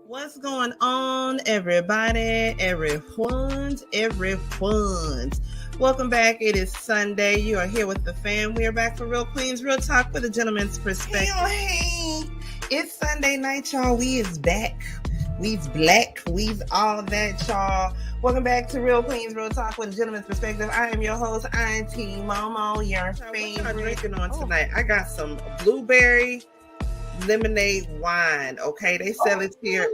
What's going on, everybody? Everyone's. Welcome back. It is Sunday. You are here with the fam. We are back for Real Queens, Real Talk with a Gentleman's Perspective. Hey, it's Sunday night, y'all. We is back. We's black. We's all that, y'all. Welcome back to Real Queens, Real Talk with a Gentleman's Perspective. I am your host, Auntie Momo, your favorite. What y'all drinking on tonight? I got some blueberry lemonade wine. Okay, they sell it here.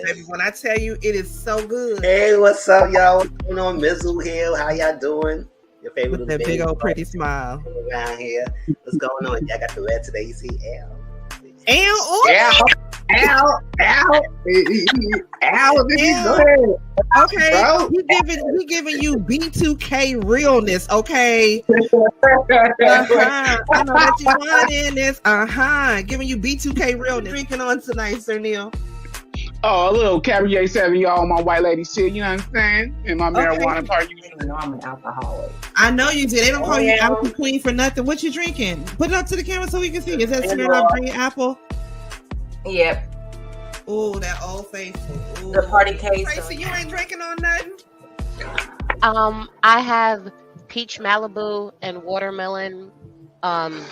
Baby, when I tell you, it is so good. Hey, what's up, y'all? What's going on? Mizzle Hill, how y'all doing? Your favorite with that big old pretty smile around here. What's going on? Y'all got the red today. You see Al. Okay, we giving you B2K realness. Okay, I know that you want in this. Giving you B2K realness. Drinking on tonight, Sir Neil. Oh, a little Cabernet Sauvignon, my white lady shit, you know what I'm saying? And my marijuana part. You know I'm an alcoholic. I know you did. They don't call you Alcohol Queen for nothing. What you drinking? Put it up to the camera so we can see. Is that Smirnoff Green Apple? Yep. Oh, that Old Faithful. Ooh. The party case. Tracy, you ain't drinking on nothing? I have peach Malibu and watermelon. And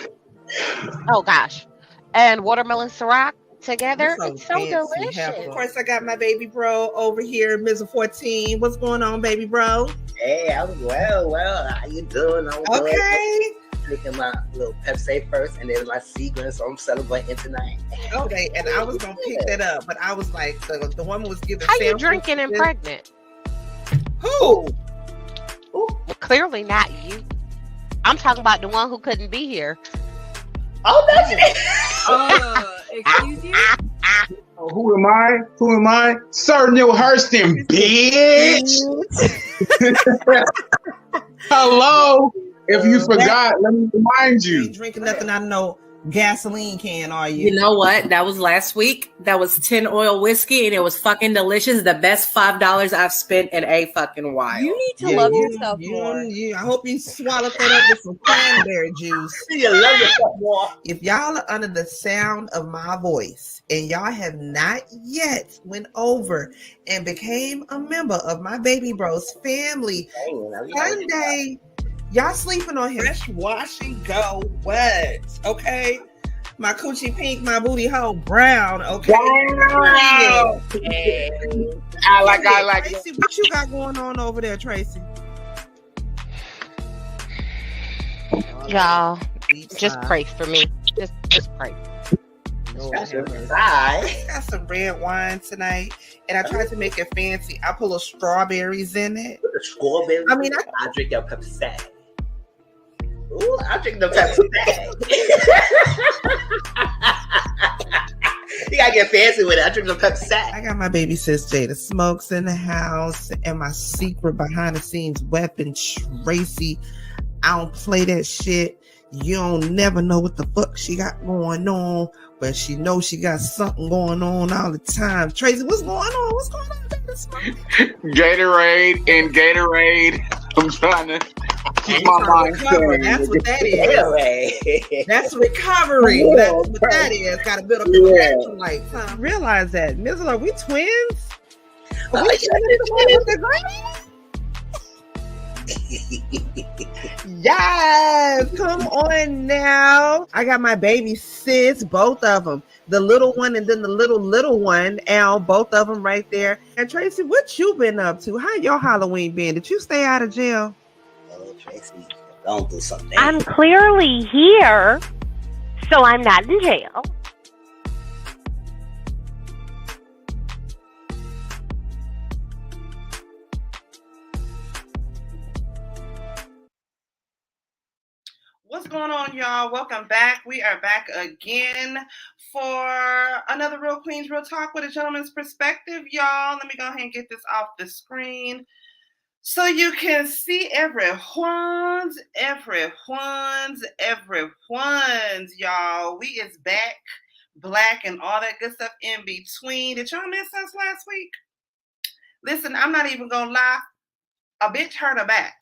watermelon Ciroc together. It's so delicious. Of course, I got my baby bro over here, Ms. 14. What's going on, baby bro? Hey, I'm well. How you doing? I'm okay. Drinking my little Pepsi first, and then my Seagram, so I'm celebrating tonight. Okay, and I was gonna pick that up, but I was like, the woman was giving. How you drinking and pregnant? Who? Well, clearly not you. I'm talking about the one who couldn't be here. Oh, that's it. Excuse you? Oh, who am I? Sir Neil Hurston, bitch. Hello. If you forgot, let me remind you. You ain't drinking nothing out of no gasoline can, are you? You know what? That was last week. That was 10 oil whiskey, and it was fucking delicious. The best $5 I've spent in a fucking while. You need to love yourself more. I hope you swallowed that up with some cranberry juice. You love yourself more. If y'all are under the sound of my voice and y'all have not yet went over and became a member of my baby bro's family, Sunday. Y'all sleeping on him. Fresh wash and go. What? Okay. My coochie pink, my booty hole brown. Okay. Wow. I like Tracy, what you got going on over there, Tracy? Y'all, just pray for me. Just pray. I got some red wine tonight, and I tried to make it fancy. I put little strawberries in it. The strawberries? I mean, I drink your Pepsi. Ooh, I drink the Pepsi. You gotta get fancy with it. I drink the Pepsi. I got my baby sis Jada Smokes in the house, and my secret behind the scenes weapon, Tracy. I don't play that shit. You don't never know what the fuck she got going on, but she knows she got something going on all the time. Tracy, what's going on? What's going on? Gatorade. I'm trying to keep my mind clear. That's what that is. That's recovery. Yeah, that's what that is. Got to build up the electrolytes. Huh? Realize that. Miss, are we twins? Are we twins? Yes, come on now. I got my baby sis, both of them, the little one and then the little one, Al, both of them right there. And Tracy, what you been up to? How your Halloween been? Did you stay out of jail? Oh, Tracy, don't do something. I'm clearly here, so I'm not in jail. What's going on, y'all? Welcome back. We are back again for another Real Queens, Real Talk with a Gentleman's Perspective, y'all. Let me go ahead and get this off the screen so you can see everyone's, y'all. We is back, black, and all that good stuff in between. Did y'all miss us last week? Listen, I'm not even gonna lie. A bitch hurt her back.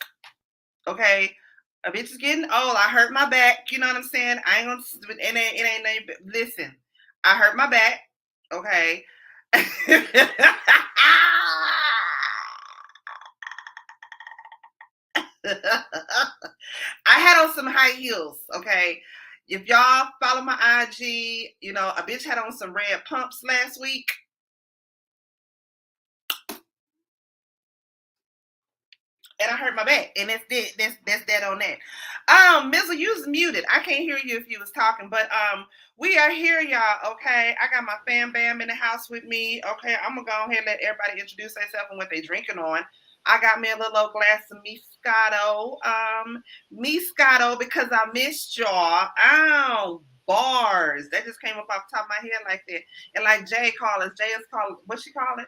Okay. A bitch is getting old. I hurt my back. You know what I'm saying? I ain't gonna. It ain't. Listen, I hurt my back. Okay. I had on some high heels. Okay. If y'all follow my IG, you know, a bitch had on some red pumps last week. And I hurt my back. And that's that on that. Mizzle, you was muted. I can't hear you if you was talking, but we are here, y'all. Okay. I got my fam bam in the house with me. Okay, I'm gonna go ahead and let everybody introduce themselves and what they drinking on. I got me a little old glass of Moscato. Moscato because I missed y'all. Oh, bars. That just came up off the top of my head like that. And like Jay is calling, what she call it?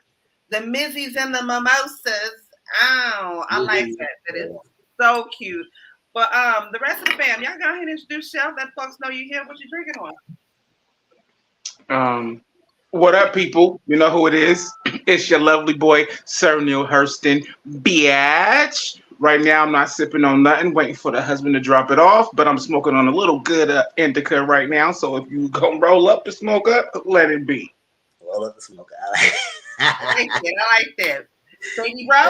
The Mizzies and the Mimosas. Oh, I like that. That is so cute. But the rest of the fam, y'all go ahead and introduce yourself. Let folks know you're here. What you drinking on? What up, people? You know who it is. It's your lovely boy, Sir Neil Hurston, biatch. Right now, I'm not sipping on nothing, waiting for the husband to drop it off, but I'm smoking on a little good indica right now. So if you gonna roll up the smoke up, let it be. Roll up the smoke. I like that. Baby bro.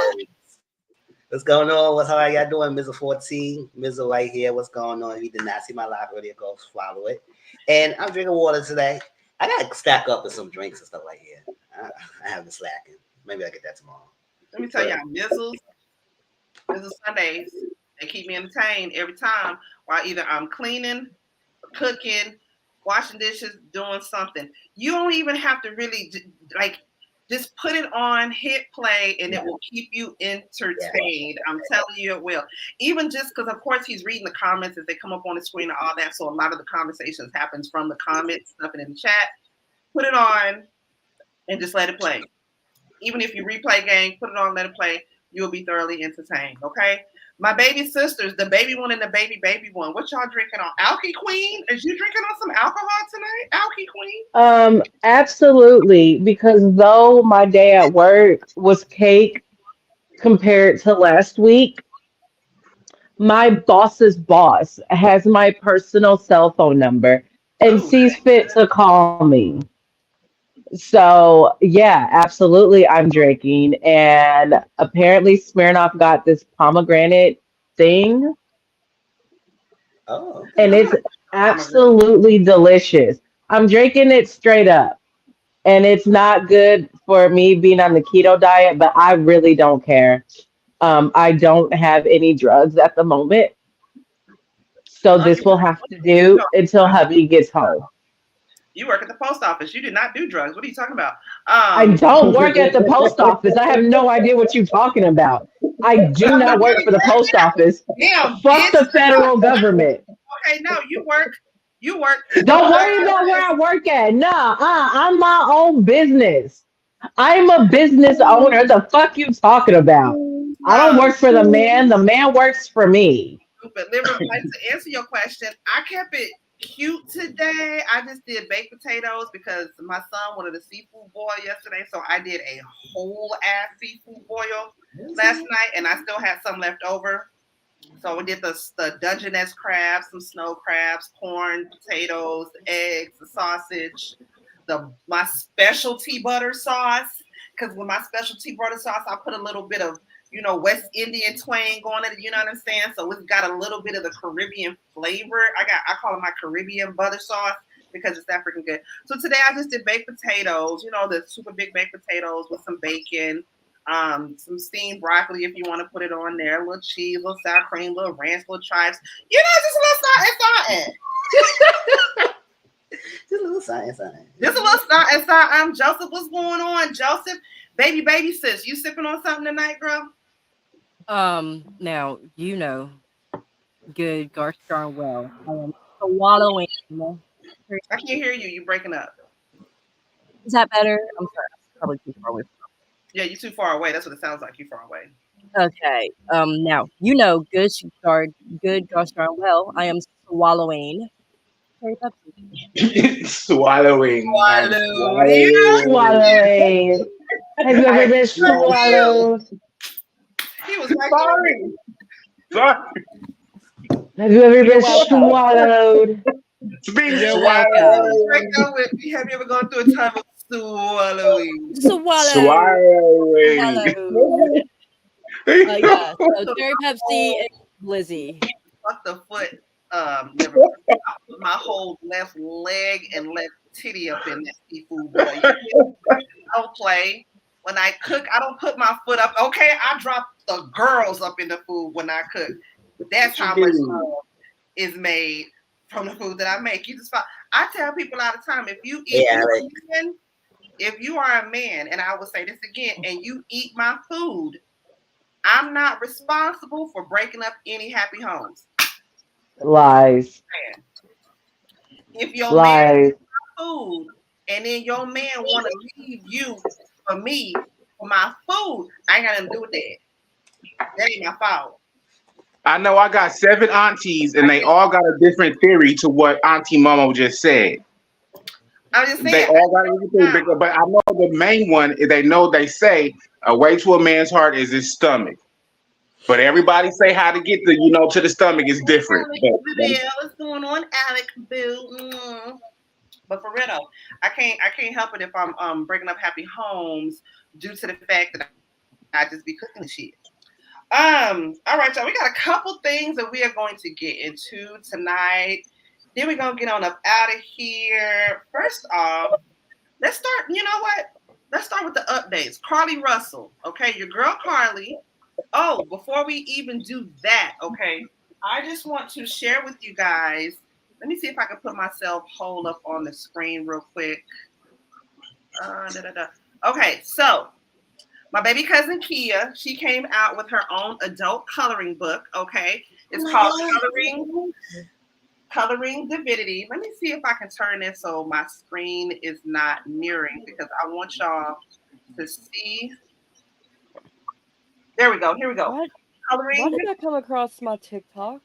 What's going on? How are y'all doing? Mizzle 14. Mizzle right here. What's going on? If you did not see my live earlier, go follow it. And I'm drinking water today. I gotta stack up with some drinks and stuff like that. I haven't slacking. Maybe I'll get that tomorrow. Let me tell y'all, Mizzle Sundays, they keep me entertained every time while either I'm cleaning, cooking, washing dishes, doing something. You don't even have to really just put it on, hit play, and it will keep you entertained. I'm telling you it will. Even just because, of course, he's reading the comments as they come up on the screen and all that. So a lot of the conversations happens from the comments, nothing in the chat. Put it on and just let it play. Even if you replay game, put it on, let it play. You'll be thoroughly entertained, okay? My baby sisters, the baby one and the baby one. What y'all drinking on? Alky Queen? Is you drinking on some alcohol tonight? Alky Queen? Absolutely. Because though my day at work was cake compared to last week, my boss's boss has my personal cell phone number and sees fit to call me. So yeah, absolutely I'm drinking. And apparently Smirnoff got this pomegranate thing. Oh. And it's absolutely delicious. I'm drinking it straight up. And it's not good for me being on the keto diet, but I really don't care. I don't have any drugs at the moment. So this will have to do until hubby gets home. You work at the post office. You did not do drugs. What are you talking about? I don't work at the post office. I have no idea what you're talking about. I do not work for the post office. Damn, fuck the federal government. Okay, no, you work. Don't worry about where I work at. Nah, I'm my own business. I'm a business owner. The fuck you talking about? I don't work for the man. The man works for me. But Liver, like to answer your question, I kept it cute today. I just did baked potatoes because my son wanted a seafood boil yesterday, so I did a whole ass seafood boil last night, and I still had some left over. So we did the Dungeness crabs, some snow crabs, corn, potatoes, eggs, the sausage, my specialty butter sauce. Because with my specialty butter sauce, I put a little bit of West Indian twang on it. You know what I'm saying? So it's got a little bit of the Caribbean flavor. I call it my Caribbean butter sauce because it's that freaking good. So today I just did baked potatoes. The super big baked potatoes with some bacon. Some steamed broccoli if you want to put it on there, a little cheese, a little sour cream, a little ranch, a little chives. Just a little something. Just a little something. Just a little something. Joseph, what's going on? Joseph, baby sis, you sipping on something tonight, girl? Now, good gosh darn well. I am swallowing. I can't hear you. You're breaking up. Is that better? I'm sorry. I'm probably too far away. Yeah, you're too far away. That's what it sounds like. You're far away. Okay. Now, good gosh darn well. I am swallowing. Swallowing. Have you ever been swallowed? He was like, sorry. Sorry. Have you ever been welcome. swallowed? Being You're swallowed. welcome. Break down with me. Have you ever gone through a time of swallowing? Swallowing. Swallowed. Yeah. So So cherry Pepsi and Lizzie. fuck the foot. Never mind. I put my whole left leg and left titty up in that seafood boil. Don't play. When I cook, I don't put my foot up. Okay, I drop the girls up in the food when I cook. That's how much love is made from the food that I make. You just find, I tell people all the time, if you eat, if you are a man, and I will say this again, and you eat my food, I'm not responsible for breaking up any happy homes. Lies. If your man Lies. eats my food and then your man want to leave you for me for my food, I ain't got nothing to do with that. That ain't my fault. I know I got 7 aunties, and they all got a different theory to what Auntie Momo just said. I'm just saying. They all got a different theory, but I know the main one. They say a way to a man's heart is his stomach. But everybody say how to get to the stomach is different. What's going on, Alec? Boo. But for real though, I can't help it if I'm breaking up happy homes due to the fact that I just be cooking the shit. All right, y'all. We got a couple things that we are going to get into tonight. Then we're gonna get on up out of here. First off, let's start. You know what? Let's start with the updates. Carly Russell, okay, your girl Carly. Oh, before we even do that, okay, I just want to share with you guys. Let me see if I can put myself whole up on the screen real quick. Okay, so my baby cousin Kia, she came out with her own adult coloring book. Okay, it's called Coloring Divinity. Let me see if I can turn this so my screen is not mirroring because I want y'all to see. There we go. Here we go. What? Coloring. Why did that come across my TikTok?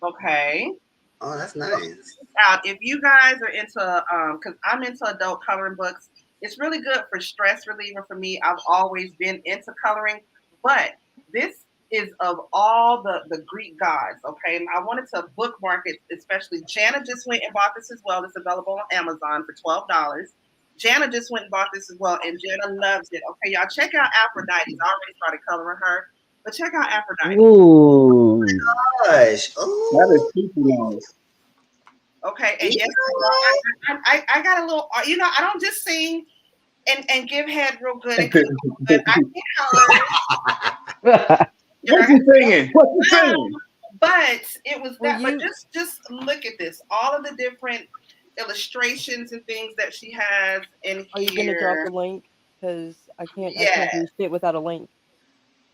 Okay. Oh, that's nice. If you guys are into, because I'm into adult coloring books, it's really good for stress reliever for me. I've always been into coloring, but this is of all the Greek gods, okay? And I wanted to bookmark it, especially. Jana just went and bought this as well. It's available on Amazon for $12. Jana just went and bought this as well, and Jana loves it. Okay, y'all, check out Aphrodite. I already started coloring her, but check out Aphrodite. Ooh. Gosh. That is super nice. Okay, and yes, I got a little, I don't just sing and give head real good. And but I can color. What's he singing? What's he singing? But it was that. Well, But just look at this. All of the different illustrations and things that she has in Are you gonna drop the link? Because I can't do shit without a link.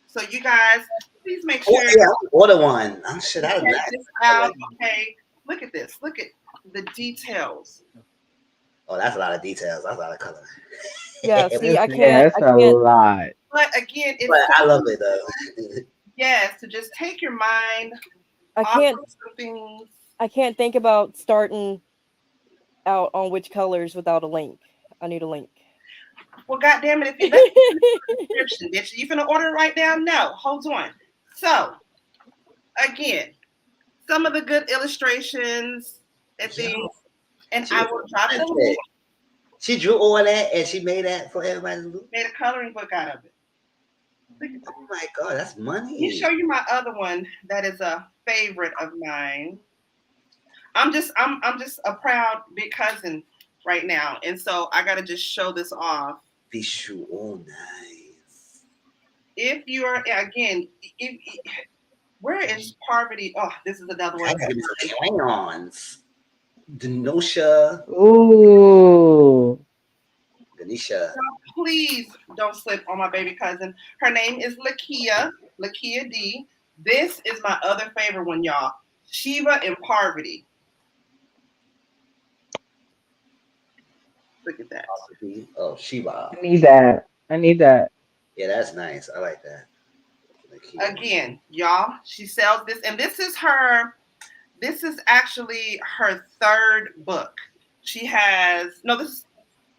So you guys, please make sure. Oh, yeah, order one. I'm shit out of check that. this out. Okay, look at this. Look at the details. Oh, that's a lot of details. That's a lot of color. Yeah, see, I Yeah, can't. that's a lot. But again, it's But I love it though. yes, to just take your mind I off can't. of some things. I can't think about starting out on which colors without a link. I need a link. Well, goddamn it, if you let description, bitch, you finna order it right now? No, hold on. So, again, some of the good illustrations and things, and I will drop it. Okay. She drew all that and she made that for everybody to do. Made a coloring book out of it. Look at that. Oh my god, that's money. Let me show you my other one that is a favorite of mine. I'm just a proud big cousin right now, and so I gotta just show this off. Be sure, oh nice. If you are again, where is Parvati? Oh, this is another one. I gotta get some crayons. Denosha. Ooh. Denisha. Please don't slip on my baby cousin. Her name is Lakia D. This is my other favorite one, y'all. Shiva and Parvati. Look at that. Oh, Shiva. I need that. Yeah, that's nice. I like that. Again, y'all, she sells this, and this is actually her third book. She has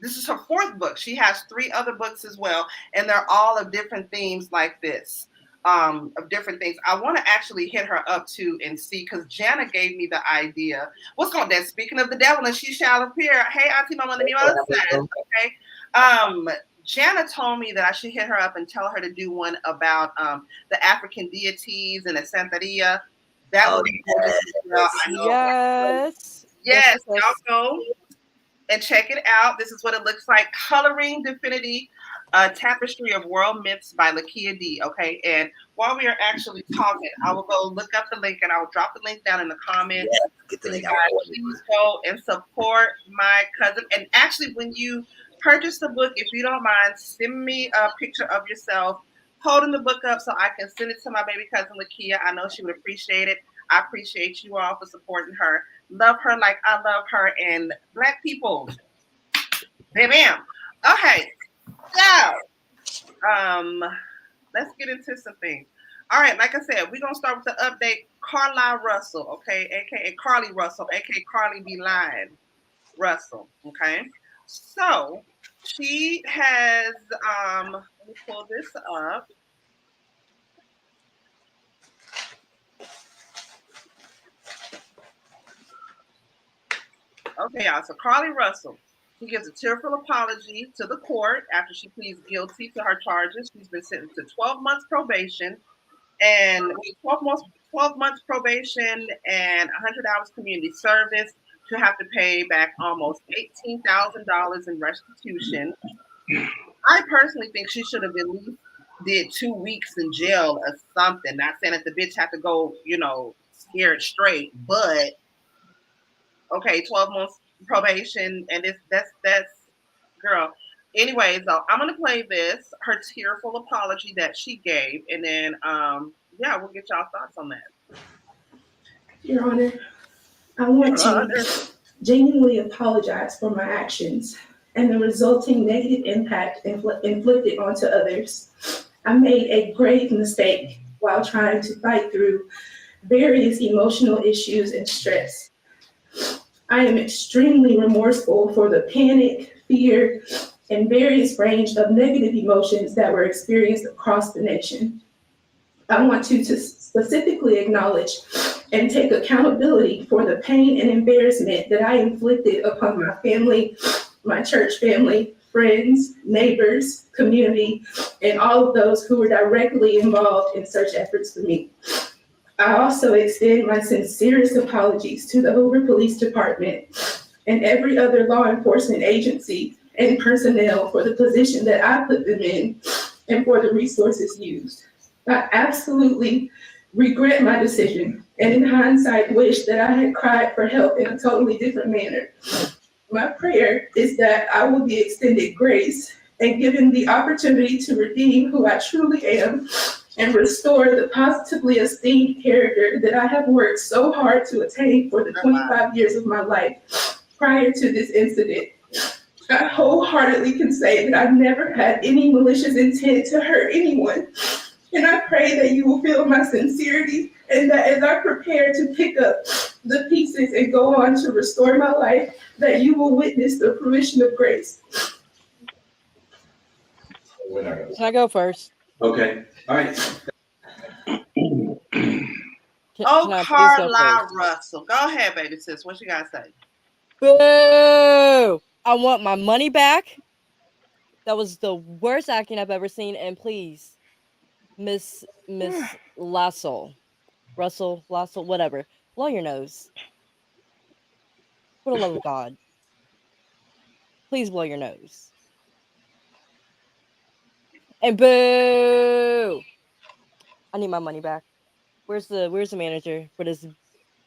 this is her fourth book. She has 3 other books as well, and they're all of different themes like this. of different things. I want to actually hit her up too and see, because Jana gave me the idea. What's going on? Speaking of the devil, and she shall appear. Hey, Auntie Mama, let me says, okay. Jana told me that I should hit her up and tell her to do one about the African deities and the Santeria. That would be gorgeous. Yes, y'all go and check it out. This is what it looks like. Coloring Divinity, Tapestry of World Myths by Lakia D. Okay, and while we are actually talking, I will go look up the link and I will drop the link down in the comments. Get the link out. Please go and support my cousin. And actually, when you purchase the book, if you don't mind, send me a picture of yourself holding the book up so I can send it to my baby cousin Lakia. I know she would appreciate it. I appreciate you all for supporting her. Love her like I love her, and Black people. Bam, bam. Okay, so let's get into some things. All right, like I said, we're gonna start with the update. Carlisle Russell, okay, aka Carly Russell, aka Carly B. Line Russell. Okay, so she has let me pull this up. Okay, y'all. So Carly Russell, she gives a tearful apology to the court after she pleads guilty to her charges. She's been sentenced to 12 months probation and 12 months probation and 100 hours community service. She'll have to pay back almost $18,000 in restitution. I personally think she should have at least did 2 weeks in jail or something. Not saying that the bitch had to go, scared straight, but okay, 12 months probation, and that's girl. Anyways, though, I'm gonna play this, her tearful apology that she gave, and then we'll get y'all thoughts on that. Your Honor, I want to genuinely apologize for my actions and the resulting negative impact inflicted onto others. I made a grave mistake while trying to fight through various emotional issues and stress. I am extremely remorseful for the panic, fear, and various range of negative emotions that were experienced across the nation. I want to specifically acknowledge and take accountability for the pain and embarrassment that I inflicted upon my family, my church family, friends, neighbors, community, and all of those who were directly involved in search efforts for me. I also extend my sincerest apologies to the Hoover Police Department and every other law enforcement agency and personnel for the position that I put them in and for the resources used. I absolutely regret my decision, and in hindsight wish that I had cried for help in a totally different manner. My prayer is that I will be extended grace and given the opportunity to redeem who I truly am and restore the positively esteemed character that I have worked so hard to attain for the 25 years of my life prior to this incident. I wholeheartedly can say that I've never had any malicious intent to hurt anyone. And I pray that you will feel my sincerity and that as I prepare to pick up the pieces and go on to restore my life, that you will witness the fruition of grace. Can I go first? Okay. All right. Carlisle Russell. Go ahead, baby sis. What you got to say? Boo! I want my money back. That was the worst acting I've ever seen. And please, Miss Russell, whatever, blow your nose. For the love of God. Please blow your nose. And boo! I need my money back. Where's the manager for this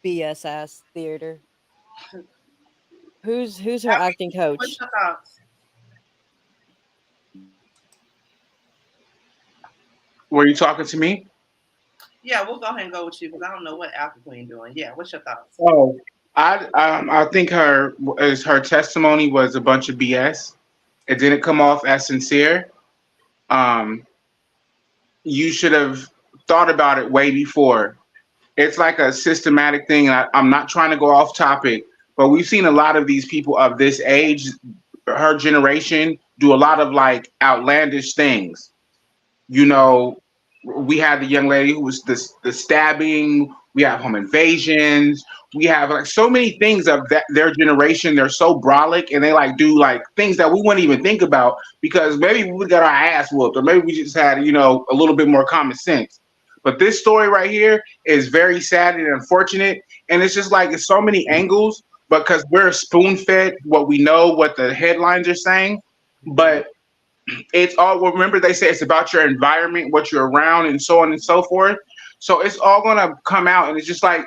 BS ass theater? Who's her acting coach? What's your thoughts? Were you talking to me? Yeah, we'll go ahead and go with you because I don't know what Alpha Queen doing. Yeah, what's your thoughts? Oh, I think her testimony was a bunch of BS. It didn't come off as sincere. You should have thought about it way before. It's like a systematic thing. I'm not trying to go off topic, but we've seen a lot of these people of this age, her generation, do a lot of like outlandish things. You know, We had the young lady who was the stabbing. We have home invasions. We have like so many things of that their generation. They're so brolic and they like do like things that we wouldn't even think about because maybe we got our ass whooped or maybe we just had, you know, a little bit more common sense. But this story right here is very sad and unfortunate. And it's just like it's so many angles because we're spoon fed what we know, what the headlines are saying. But it's all, well, remember they say it's about your environment, what you're around, and so on and so forth. So it's all going to come out. And it's just like,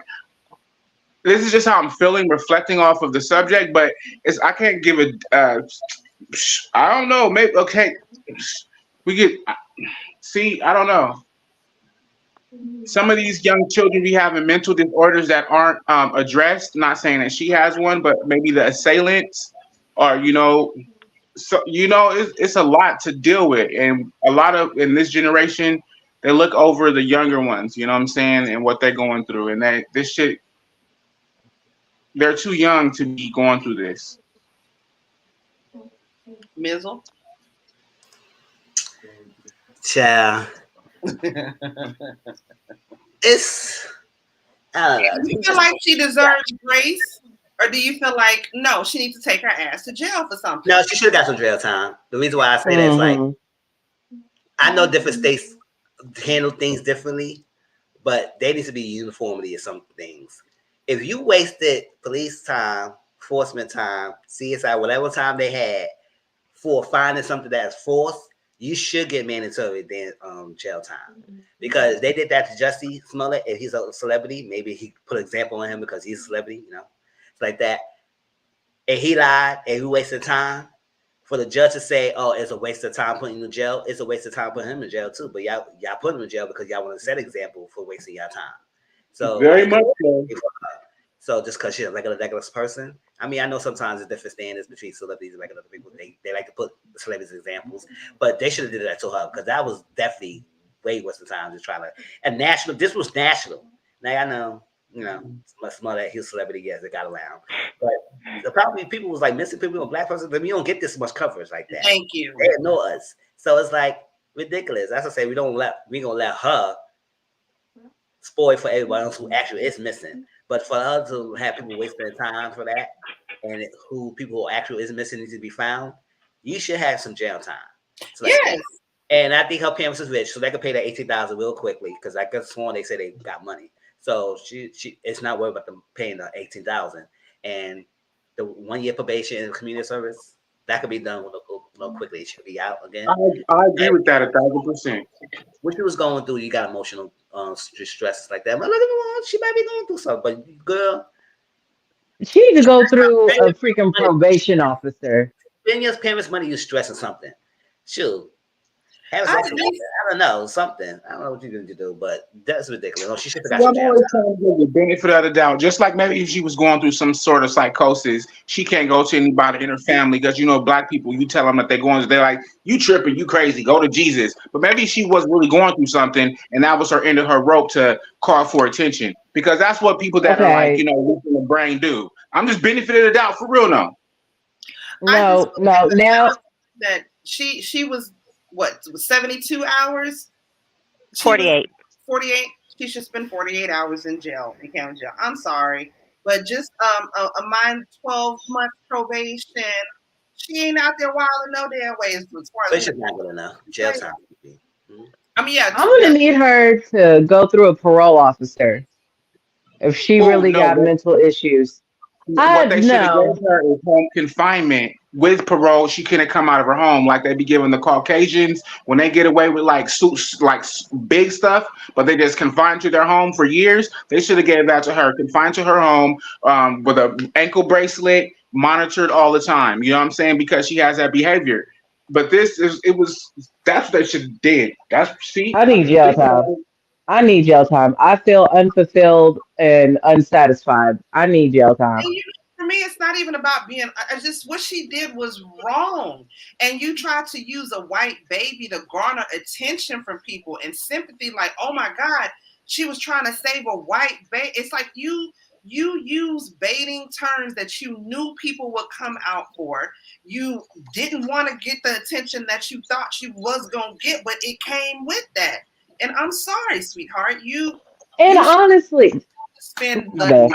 this is just how I'm feeling, reflecting off of the subject. But it's, I can't give it, I don't know. Maybe, okay. We get, see, I don't know. Some of these young children be having mental disorders that aren't addressed. Not saying that she has one, but maybe the assailants or, you know, so, you know, it's a lot to deal with. And a lot of, in this generation, they look over the younger ones, you know what I'm saying, and what they're going through. And that this shit, they're too young to be going through this. Mizzle. Child. It's, I don't know. Do you feel like she deserves grace? Or do you feel like, no, she needs to take her ass to jail for something? No, she should have got some jail time. The reason why I say that is like, I know different states handle things differently, but there needs to be uniformity of some things. If you wasted police time, enforcement time, CSI, whatever time they had for finding something that's false, you should get mandatory jail time. Because they did that to Jussie Smollett. If he's a celebrity, maybe he put an example on him because he's a celebrity, you know. Like that, and he lied and he wasted time. For the judge to say, "Oh, it's a waste of time putting him in jail," it's a waste of time putting him in jail too. But y'all put him in jail because y'all want to set an example for wasting y'all time. So very much so. So just because she's a regular person, I mean, I know sometimes there's different standards between celebrities and regular people. They like to put celebrities as examples, but they should have did that to her because that was definitely way worse of time just trying to. And national, this was national. Now I know. You know, much more that he's a celebrity, yes, it got around. But the problem people was like missing people on black person, but we don't get this much coverage like that. Thank you. They know us. So it's like ridiculous. That's what I say, we gonna let her spoil for everybody else who actually is missing. But for us to have people waste their time for that, and people who actually is missing need to be found, you should have some jail time. So yes. And I think her parents is rich, so they could pay that $18,000 real quickly because I could sworn they said they got money. So she it's not worried about them paying the $18,000 and the 1 year probation and community service that could be done quickly. It should be out again. I agree with that 1,000%. What she was going through, you got emotional stress like that. But look at she might be going through something. But girl, she needs to go through a freaking probation officer. Spend your parents' money, you stressing something. Shoot. I don't know, something. I don't know what you're going to do, but that's ridiculous. No, she should have got I'm always trying to give the benefit of the doubt. Just like maybe if she was going through some sort of psychosis, she can't go to anybody in her family because, you know, black people, you tell them that they're like, you tripping, you crazy, go to Jesus. But maybe she was really going through something, and that was her end of her rope to call for attention. Because that's what people that are like, you know, losing the brain do. I'm just benefit of the doubt for real now. No. Now that she was. What, 72 hours? 48. 48. She should spend 48 hours in jail, in county jail. I'm sorry, but just a 12-month probation. She ain't out there wilding no damn ways. She's not good enough. Jail time. I mean, yeah. I'm gonna need her to go through a parole officer if she really got mental issues. What they should have given her is home confinement with parole. She couldn't come out of her home like they be giving the Caucasians when they get away with like big stuff, but they just confined to their home for years. They should have gave that to her, confined to her home with an ankle bracelet, monitored all the time. You know what I'm saying? Because she has that behavior. But that's what they should have did. I need jail time. I need jail time. I feel unfulfilled and unsatisfied. I need jail time. For me, it's not even about being. Just what she did was wrong, and you tried to use a white baby to garner attention from people and sympathy. Like, oh my God, she was trying to save a white baby. It's like you use baiting terms that you knew people would come out for. You didn't want to get the attention that you thought she was gonna get, but it came with that. And I'm sorry, sweetheart. You honestly, spend the no. night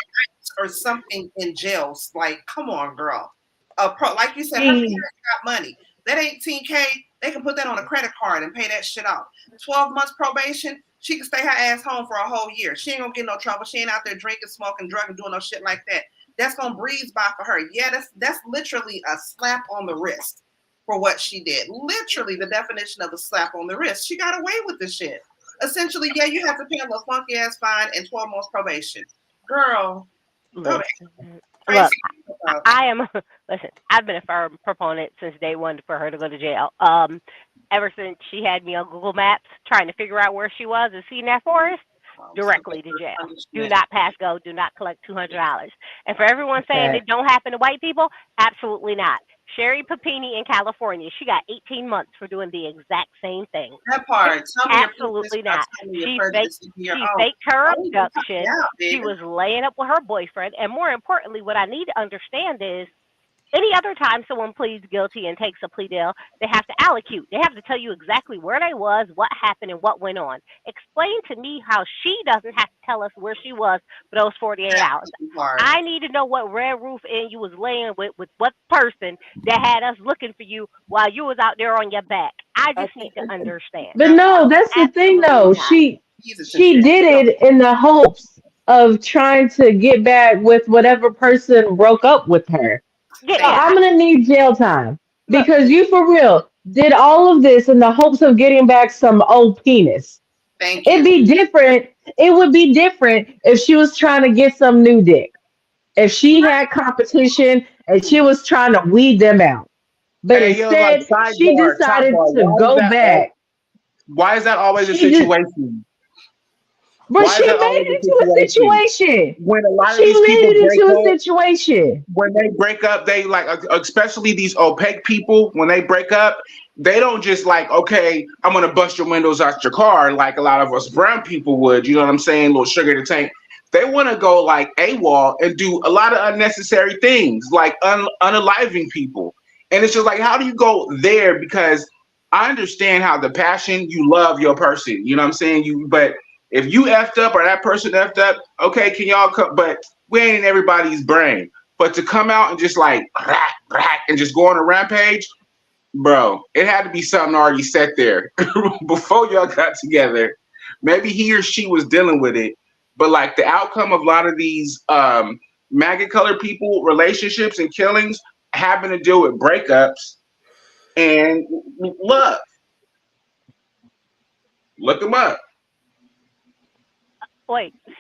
or something in jails. Like, come on, girl. Like you said, her She- parents got money. That $18K, they can put that on a credit card and pay that shit off. 12 months probation, she can stay her ass home for a whole year. She ain't gonna get no trouble. She ain't out there drinking, smoking, drugging, doing no shit like that. That's gonna breeze by for her. Yeah, that's literally a slap on the wrist for what she did. Literally the definition of a slap on the wrist. She got away with the shit. Essentially, yeah, you have to pay a little funky ass fine and 12 months probation. Girl, Look, I am. Listen, I've been a firm proponent since day one for her to go to jail. Ever since she had me on Google Maps trying to figure out where she was and seeing that forest, directly to jail. Do not pass go. Do not collect $200. And for everyone saying it don't happen to white people, absolutely not. Sherry Papini in California, she got 18 months for doing the exact same thing. That part. Absolutely not. She faked her abduction. She was laying up with her boyfriend. And more importantly, what I need to understand is any other time someone pleads guilty and takes a plea deal, they have to allocute. They have to tell you exactly where they was, what happened, and what went on. Explain to me how she doesn't have to tell us where she was for those 48 hours. I need to know what Red Roof Inn you was laying with what person that had us looking for you while you was out there on your back. I just need to understand. But no, that's the thing though. She did it in the hopes of trying to get back with whatever person broke up with her. Yeah, so I'm gonna need jail time because you for real did all of this in the hopes of getting back some old penis. Thank you. It'd be different. It would be different if she was trying to get some new dick. If she had competition and she was trying to weed them out. But instead, she decided to go back. Why is that always a situation? But she made it into a situation. When a lot of she these made people it into a situation. When they break up, they like, especially these opaque people, when they break up, they don't just like, okay, I'm going to bust your windows out your car like a lot of us brown people would. You know what I'm saying? Little sugar in the tank. They want to go like AWOL and do a lot of unnecessary things, like unaliving people. And it's just like, how do you go there? Because I understand how the passion, you love your person. You know what I'm saying? But if you effed up or that person effed up, okay, can y'all come? But we ain't in everybody's brain. But to come out and just like, and just go on a rampage, bro, it had to be something already set there before y'all got together. Maybe he or she was dealing with it. But like the outcome of a lot of these maggot colored people, relationships and killings having to deal with breakups and love. Look them up.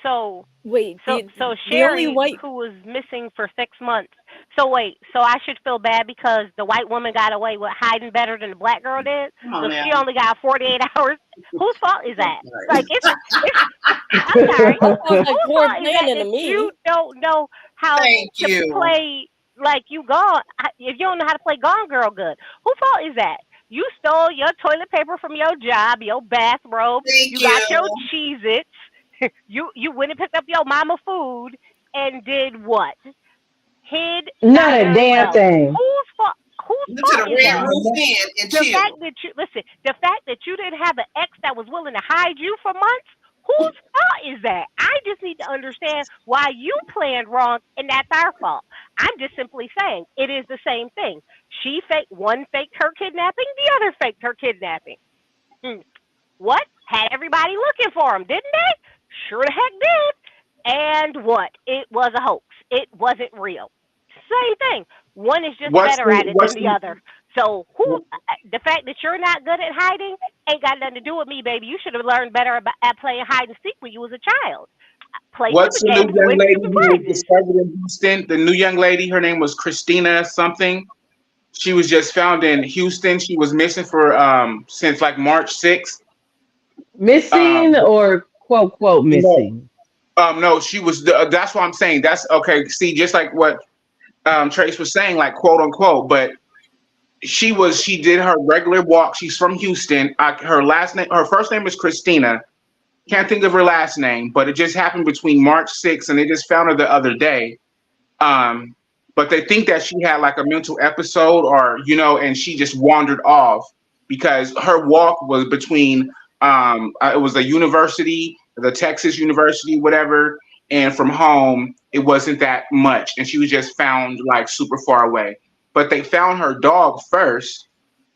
So the Sherry, only white who was missing for 6 months. So I should feel bad because the white woman got away with hiding better than the black girl did. So she only got 48 hours. Whose fault is that? Like it's I'm sorry. Whose fault is that you don't know how to play like you gone? If you don't know how to play Gone Girl good, whose fault is that? You stole your toilet paper from your job, your bathrobe. You got your Cheez-Its. You went and picked up your mama food and did what? Hid not a damn thing. Whose fault? Whose fault is that? The fact that you didn't have an ex that was willing to hide you for months, whose fault is that? I just need to understand why you planned wrong and that's our fault. I'm just simply saying it is the same thing. One faked her kidnapping, the other faked her kidnapping. What? Had everybody looking for him, didn't they? Sure the heck did. And what? It was a hoax. It wasn't real. Same thing. One is just better at it than the other. So the fact that you're not good at hiding ain't got nothing to do with me, baby. You should have learned better at playing hide and seek when you was a child. What's the new young lady who was discovered in Houston? The new young lady, her name was Christina something. She was just found in Houston. She was missing for since like March 6th. Missing or quote missing? No, she was. That's what I'm saying. That's okay. See, just like what Trace was saying, like quote unquote. But she did her regular walk. She's from Houston. Her first name is Christina. Can't think of her last name, but it just happened between March 6th, and they just found her the other day. But they think that she had like a mental episode, or and she just wandered off because her walk was between It was a university, the Texas University, whatever. And from home, it wasn't that much. And she was just found like super far away. But they found her dog first,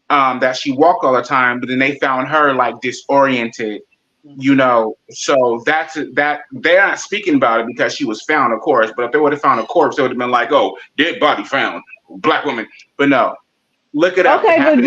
that she walked all the time. But then they found her like disoriented, So that they're not speaking about it because she was found, of course. But if they would have found a corpse, they would have been like, "Oh, dead body found, Black woman." But no, look it up. Okay, but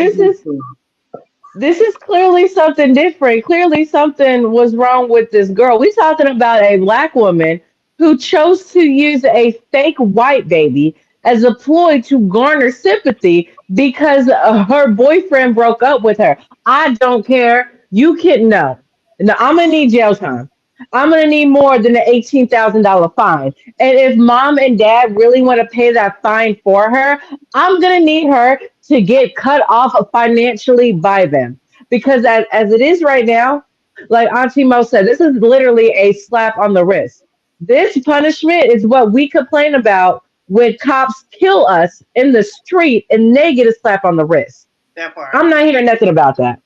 this is clearly something different. Clearly something was wrong with this girl. We're talking about a Black woman who chose to use a fake white baby as a ploy to garner sympathy because her boyfriend broke up with her. I don't care. You can know. Now, I'm going to need jail time. I'm going to need more than an $18,000 fine. And if mom and dad really want to pay that fine for her, I'm going to need her to get cut off financially by them. Because as it is right now, like Auntie Mo said, this is literally a slap on the wrist. This punishment is what we complain about when cops kill us in the street and they get a slap on the wrist. That part. I'm not hearing nothing about that.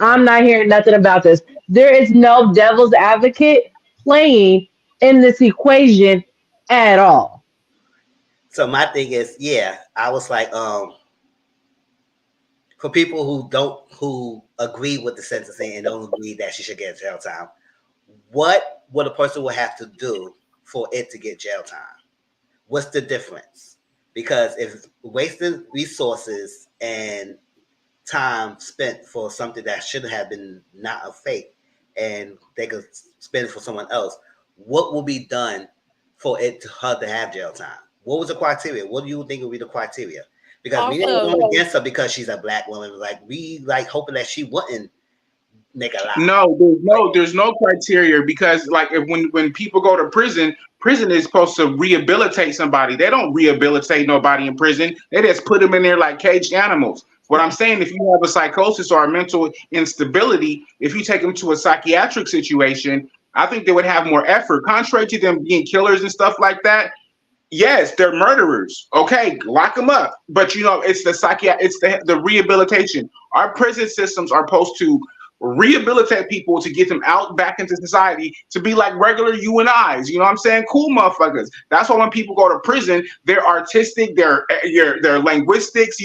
I'm not hearing nothing about this. There is no devil's advocate playing in this equation at all. So my thing is, I was like, for people who agree with the sentencing and don't agree that she should get jail time, what would a person would have to do for it to get jail time? What's the difference? Because if wasted resources and time spent for something that shouldn't have been not a fake and they could spend it for someone else, what will be done for her to have jail time? What was the criteria? What do you think would be the criteria? Because we didn't go against her because she's a Black woman. Like we hoping that she wouldn't make a lie. There's no criteria because like when people go to prison is supposed to rehabilitate somebody. They don't rehabilitate nobody in prison. They just put them in there like caged animals. What I'm saying, if you have a psychosis or a mental instability, if you take them to a psychiatric situation, I think they would have more effort. Contrary to them being killers and stuff like that, yes, they're murderers. Okay, lock them up. But it's the rehabilitation. Our prison systems are supposed to rehabilitate people to get them out back into society to be like regular you and I's. You know what I'm saying? Cool motherfuckers. That's why when people go to prison, they're artistic, they're linguistics,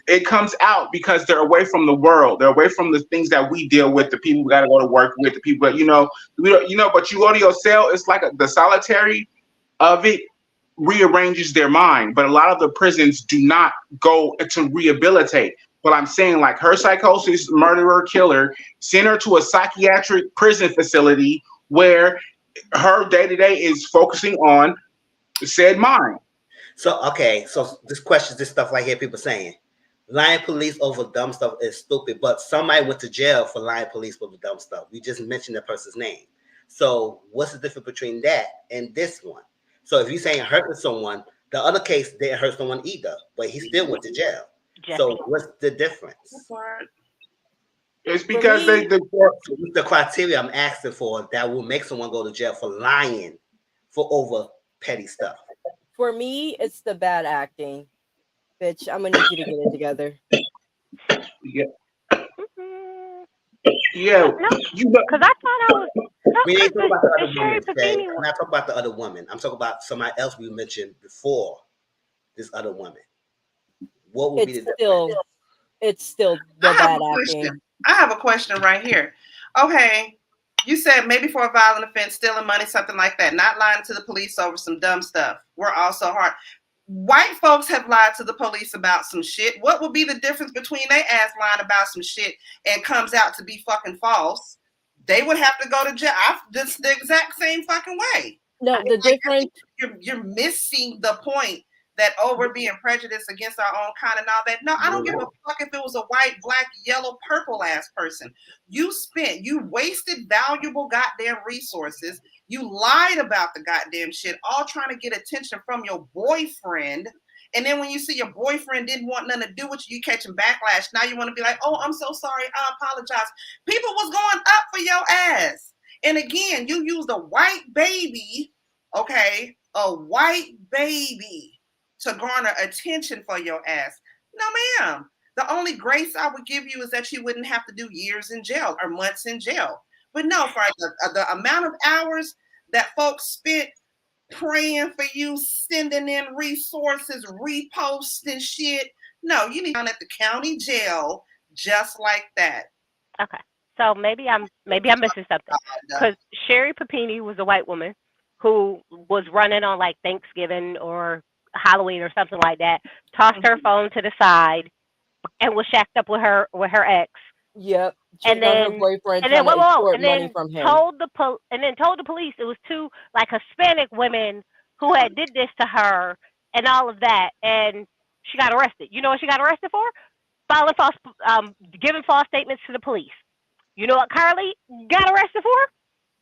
it comes out because they're away from the world. They're away from the things that we deal with, the people we got to go to work with, the people that, but you go to your cell, it's like the solitary of it rearranges their mind. But a lot of the prisons do not go to rehabilitate. But I'm saying like her psychosis, murderer, killer, send her to a psychiatric prison facility where her day-to-day is focusing on said mind. So, okay. So this stuff right here, people saying lying police over dumb stuff is stupid, but somebody went to jail for lying police over dumb stuff. We just mentioned the person's name. So what's the difference between that and this one? So if you're saying hurting someone, the other case didn't hurt someone either, but he still went to jail. So what's the difference? It's because the criteria I'm asking for that will make someone go to jail for lying for over petty stuff. For me, it's the bad acting. Bitch, I'm gonna need you to get it together. Yeah. Because I thought I was. We ain't talking about the other woman. Okay? I'm not talking about the other woman. I'm talking about somebody else we mentioned before this other woman. What would be the difference? It's still the bad acting. I have a question right here. Okay, you said maybe for a violent offense, stealing money, something like that, not lying to the police over some dumb stuff. We're also hard. White folks have lied to the police about some shit. What would be the difference between they ass lying about some shit and comes out to be fucking false? They would have to go to jail. Just the exact same fucking way. No, the difference. You're missing the point that, we're being prejudiced against our own kind and all that. No, I don't give a fuck if it was a white, black, yellow, purple ass person. You wasted valuable goddamn resources. You lied about the goddamn shit, all trying to get attention from your boyfriend. And then when you see your boyfriend didn't want nothing to do with you, you catching backlash. Now you want to be like, oh, I'm so sorry. I apologize. People was going up for your ass. And again, you used a white baby, okay, a white baby to garner attention for your ass. No, ma'am. The only grace I would give you is that you wouldn't have to do years in jail or months in jail. But no, for the amount of hours that folks spent praying for you, sending in resources, reposting shit. No, you need down at the county jail just like that. Okay. So maybe I'm missing something. Because Sherry Papini was a white woman who was running on like Thanksgiving or Halloween or something like that, tossed her phone to the side and was shacked up with her ex. Yep. And then her boyfriend and then trying to extort and then money from him. told the police it was two like Hispanic women who had did this to her and all of that, and she got arrested. You know what she got arrested for? Filing false, giving false statements to the police. You know what Carly got arrested for?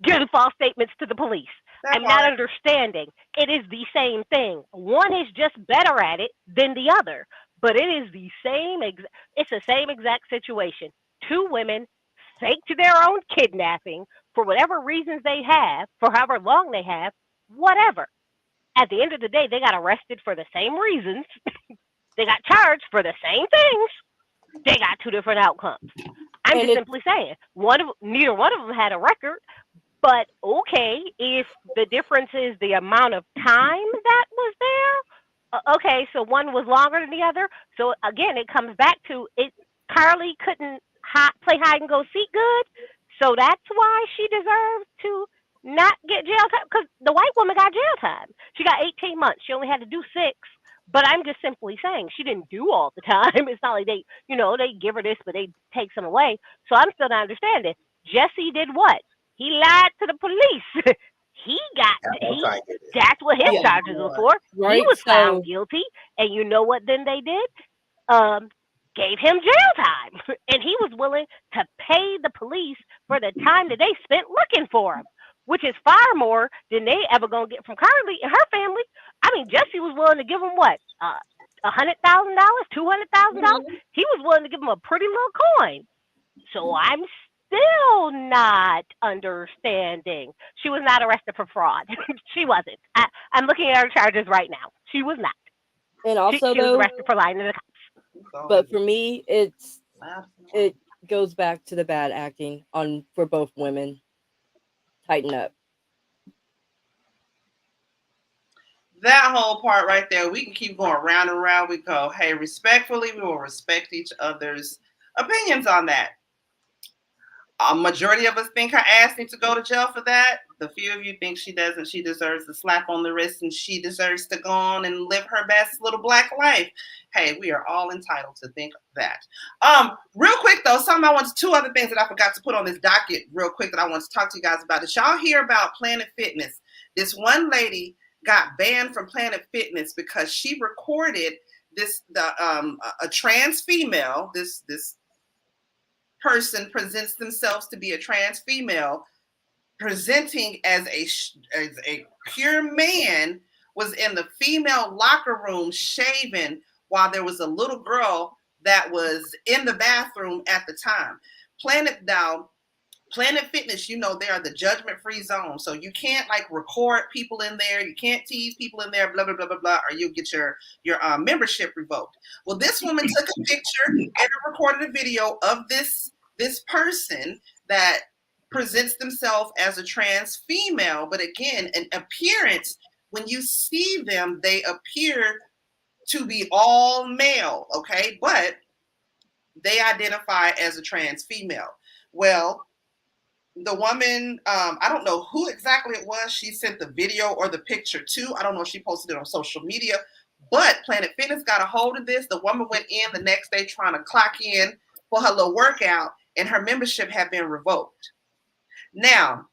Giving false statements to the police. I'm not understanding. It is the same thing. One is just better at it than the other, but it is the same. It's the same exact situation. Two women faked their own kidnapping for whatever reasons they have, for however long they have, whatever. At the end of the day, they got arrested for the same reasons. They got charged for the same things. They got two different outcomes. I'm just simply saying, neither one of them had a record. But okay, if the difference is the amount of time that was there, okay, so one was longer than the other. So again, it comes back to it. Carly couldn't play hide and go seek good, so that's why she deserves to not get jail time. Because the white woman got jail time. She got 18 months. She only had to do 6. But I'm just simply saying she didn't do all the time. It's not like they give her this, but they take some away. So I'm still not understanding. Jesse did what? He lied to the police. That's what his charges were for. Right, he was found guilty. And you know what then they did? Gave him jail time. And he was willing to pay the police for the time that they spent looking for him, which is far more than they ever going to get from Carly and her family. I mean, Jesse was willing to give him what? $100,000, $200,000? He was willing to give him a pretty little coin. So I'm still not understanding. She was not arrested for fraud. She wasn't. I'm looking at her charges right now. She was not. And also, she was arrested for lying to the cops. But for me, it goes back to the bad acting for both women. Tighten up. That whole part right there, we can keep going round and round. We go, hey, respectfully, we will respect each other's opinions on that. A majority of us think her ass needs to go to jail for that. The few of you think she doesn't. She deserves a slap on the wrist and she deserves to go on and live her best little black life. Hey, we are all entitled to think that. Real quick though, two other things that I forgot to put on this docket real quick that I want to talk to you guys about. Did y'all hear about Planet Fitness? This one lady got banned from Planet Fitness because she recorded a trans female. This person presents themselves to be a trans female, presenting as a pure man, was in the female locker room shaving while there was a little girl that was in the bathroom at the time. Planet Fitness, they are the judgment-free zone. So you can't record people in there. You can't tease people in there, blah, blah, blah, blah, blah, or you'll get your membership revoked. Well, this woman took a picture and recorded a video of this person that presents themselves as a trans female. But again, an appearance, when you see them, they appear to be all male, okay? But they identify as a trans female. Well, the woman, I don't know who exactly it was she sent the video or the picture to. I don't know if she posted it on social media, but Planet Fitness got a hold of this. The woman went in the next day trying to clock in for her little workout, and her membership had been revoked. Now,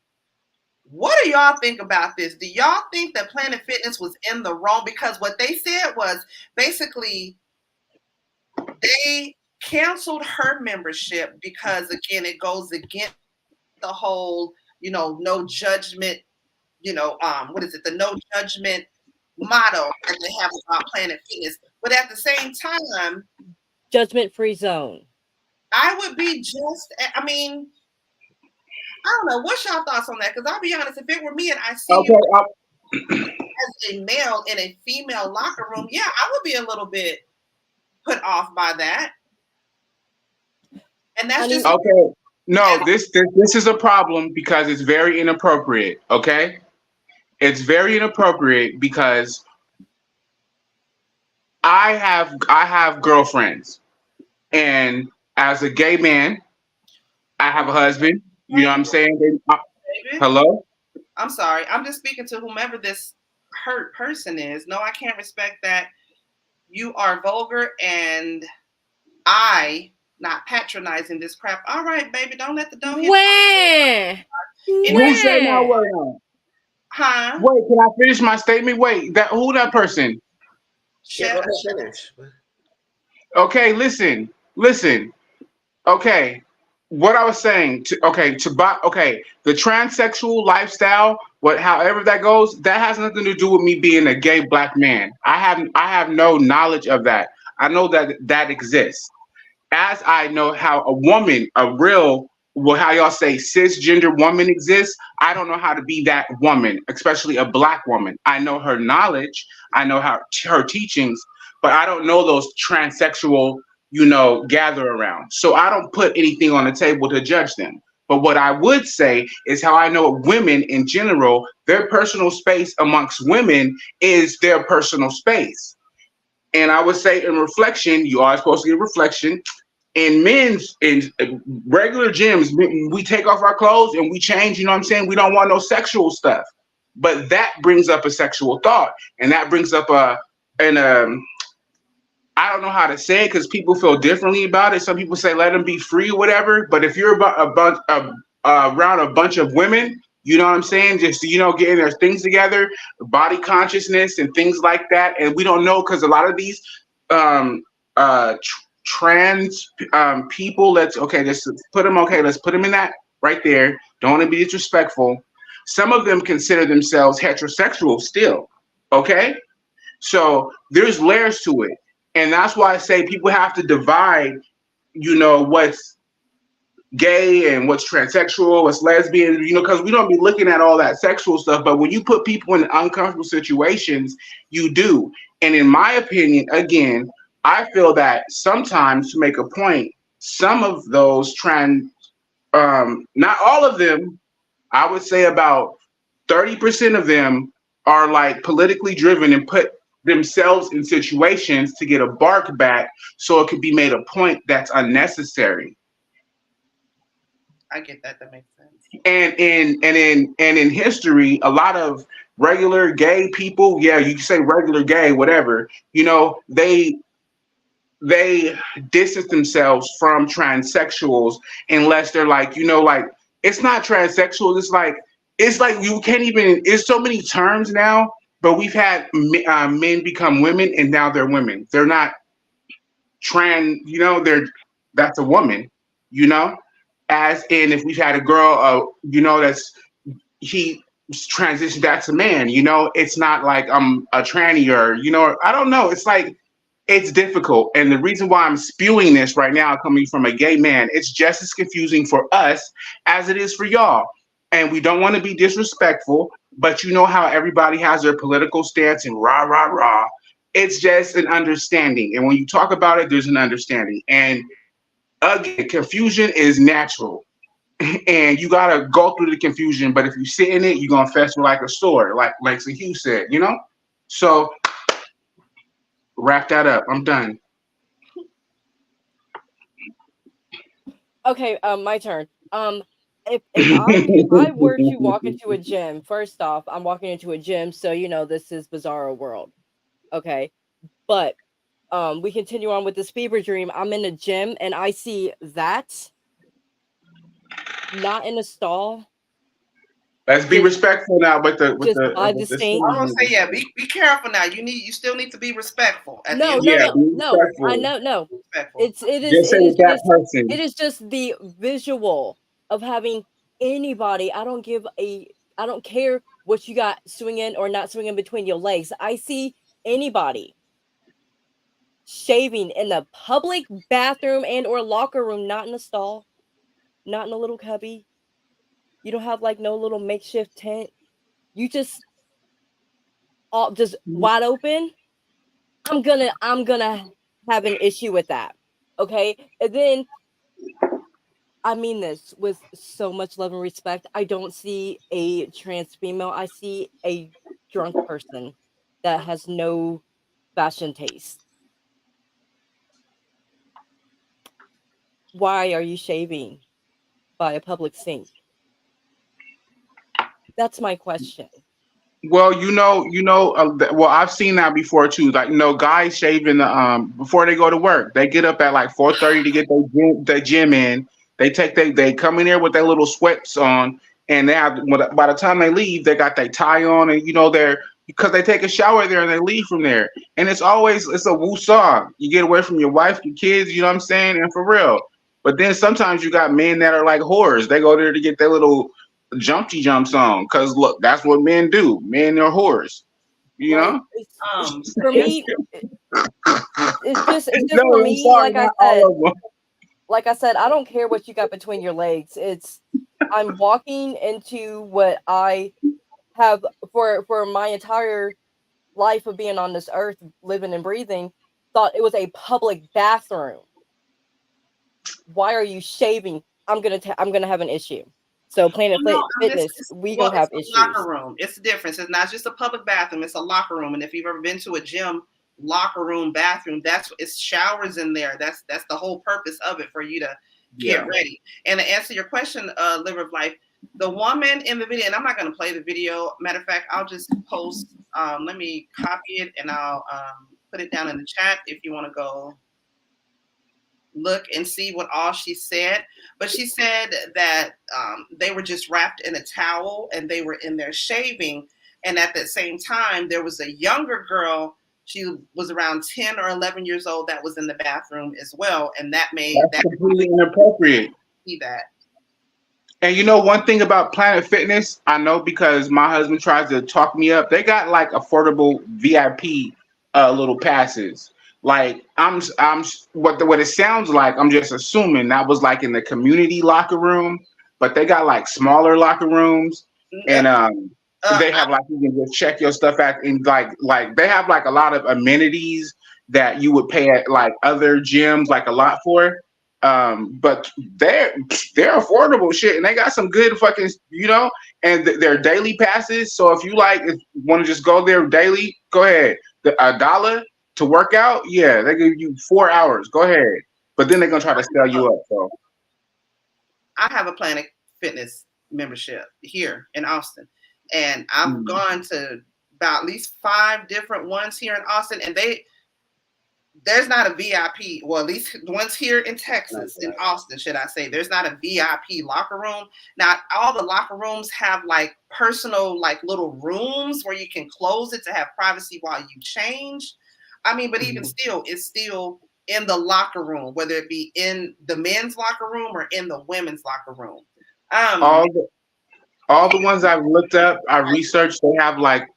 what do y'all think about this? Do y'all think that Planet Fitness was in the wrong? Because what they said was basically they canceled her membership because, again, it goes against the whole, no judgment, the no judgment motto that they have about Planet Fitness. But at the same time, judgment-free zone. I would be I don't know. What's y'all thoughts on that? Because I'll be honest, if it were me and I see you as a male in a female locker room, yeah, I would be a little bit put off by that. And that's just Okay. No, this is a problem because it's very inappropriate. Okay, it's very inappropriate because I have girlfriends, and as a gay man, I have a husband. You know what I'm saying? David. Hello. I'm sorry. I'm just speaking to whomever this hurt person is. No, I can't respect that. You are vulgar, and I not patronizing this crap. All right, baby, don't let the door hit. Who said no word on? Huh? Wait, can I finish my statement? Wait, that person? Yeah, go ahead, finish. Okay, listen. Okay, what I was saying. The transsexual lifestyle, however that goes, that has nothing to do with me being a gay black man. I have no knowledge of that. I know that exists. As I know how a woman, how y'all say cisgender woman exists, I don't know how to be that woman, especially a black woman. I know her knowledge, I know her teachings, but I don't know those transsexual, gather around. So I don't put anything on the table to judge them. But what I would say is how I know women in general, their personal space amongst women is their personal space. And I would say in reflection, you are supposed to get reflection. In regular gyms, we take off our clothes and we change, you know what I'm saying? We don't want no sexual stuff. But that brings up a sexual thought. And that brings up I don't know how to say it because people feel differently about it. Some people say let them be free or whatever. But if you're around a bunch of women, you know what I'm saying? Just, getting their things together, body consciousness and things like that. And we don't know because a lot of these trans people, let's put them in that right there. Don't want to be disrespectful. Some of them consider themselves heterosexual still. Okay? So there's layers to it. And that's why I say people have to divide, what's gay and what's transsexual, what's lesbian, because we don't be looking at all that sexual stuff. But when you put people in uncomfortable situations, you do. And in my opinion, again, I feel that sometimes, to make a point, some of those not all of them, I would say about 30% of them are like politically driven and put themselves in situations to get a bark back so it could be made a point that's unnecessary. I get that. That makes sense. And in history, a lot of regular gay people, yeah, you can say regular gay, whatever, they distance themselves from transsexuals unless they're like, it's not transsexual. It's like you can't even, it's so many terms now, but we've had men become women and now they're women. They're not trans, that's a woman, as in if we've had a girl, he transitioned, that's a man, it's not like I'm a tranny or, I don't know. It's like, it's difficult. And the reason why I'm spewing this right now, coming from a gay man, it's just as confusing for us as it is for y'all. And we don't want to be disrespectful, but you know how everybody has their political stance and rah, rah, rah. It's just an understanding. And when you talk about it, there's an understanding. And again, confusion is natural. And you got to go through the confusion. But if you sit in it, you're going to fester like a sword, like Hugh said, So wrap that up. I'm done. Okay, my turn. If I were to walk into a gym, first off, I'm walking into a gym, so this is Bizarro World. Okay. But we continue on with this fever dream. I'm in a gym and I see that not in a stall. Let's be respectful now with the I was gonna say, yeah, be careful now. You still need to be respectful. No. I know. It is just the visual of having anybody. I don't care what you got swinging or not swinging between your legs. I see anybody shaving in the public bathroom and or locker room, not in a stall, not in a little cubby. You don't have like no little makeshift tent. You just wide open. I'm gonna have an issue with that. Okay. And then I mean this with so much love and respect. I don't see a trans female. I see a drunk person that has no fashion taste. Why are you shaving by a public sink? That's my question. Well, well, I've seen that before too. Like, guys shaving before they go to work. They get up at like 4:30 to get their gym in. They come in there with their little sweats on, and by the time they leave, they got their tie on, and they're because they take a shower there and they leave from there. And it's a woo-saw. You get away from your wife, your kids. You know what I'm saying? And for real. But then sometimes you got men that are like whores. They go there to get their little jumpy jumps on, because look, that's what men do. Men are whores, For me, it's just for me. Like I said, I don't care what you got between your legs. I'm walking into what I have for my entire life of being on this earth, living and breathing. Thought it was a public bathroom. Why are you shaving? I'm gonna have an issue. So Planet Fitness, we gonna have issues. Locker room. It's the difference. It's not just a public bathroom. It's a locker room. And if you've ever been to a gym locker room bathroom, it's showers in there. That's the whole purpose of it, for you to get ready. And to answer your question, Liver of Life, the woman in the video, and I'm not gonna play the video. Matter of fact, I'll just post. Let me copy it and I'll put it down in the chat if you want to go look and see what all she said. But she said that they were just wrapped in a towel and they were in there shaving. And at the same time, there was a younger girl. She was around 10 or 11 years old that was in the bathroom as well. And that made that completely inappropriate. See that. And one thing about Planet Fitness, I know because my husband tries to talk me up. They got like affordable VIP little passes. Like what it sounds like, I'm just assuming that was like in the community locker room, but they got like smaller locker rooms, and they have like you can just check your stuff out, and like they have like a lot of amenities that you would pay at like other gyms like a lot for. But they're affordable shit, and they got some good fucking and they're daily passes. So if you want to just go there daily, go ahead. $1 to work out, yeah, they give you 4 hours. Go ahead, but then they're gonna try to sell you up. So I have a Planet Fitness membership here in Austin, and I've gone to about at least 5 different ones here in Austin, and there's not a VIP, well, at least ones here in Texas, in Austin, should I say, there's not a VIP locker room. Now, all the locker rooms have like personal, like little rooms where you can close it to have privacy while you change. I mean, but even still, it's still in the locker room, whether it be in the men's locker room or in the women's locker room. All the ones I've looked up, I researched, they have like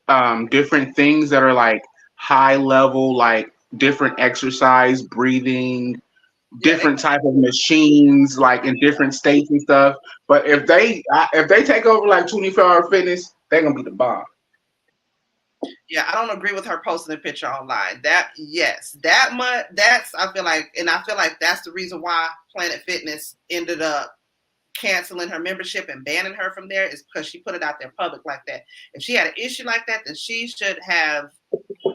different things that are like high level, like different exercise, breathing, different type of machines, like in different states and stuff. But if they take over like 24-hour fitness, they're gonna be the bomb. Yeah, I don't agree with her posting a picture online. I feel like that's the reason why Planet Fitness ended up canceling her membership and banning her from there, is because she put it out there public like that. If she had an issue like that, then she should have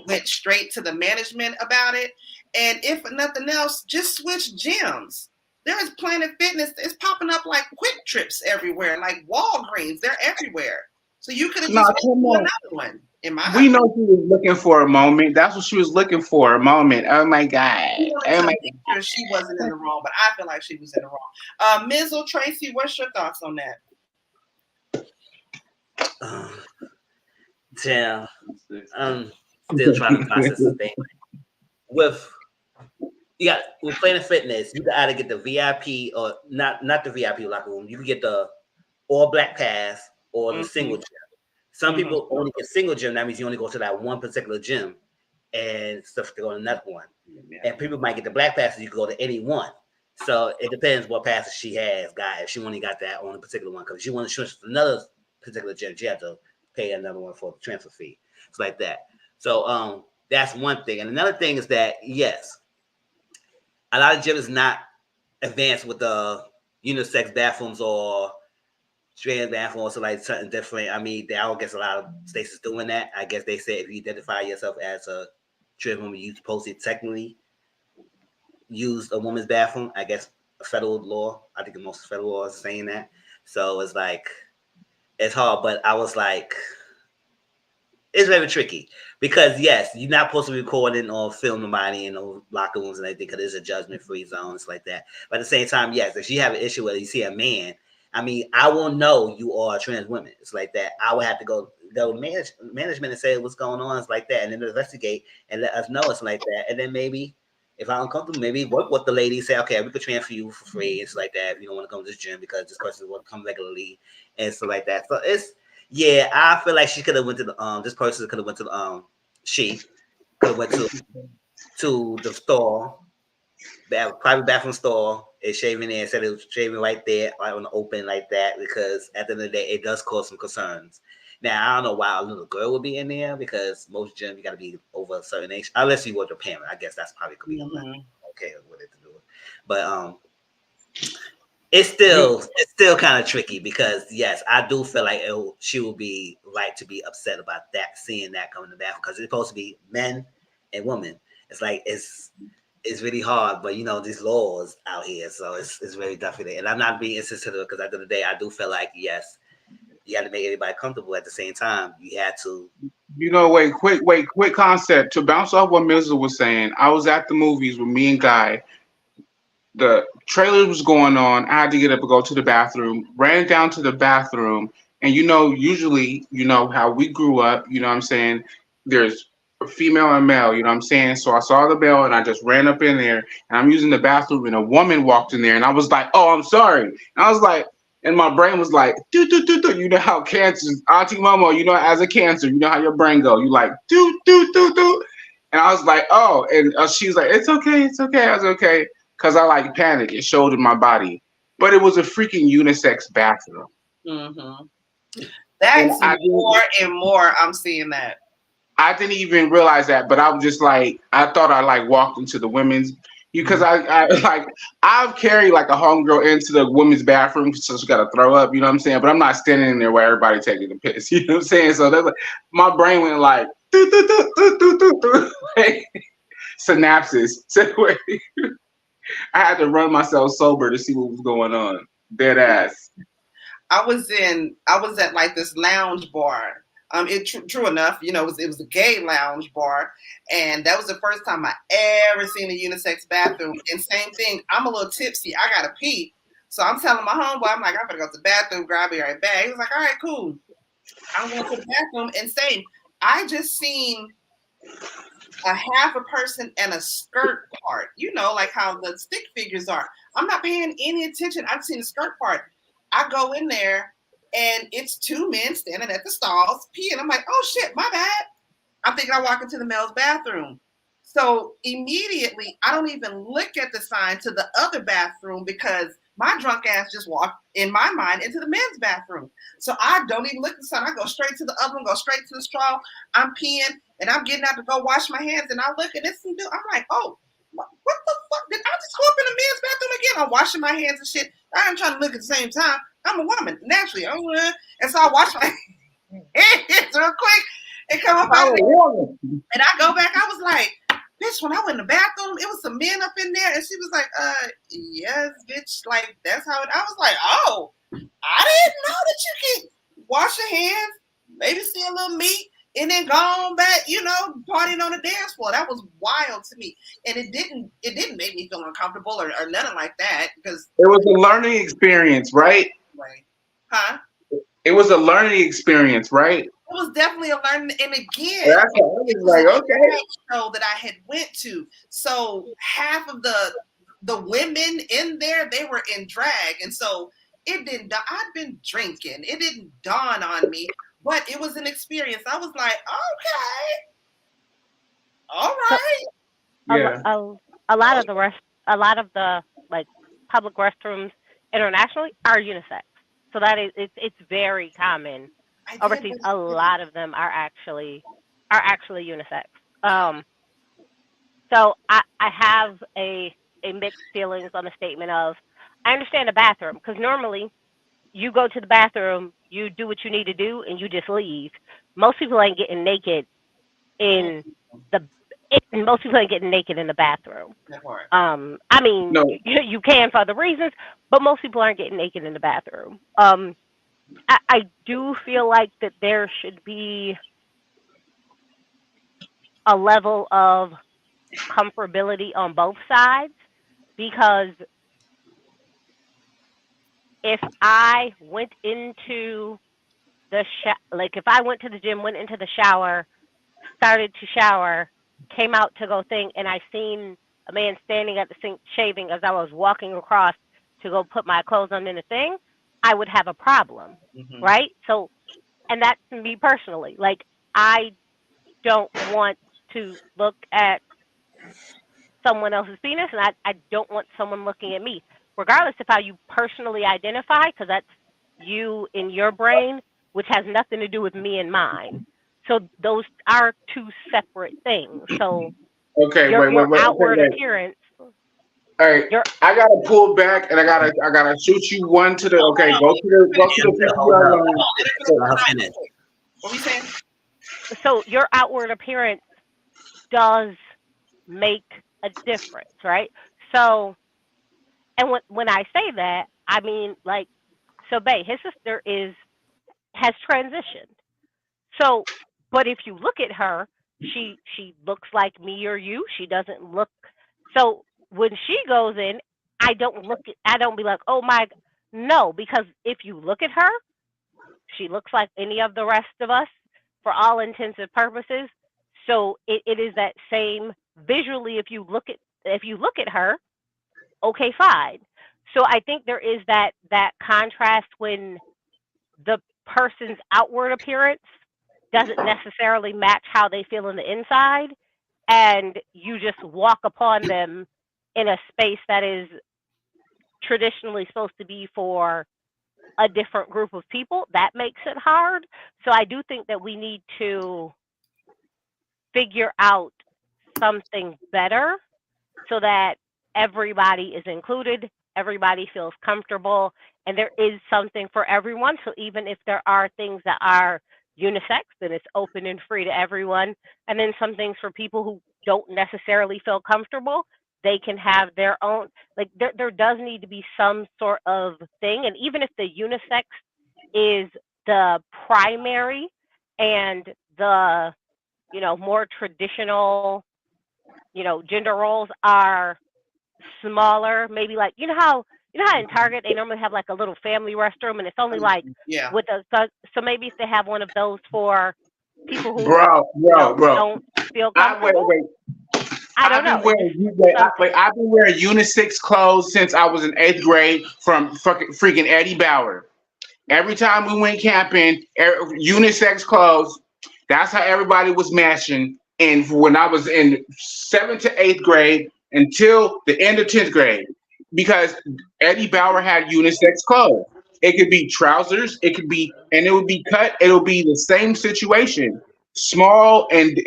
went straight to the management about it. And if nothing else, just switch gyms. There's Planet Fitness. It's popping up like Quick Trips everywhere, like Walgreens. They're everywhere. So you could have just another one. We know she was looking for a moment. That's what she was looking for, a moment. Oh my God. She wasn't in the wrong, but I feel like she was in the wrong. Mizzle, Tracy, what's your thoughts on that? Damn. I'm still trying to process the thing. With Planet Fitness, you got to get the VIP, or not the VIP locker room. You can get the all black pass or the single gym. Some people only get single gym. That means you only go to that one particular gym and stuff to go to another one. Yeah. And people might get the black passes. You can go to any one. So it depends what passes she has, guy. If she only got that on a particular one, because she want to switch to another particular gym, she have to pay another one for the transfer fee. It's like that. So that's one thing. And another thing is that, yes, a lot of gyms is not advanced with the unisex bathrooms or trans bathrooms or like something different. I mean, I don't guess a lot of states is doing that. I guess they say if you identify yourself as a trans woman, you supposed to technically use a woman's bathroom. I guess federal law. I think most federal laws are saying that. So it's like it's hard, but I was like, it's very tricky because yes, you're not supposed to be recording or film nobody in those locker rooms and everything because it's a judgment-free zone, it's like that. But at the same time, yes, if you have an issue where you see a man, I mean, I won't know you are a trans woman. It's like that. I would have to go management and say what's going on. It's like that, and then investigate and let us know it's like that. And then maybe if I'm uncomfortable, maybe work with the lady, say, okay, we could transfer you for free. It's like that. If you don't want to come to this gym because this person will come regularly and stuff like that. So it's yeah, I feel like she could have went to the this person could have went to the she could have went to the store, private bathroom store, and shaving there, said it was shaving right there on the open like that, because at the end of the day it does cause some concerns. Now I don't know why a little girl would be in there, because most gyms you gotta be over a certain age, unless you want your parent. I guess that's probably could be okay with it to do it. But it's still kind of tricky because yes, I do feel like she will be right to be upset about that, seeing that coming to the bathroom, because it's supposed to be men and women. It's like it's really hard, but you know these laws out here, so it's very definite. And I'm not being insensitive because at the end of the day, I do feel like yes, you got to make everybody comfortable. At the same time, you had to. You know, quick concept to bounce off what Mizzle was saying. I was at the movies with me and Guy. The trailer was going on. I had to get up and go to the bathroom. Ran down to the bathroom, and you know, usually, you know how we grew up. You know what I'm saying? There's a female and male. You know what I'm saying? So I saw the male, and I just ran up in there, and I'm using the bathroom, and a woman walked in there, and I was like, "Oh, I'm sorry." And I was like, and my brain was like, "Do do do do." You know how cancer, Auntie Momo. You know, as a cancer, you know how your brain go. You like do do do do. And I was like, "Oh," and she's like, "It's okay, it's okay." I was okay. Because I like panic. It showed in my body. But it was a freaking unisex bathroom. Mm-hmm. That's more and more I'm seeing that. I didn't even realize that, but I was just like, I thought I like walked into the women's, because I've carried like a homegirl into the women's bathroom, so she got to throw up, you know what I'm saying? But I'm not standing in there where everybody taking the piss, you know what I'm saying? So that's like, my brain went like, doo, doo, doo, doo, doo, doo, doo. Like, synapses. I had to run myself sober to see what was going on. Dead ass. I was at like this lounge bar. True enough, you know, it was a gay lounge bar, and that was the first time I ever seen a unisex bathroom. And same thing, I'm a little tipsy. I gotta pee, so I'm telling my homeboy, I'm like, I'm gonna go to the bathroom, grab me right back. He was like, all right, cool. I'm going to the bathroom, and same. I just seen a half a person and a skirt part. You know, like how the stick figures are. I'm not paying any attention. I've seen the skirt part. I go in there and it's two men standing at the stalls peeing. I'm like, oh shit, my bad. I'm thinking I walk into the male's bathroom. So immediately I don't even look at the sign to the other bathroom, because my drunk ass just walked, in my mind, into the men's bathroom. So I don't even look at the sign. I go straight to the other one, go straight to the straw. I'm peeing and I'm getting out to go wash my hands, and I look and it's some dude. I'm like, oh, what the fuck? Did I just go up in the men's bathroom again? I'm washing my hands and shit. I'm trying to look at the same time. I'm a woman, naturally. And so I wash my hands real quick and come up out of there. And I go back. I was like, bitch, when I went in the bathroom, it was some men up in there. And she was like, yes, bitch. Like, that's how it. I was like, oh, I didn't know that you can wash your hands, maybe see a little meat, and then go on back, you know, partying on the dance floor. That was wild to me. And it didn't make me feel uncomfortable or nothing like that, because it was a learning experience, right? Right. Huh? It was a learning experience, right? It was definitely a learning. And again, that's what I was like, okay. Show that I had went to. So half of the women in there, they were in drag. And so it didn't, I'd been drinking. It didn't dawn on me. But it was an experience. I was like, okay, all right. Yeah. A lot of the like public restrooms internationally are unisex, so that is it's very common overseas. A lot of them are actually unisex. So I have a mixed feelings on the statement of I understand the bathroom because normally you go to the bathroom, you do what you need to do, and you just leave. Most people ain't getting naked in the. Most people ain't getting naked in the bathroom. That part. I mean, No. you can for other reasons, but most people aren't getting naked in the bathroom. I do feel like that there should be a level of comfortability on both sides because if I went into like if I went to the gym, went into the shower, started to shower, came out to go think, and I seen a man standing at the sink shaving as I was walking across to go put my clothes on in the thing, I would have a problem, right? So, and that's me personally. Like, I don't want to look at someone else's penis, and I don't want someone looking at me, regardless of how you personally identify, because that's you in your brain, which has nothing to do with me and mine. So those are two separate things. So Okay, your outward wait. appearance. All right, I gotta pull back and I gotta shoot you one to the. Okay, go to the What we saying? So your outward appearance does make a difference, right? So, and when I say that, I mean like, so Bay, his sister has transitioned. So, but if you look at her, she looks like me or you. She doesn't look. So when she goes in, I don't be like, oh my, no, because if you look at her, she looks like any of the rest of us for all intents and purposes. So it is that same visually. If you look at her, okay, fine. So I think there is that contrast when the person's outward appearance doesn't necessarily match how they feel in the inside, and you just walk upon them in a space that is traditionally supposed to be for a different group of people. That makes it hard. So I do think that we need to figure out something better so that everybody is included, everybody feels comfortable, and there is something for everyone. So even if there are things that are unisex, then it's open and free to everyone. And then some things for people who don't necessarily feel comfortable, they can have their own, like there does need to be some sort of thing. And even if the unisex is the primary and the, more traditional, gender roles are smaller, maybe like, how in Target they normally have like a little family restroom and it's only like with so maybe if they have one of those for people who don't feel comfortable. I don't know. I've been wearing unisex clothes since I was in 8th grade from freaking Eddie Bauer. Every time we went camping, unisex clothes. That's how everybody was matching. And when I was in 7th to 8th grade until the end of 10th grade, because Eddie Bauer had unisex clothes. It could be trousers, it would be cut. It'll be the same situation. Small and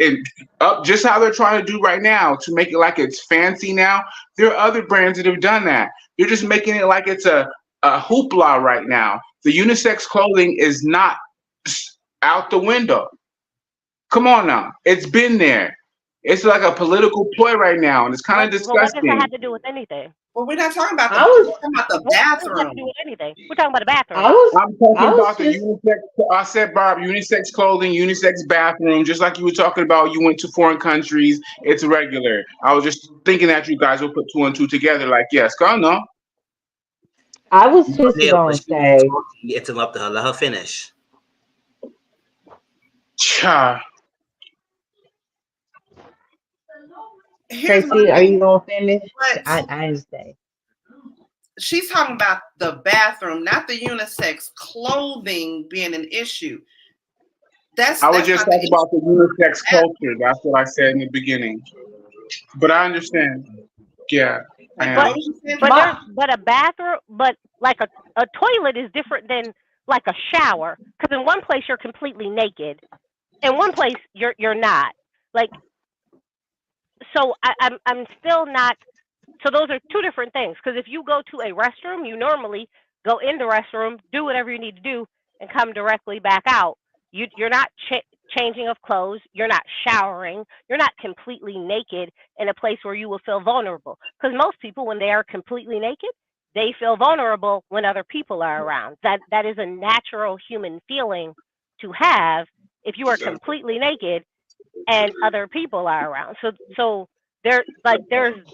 up, just how they're trying to do right now to make it like it's fancy now. There are other brands that have done that. They're just making it like it's a hoopla right now. The unisex clothing is not out the window. Come on now. It's been there. It's like a political ploy right now, and it's kind of disgusting. What does that have to do with anything? Well, we're not talking about we're talking about the bathroom. What does that have to do with anything? We're talking about the bathroom. I'm talking about the unisex. I said, Barb, unisex clothing, unisex bathroom, just like you were talking about. You went to foreign countries. It's regular. I was just thinking that you guys will put 2 and 2 together. Like, yes, go no. I was just going to say. Interrupted her. Let her finish. Cha. Tracy, are you gonna finish? I understand. She's talking about the bathroom, not the unisex clothing being an issue. I was just talking about the unisex culture. That's what I said in the beginning. But I understand. Yeah. But a bathroom, but like a toilet is different than like a shower. Because in one place you're completely naked, in one place you're not. Like, so I'm still not So those are two different things. Because if you go to a restroom, you normally go in the restroom, do whatever you need to do, and come directly back out. You're not changing of clothes. You're not showering. You're not completely naked in a place where you will feel vulnerable. Because most people, when they are completely naked, they feel vulnerable when other people are around. That is a natural human feeling to have if you are completely naked and other people are around. So there's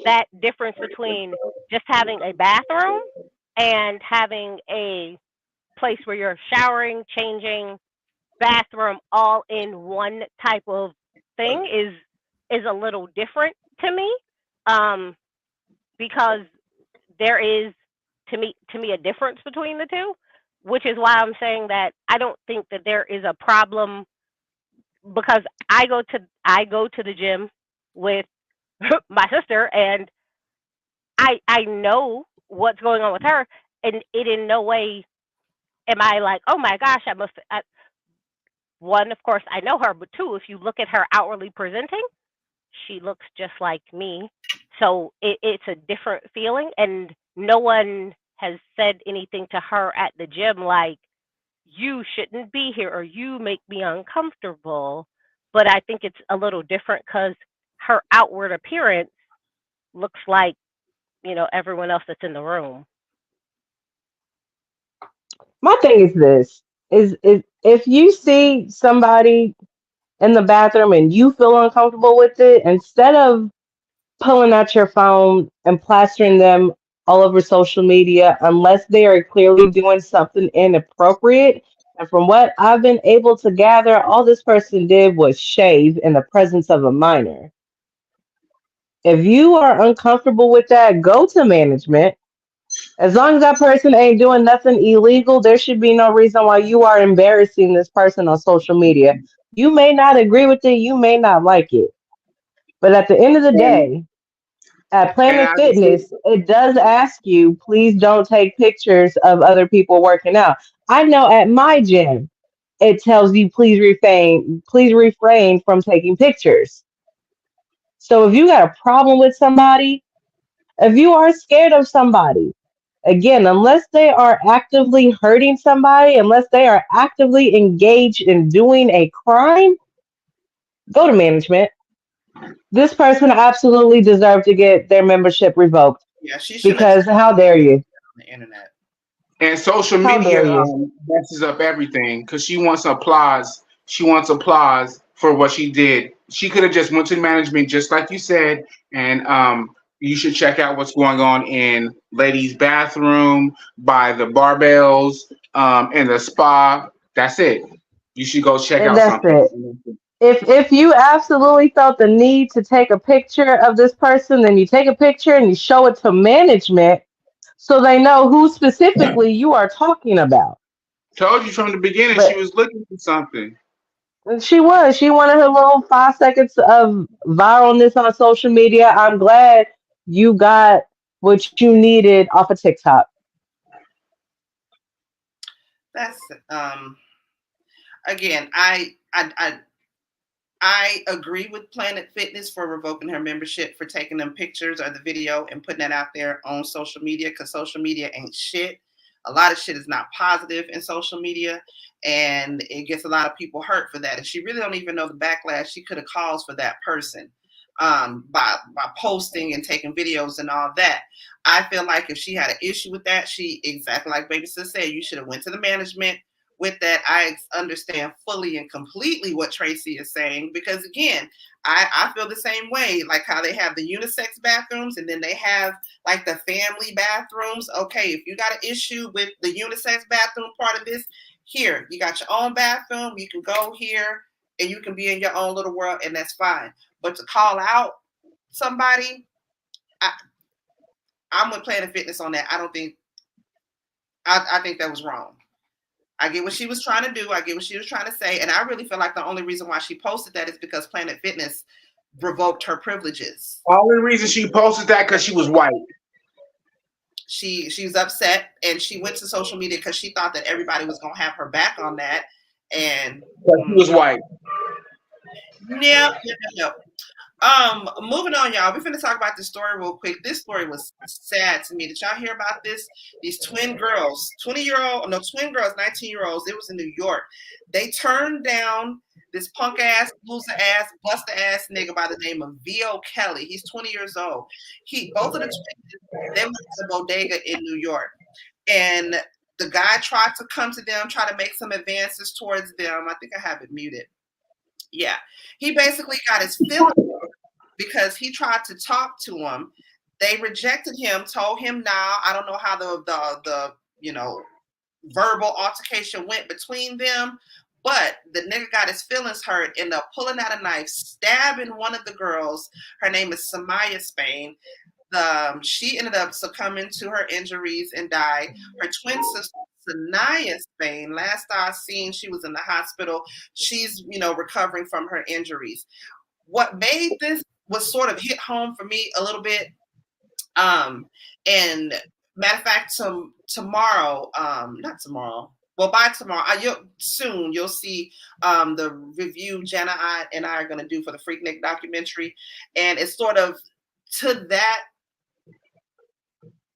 that difference between just having a bathroom and having a place where you're showering, changing, bathroom all in one type of thing is a little different to me, because there is to me a difference between the two, which is why I'm saying that I don't think that there is a problem, because I go to the gym with my sister, and I know what's going on with her, and it in no way am I like, oh my gosh, one, of course, I know her, but two, if you look at her outwardly presenting, she looks just like me. So it's a different feeling, and no one has said anything to her at the gym like, you shouldn't be here or you make me uncomfortable. But I think it's a little different because her outward appearance looks like, everyone else that's in the room. My thing is this: is if you see somebody in the bathroom and you feel uncomfortable with it, instead of pulling out your phone and plastering them all over social media, unless they are clearly doing something inappropriate. And from what I've been able to gather, all this person did was shave in the presence of a minor. If you are uncomfortable with that, go to management. As long as that person ain't doing nothing illegal, there should be no reason why you are embarrassing this person on social media. You may not agree with it, you may not like it. But at the end of the day, at And Planet I Fitness, it does ask you, please don't take pictures of other people working out. I know at my gym, it tells you please refrain from taking pictures. So if you got a problem with somebody, if you are scared of somebody, again, unless they are actively hurting somebody, unless they are actively engaged in doing a crime, go to management. This person absolutely deserved to get their membership revoked. Yeah, she should Because how dare you? on the internet. And social How media dare you? messes up everything because she wants applause. She wants applause for what she did. She could have just went to management, just like you said, and you should check out what's going on in ladies' bathroom, by the barbells, in the spa. That's it. You should go check And out that's something. it. If you absolutely felt the need to take a picture of this person, then you take a picture and you show it to management so they know who specifically you are talking about. Told you from the beginning she But was looking for something. she was. She wanted her little 5 seconds of viralness on social media. I'm glad you got what you needed off of TikTok. That's again, I agree with Planet Fitness for revoking her membership for taking them pictures or the video and putting that out there on social media, because social media ain't shit. A lot of shit is not positive in social media, and it gets a lot of people hurt for that. And she really don't even know the backlash she could have caused for that person by posting and taking videos and all that. I feel like if she had an issue with that, she, exactly like Baby Sis said, you should have went to the management with that. I understand fully and completely what Tracy is saying, because again, I feel the same way, like how they have the unisex bathrooms and then they have like the family bathrooms. Okay, if you got an issue with the unisex bathroom part of this, here, you got your own bathroom, you can go here and you can be in your own little world, and that's fine. But to call out somebody, I'm with Planet Fitness on that. I think that was wrong. I get what she was trying to do. I get what she was trying to say. And I really feel like the only reason why she posted that is because Planet Fitness revoked her privileges. Only reason she posted that because she was white. She's upset, and she went to social media because she thought that everybody was going to have her back on that. And But she was white. No. Moving on, y'all. We're finna talk about this story real quick. This story was sad to me. Did y'all hear about this? These twin girls, 19-year-olds. It was in New York. They turned down this punk ass, loser ass, buster ass nigga by the name of V.O. Kelly. He's 20 years old. Both of the twins, they went to the bodega in New York. And the guy tried to come to them, try to make some advances towards them. I think I have it muted. Yeah. He basically got his feelings because he tried to talk to him. They rejected him, told him, "Nah, I don't know how the verbal altercation went between them." But the nigga got his feelings hurt, ended up pulling out a knife, stabbing one of the girls. Her name is Samaya Spain. She ended up succumbing to her injuries and died. Her twin sister, Sanaya Spain, last I seen, she was in the hospital. She's, recovering from her injuries. What made this was sort of hit home for me a little bit. And matter of fact, tomorrow, not tomorrow. Well, by tomorrow, you'll see the review Jenna and I are going to do for the Freaknik documentary. And it's sort of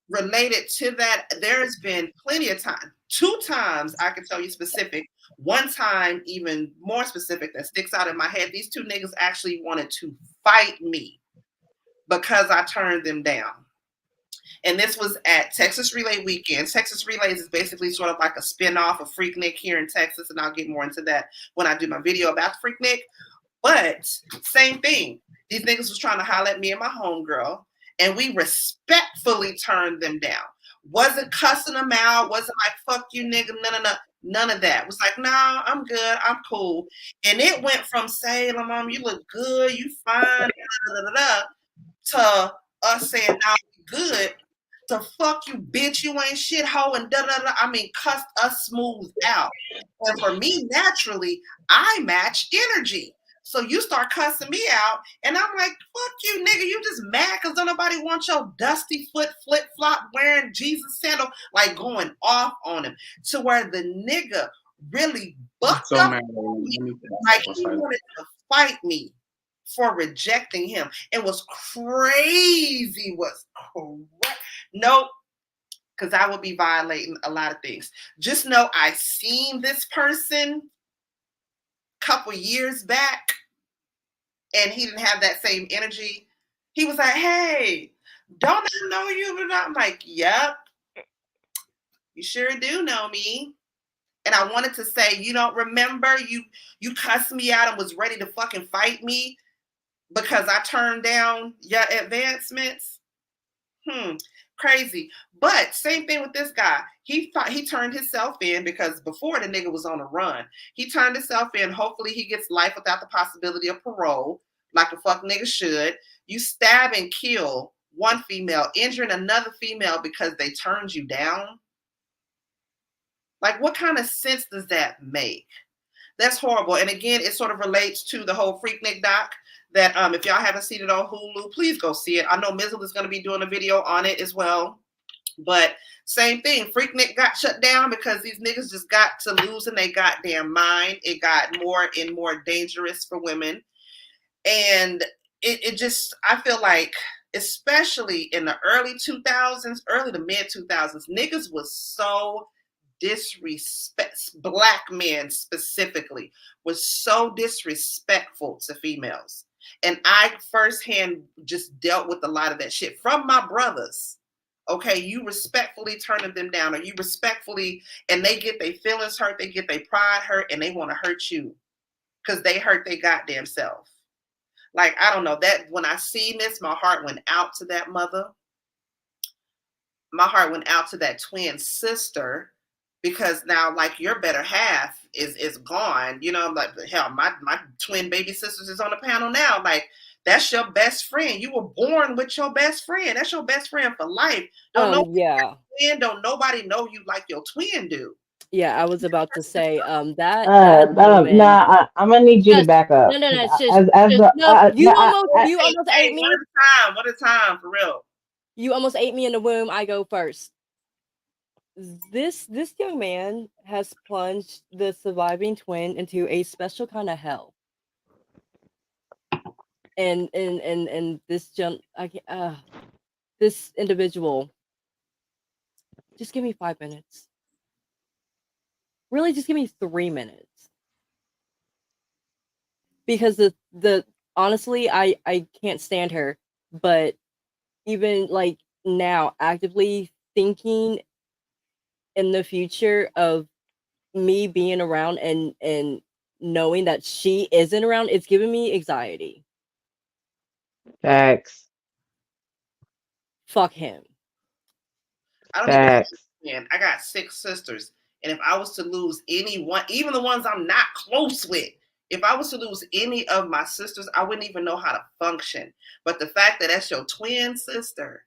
related to that. There's been plenty of time. 2 times I can tell you specific. One time even more specific that sticks out in my head. These 2 niggas actually wanted to fight me because I turned them down. And this was at Texas Relay Weekend. Texas Relays is basically sort of like a spinoff of Freaknik here in Texas, and I'll get more into that when I do my video about Freaknik. But same thing. These niggas was trying to holler at me and my homegirl, and we respectfully turned them down. Wasn't cussing them out. Wasn't like, fuck you, nigga. None of that. It was like, nah, I'm good. I'm cool. And it went from saying, "Mom, you look good. You fine," to us saying, "Nah, we good," to "fuck you, bitch. You ain't shit, hoe," and da-da-da. I mean, cussed us smooth out. And for me, naturally, I match energy. So you start cussing me out, and I'm like, "Fuck you, nigga. You just mad because don't nobody want your dusty foot flip-flop wearing Jesus sandal," like going off on him to where the nigga really bucked up. Like he wanted to fight me for rejecting him. It was crazy. Nope. Because I would be violating a lot of things. Just know I seen this person a couple years back, and he didn't have that same energy. He was like, "Hey, don't I know you?" But I'm like, "Yep, you sure do know me." And I wanted to say, "You don't remember? You cussed me out and was ready to fucking fight me because I turned down your advancements." Crazy. But same thing with this guy. He turned himself in because before the nigga was on a run. He turned himself in. Hopefully he gets life without the possibility of parole, like a fuck nigga should. You stab and kill one female, injuring another female because they turned you down. Like, what kind of sense does that make? That's horrible. And again, it sort of relates to the whole Freaknik doc that if y'all haven't seen it on Hulu, please go see it. I know Mizzle is going to be doing a video on it as well. But same thing. Freaknik got shut down because these niggas just got to losing their goddamn mind. It got more and more dangerous for women. And it just, I feel like, especially in the early 2000s, early to mid 2000s, niggas was so black men specifically was so disrespectful to females. And I firsthand just dealt with a lot of that shit from my brothers. Okay, you respectfully turning them down, or you respectfully, and they get their feelings hurt, they get their pride hurt, and they want to hurt you because they hurt their goddamn self. Like, I don't know, that when I seen this, my heart went out to that mother. My heart went out to that twin sister, because now, like, your better half is gone. You know, like, hell, my twin baby sisters is on the panel now. Like, that's your best friend. You were born with your best friend. That's your best friend for life. Don't nobody know you like your twin do. Yeah, I was about to say that. Nah, I'm gonna need you to back up. No, it's just you almost ate me. What a time, for real. You almost ate me in the womb. I go first. This young man has plunged the surviving twin into a special kind of hell. and this this individual, just give me 5 minutes. Really, just give me 3 minutes. Because the honestly, I can't stand her, but even like now, actively thinking in the future of me being around and knowing that she isn't around, it's giving me anxiety. Facts. Fuck him. I don't even Facts. understand. I got 6 sisters, and if I was to lose any one, even the ones I'm not close with, if I was to lose any of my sisters, I wouldn't even know how to function. But the fact that that's your twin sister,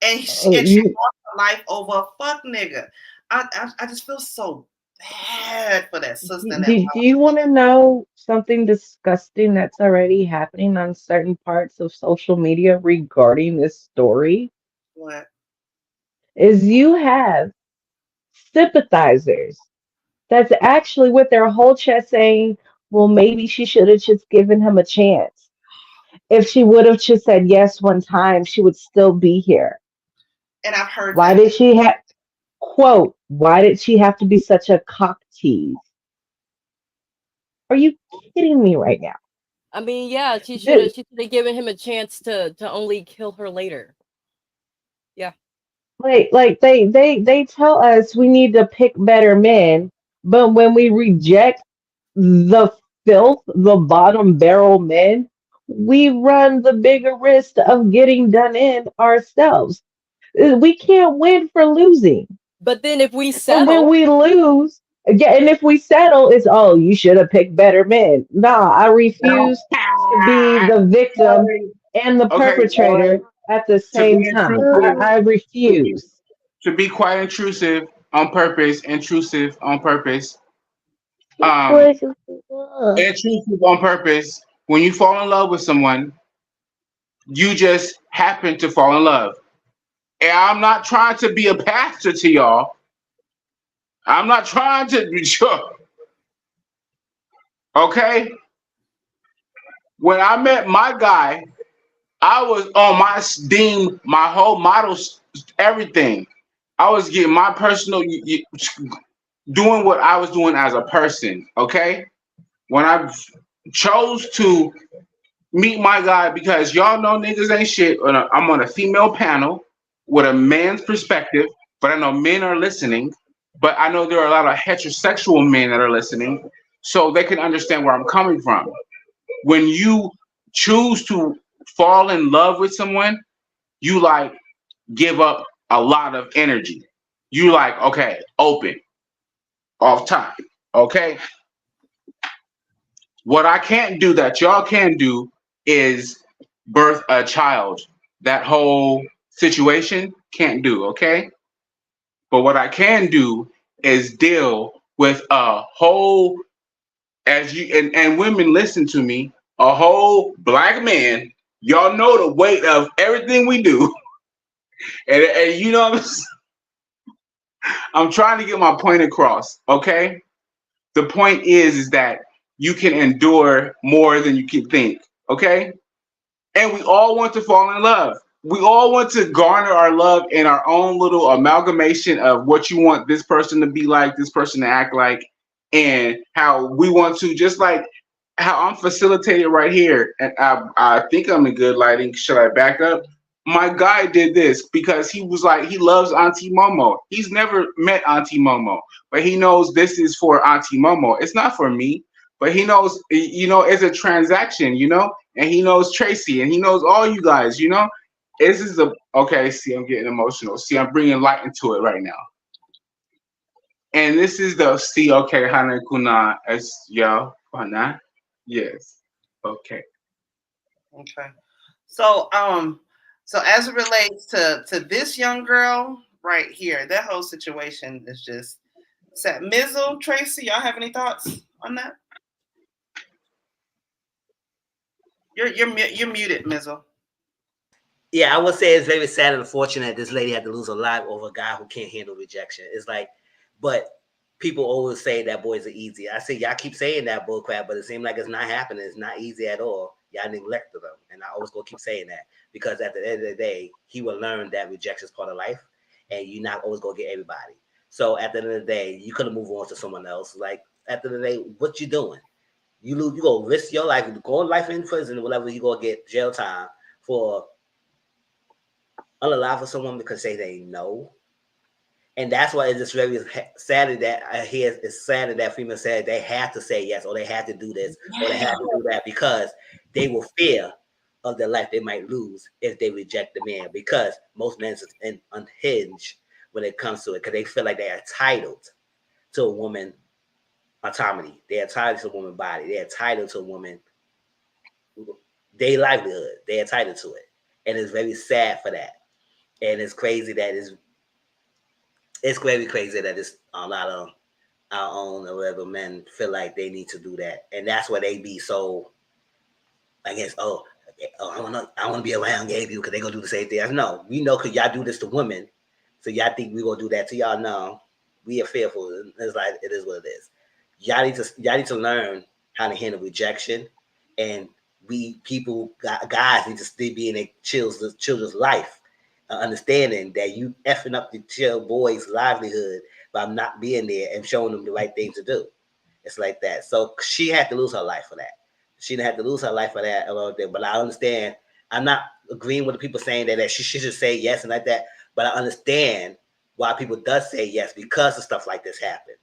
and she lost her life over a fuck nigga, I just feel so bad for that sister. And Do you want to know something disgusting that's already happening on certain parts of social media regarding this story? What? Is you have sympathizers that's actually with their whole chest saying, well, maybe she should have just given him a chance. If she would have just said yes one time, she would still be here. And I've heard Why that. did she have, quote, why did she have to be such a cock tease? Are you kidding me right now? I mean, yeah, she should have given him a chance to only kill her later. Yeah. Like they tell us we need to pick better men, but when we reject the filth, the bottom barrel men, we run the bigger risk of getting done in ourselves. We can't win for losing. But then if we And settle, when we lose, again, and if we settle, it's oh, you should have picked better men. Nah, I refuse to be the victim and the perpetrator at the same time. I refuse. To be quite intrusive on purpose, intrusive on purpose. Intrusive on purpose. When you fall in love with someone, you just happen to fall in love. And I'm not trying to be a pastor to y'all. I'm not trying to be sure. Okay? When I met my guy, I was on my Steam, my whole model, everything. I was getting my personal, doing what I was doing as a person, okay? When I chose to meet my guy, because y'all know niggas ain't shit, I'm on a female panel with a man's perspective, but I know men are listening, but I know there are a lot of heterosexual men that are listening, so they can understand where I'm coming from. When you choose to fall in love with someone, you like give up a lot of energy. You like, okay, open, off top, okay? What I can't do that y'all can do is birth a child. That whole situation can't do, okay? But what I can do is deal with a whole, as you and women listen to me, a whole black man. Y'all know the weight of everything we do. And you know, I'm trying to get my point across, okay? The point is that you can endure more than you can think, okay? And we all want to fall in love. We all want to garner our love in our own little amalgamation of what you want this person to be like, this person to act like, and how we want to, just like how I'm facilitated right here. And I think I'm in good lighting. Should I back up? My guy did this because he was like, he loves Auntie Momo. He's never met Auntie Momo, but he knows this is for Auntie Momo. It's not for me, but he knows, you know, it's a transaction, you know, and he knows Tracy and he knows all you guys, you know. This is okay, see, I'm getting emotional. See, I'm bringing light into it right now. And this is the, see, okay, Hana Kuna, as yo, Hana. Yes. Okay. Okay. So so as it relates to this young girl right here, that whole situation is just sad. Mizzle, Tracy, y'all have any thoughts on that? You're muted, Mizzle. Yeah, I would say it's very sad and unfortunate this lady had to lose a lot over a guy who can't handle rejection. It's like, but people always say that boys are easy. I say y'all keep saying that bullcrap, but it seems like it's not happening. It's not easy at all. Y'all neglected him. And I always gonna keep saying that because at the end of the day, he will learn that rejection is part of life, and you're not always gonna get everybody. So at the end of the day, you could have moved on to someone else. Like at the end of the day, what you doing? You go risk your life, go on life in prison, whatever. You gonna get jail time for unalive for someone because they know. And that's why it's just very sad that I hear it's sad that females said they have to say yes or they have to do this or they have to do that because they will fear of the life they might lose if they reject the man, because most men are unhinged when it comes to it because they feel like they are entitled to a woman autonomy. They're entitled to a woman body. They're entitled to a woman their livelihood. They're entitled to it. And it's very sad for that. And it's crazy that it's very crazy that it's a lot of our own or whatever men feel like they need to do that. And that's why they be so, I guess, I want to be around gay people because they going to do the same thing. No, we know because y'all do this to women. So y'all think we going to do that to y'all? No, we are fearful. It's like, it is what it is. Y'all need to learn how to handle rejection. And we guys need to still be in their children's life. Understanding that you effing up the chill boy's livelihood by not being there and showing them the right thing to do. It's like that. So she had to lose her life for that. She didn't have to lose her life for that a little bit. But I understand. I'm not agreeing with the people saying that she should say yes and like that. But I understand why people does say yes because of stuff like this happen.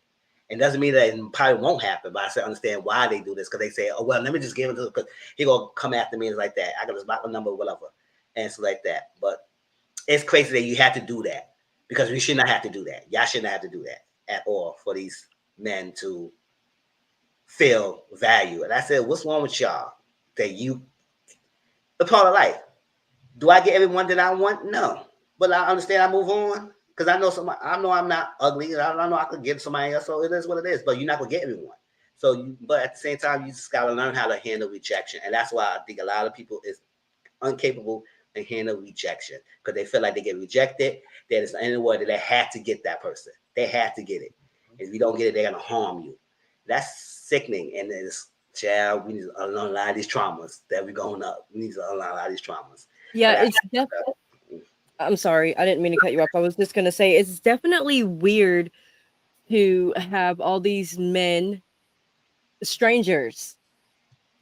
It doesn't mean that it probably won't happen, but I still understand why they do this because they say, oh, well, let me just give it to him because he going to come after me and like that. I got his block number, whatever. And it's like that. But it's crazy that you have to do that because we should not have to do that. Y'all shouldn't have to do that at all for these men to feel value. And I said, what's wrong with y'all? That you, a part of life. Do I get everyone that I want? No. But I understand I move on because I know I'm not ugly. I know I could get somebody else. So it is what it is. But you're not going to get everyone. But at the same time, you just got to learn how to handle rejection. And that's why I think a lot of people is incapable and handle rejection because they feel like they get rejected. That it's the end of the world that they have to get that person. They have to get it. If you don't get it, they're gonna harm you. That's sickening. And it's child, we need to unlearn a lot of these traumas that we're going up. We need to unlearn a lot of these traumas. Yeah, it's definitely. I'm sorry, I didn't mean to cut you off. I was just gonna say it's definitely weird to have all these men, strangers,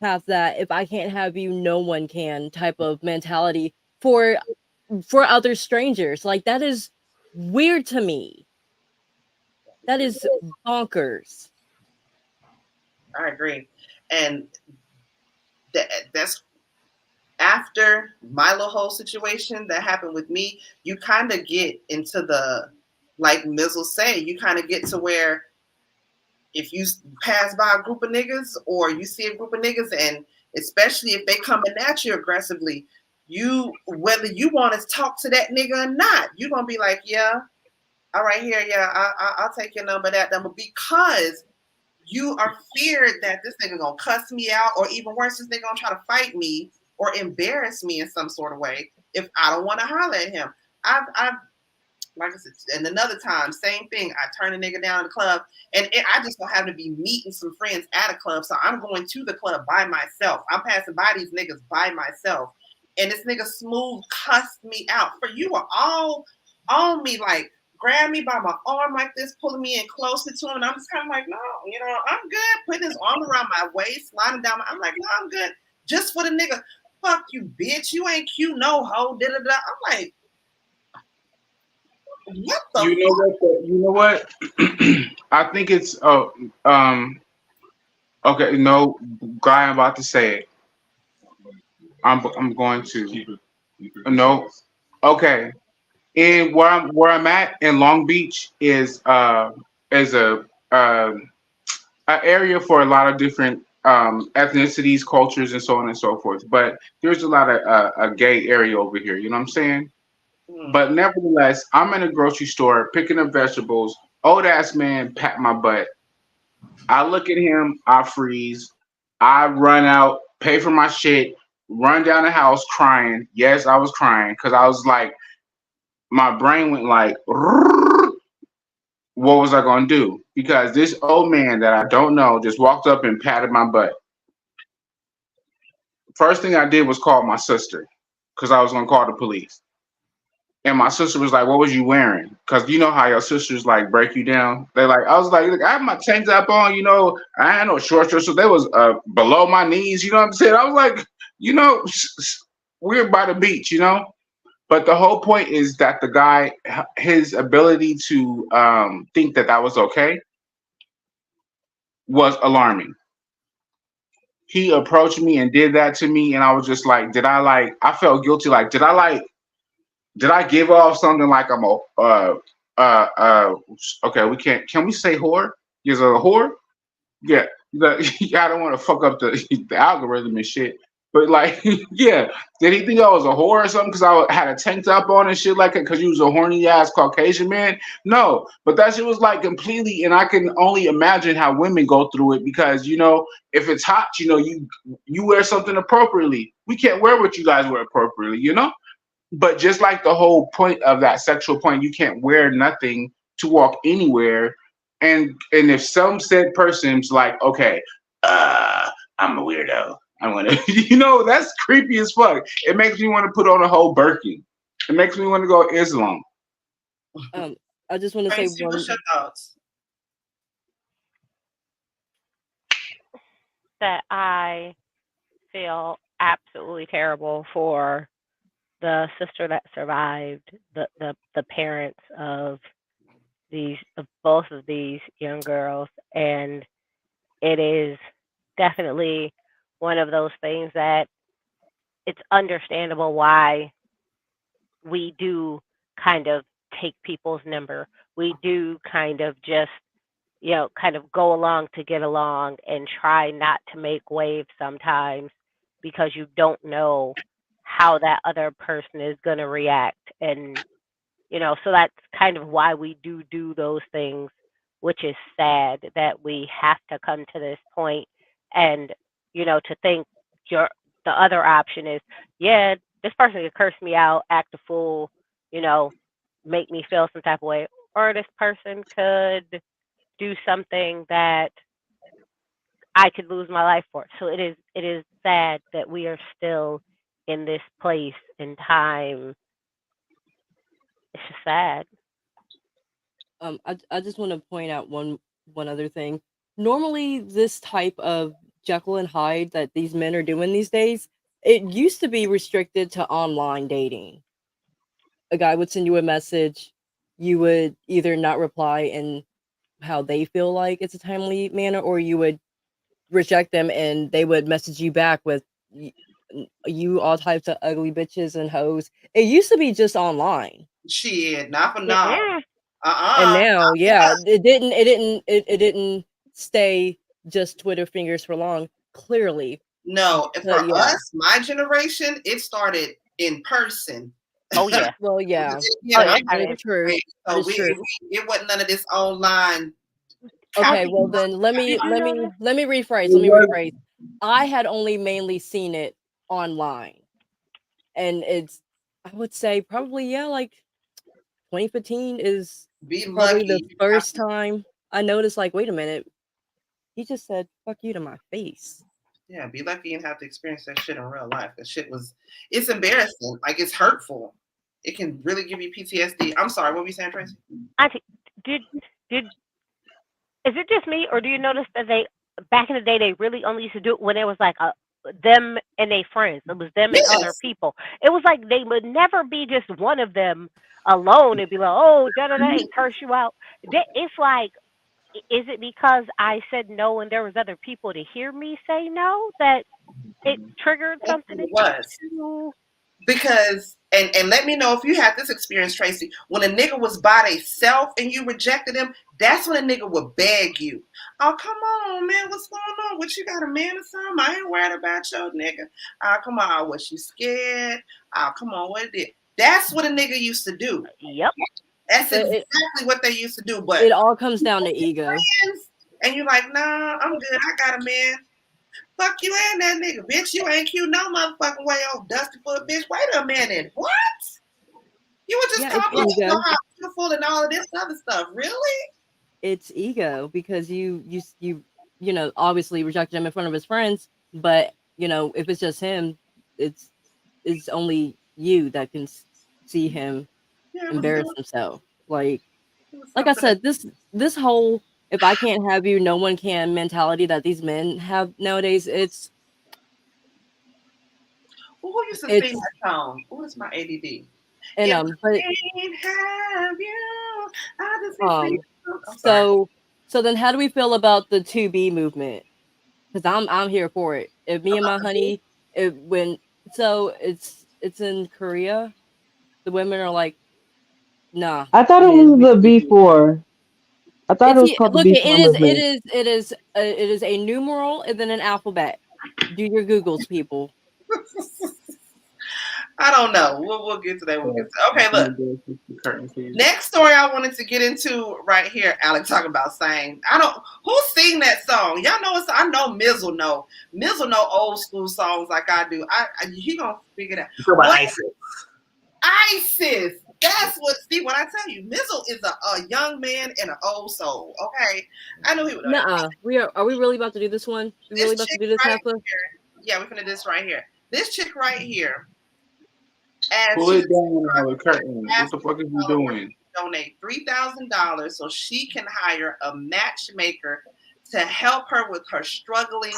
have that if I can't have you, no one can type of mentality for other strangers. Like that is weird to me. That is bonkers. I agree. And that's after my little whole situation that happened with me, you kind of get into the, like Mizzle say, you kind of get to where if you pass by a group of niggas or you see a group of niggas, and especially if they coming at you aggressively, whether you want to talk to that nigga or not, you're going to be like, yeah, all right, here, yeah, I'll take your number, that number, because you are feared that this nigga going to cuss me out, or even worse, this nigga going to try to fight me or embarrass me in some sort of way if I don't want to holler at him. I've like I said, and another time, same thing. I turn a nigga down in the club, and I just don't have to be meeting some friends at a club. So I'm going to the club by myself. I'm passing by these niggas by myself. And this nigga Smooth cussed me out. For you were all on me, like, grab me by my arm like this, pulling me in closer to him. And I'm just kind of like, no, I'm good. Putting his arm around my waist, sliding down. I'm like, no, I'm good. Just for the nigga, fuck you, bitch. You ain't cute, no hoe. Da da da. I'm like, what the you know what? I think it's okay, no, guy, I'm about to say it. I'm going to no. Okay. And where I'm at in Long Beach is a area for a lot of different ethnicities, cultures, and so on and so forth. But there's a lot of a gay area over here, you know what I'm saying? But nevertheless, I'm in a grocery store picking up vegetables. Old ass man pat my butt. I look at him, I freeze. I run out, pay for my shit, run down the house crying. Yes, I was crying because I was like, my brain went like, what was I going to do? Because this old man that I don't know just walked up and patted my butt. First thing I did was call my sister because I was gonna call the police. And my sister was like, "What was you wearing?" Because you know how your sisters like break you down. They like, I was like, "Look, I have my tank top on. You know, I had no shorts, so they was below my knees. You know what I'm saying?" I was like, you know, we're by the beach, you know. But the whole point is that the guy, his ability to think that that was okay was alarming. He approached me and did that to me, and I was just like, did I like? I felt guilty. Like, did I give off something like I'm okay, we can't. Can we say whore? Is it a whore? Yeah. I don't want to fuck up the algorithm and shit. But like, yeah, did he think I was a whore or something because I had a tank top on and shit like that because you was a horny ass Caucasian man? No, but that shit was like completely, and I can only imagine how women go through it because you know if it's hot, you know you wear something appropriately. We can't wear what you guys wear appropriately, you know. But just like the whole point of that sexual point, you can't wear nothing to walk anywhere. And if some said person's like, okay, I'm a weirdo. I'm gonna, you know, that's creepy as fuck. It makes me want to put on a whole Birkin. It makes me want to go Islam. I just want to say Tracy, one. what's your thoughts? That I feel absolutely terrible for the sister that survived, the parents of both of these young girls, and it is definitely one of those things that it's understandable why we do kind of take people's number. We do kind of just, you know, kind of go along to get along and try not to make waves sometimes because you don't know how that other person is going to react. And, you know, so that's kind of why we do those things, which is sad that we have to come to this point. And, you know, to think the other option is, yeah, this person could curse me out, act a fool, you know, make me feel some type of way, or this person could do something that I could lose my life for. So it is sad that we are still in this place in time. It's just sad. I just want to point out one other thing. Normally, this type of Jekyll and Hyde that these men are doing these days, it used to be restricted to online dating. A guy would send you a message, you would either not reply in how they feel like it's a timely manner, or you would reject them and they would message you back with you all types of ugly bitches and hoes. It used to be just online. Shit, not for now. And now, yeah, it didn't stay just Twitter fingers for long. Clearly, no. For us, my generation, it started in person. Oh yeah. Well, yeah. It's true. So it wasn't none of this online. Okay, well then let me rephrase. I had only mainly seen it online, and it's, I would say probably, yeah, like 2015 is probably the first time I noticed, like, wait a minute, he just said fuck you to my face. Yeah, be lucky and have to experience that shit in real life. That shit it's embarrassing. Like, it's hurtful. It can really give you PTSD. I'm sorry, what were you saying, Tracy? Is it just me, or do you notice that they, back in the day, they really only used to do it when it was like them and their friends? It was them and other people. It was like they would never be just one of them alone and be like, oh, da-da-da, and curse you out. It's like, is it because I said no and there was other people to hear me say no that it triggered something? It was. Because, and let me know if you had this experience, Tracy, when a nigga was by themselves and you rejected him, that's when a nigga would beg you. Oh, come on, man, what's going on? What, you got a man or something? I ain't worried about your nigga. Oh, come on, was you scared? Oh, come on, what did? That's what a nigga used to do. Yep. That's exactly what they used to do. But it all comes down to ego. And you're like, nah, I'm good. I got a man. Fuck you and that nigga, bitch. You ain't cute no motherfucking way, old dusty foot bitch. Wait a minute. What? You were just complimenting how beautiful and all of this other stuff. Really? It's ego because you know, obviously rejected him in front of his friends, but if it's just him, it's only you that can see him Yeah, embarrass himself. Like it was I something said, this whole if I can't have you, no one can mentality that these men have nowadays. Who used to sing It's that song? Who is my ADD? and If but I can't have you, I just be singing. I'm sorry. so then how do we feel about the 2B movement? Because I'm here for it. If me and my honey, it's in Korea, the women are like, nah, I thought it men, was the we do. B4. I thought it was called the Look, B4 movement. it is a numeral and then an alphabet. Do your Googles, people. I don't know. We'll get to that. Okay, look. Next story I wanted to get into right here, Alex, talking about saying, who sing that song? Y'all know I know Mizzle know. Mizzle know old school songs like I do. He gonna figure it out. You talk about ISIS. ISIS. That's what, Steve, when I tell you, Mizzle is a young man and an old soul. Okay. I knew he would. Nuh-uh. Are we really about to do this one? We really about to do this, Heifer? Yeah, we're finna do this right here. This chick right here. Pull it down on the curtain. What the fuck is you doing? Donate $3,000 so she can hire a matchmaker to help her with her struggling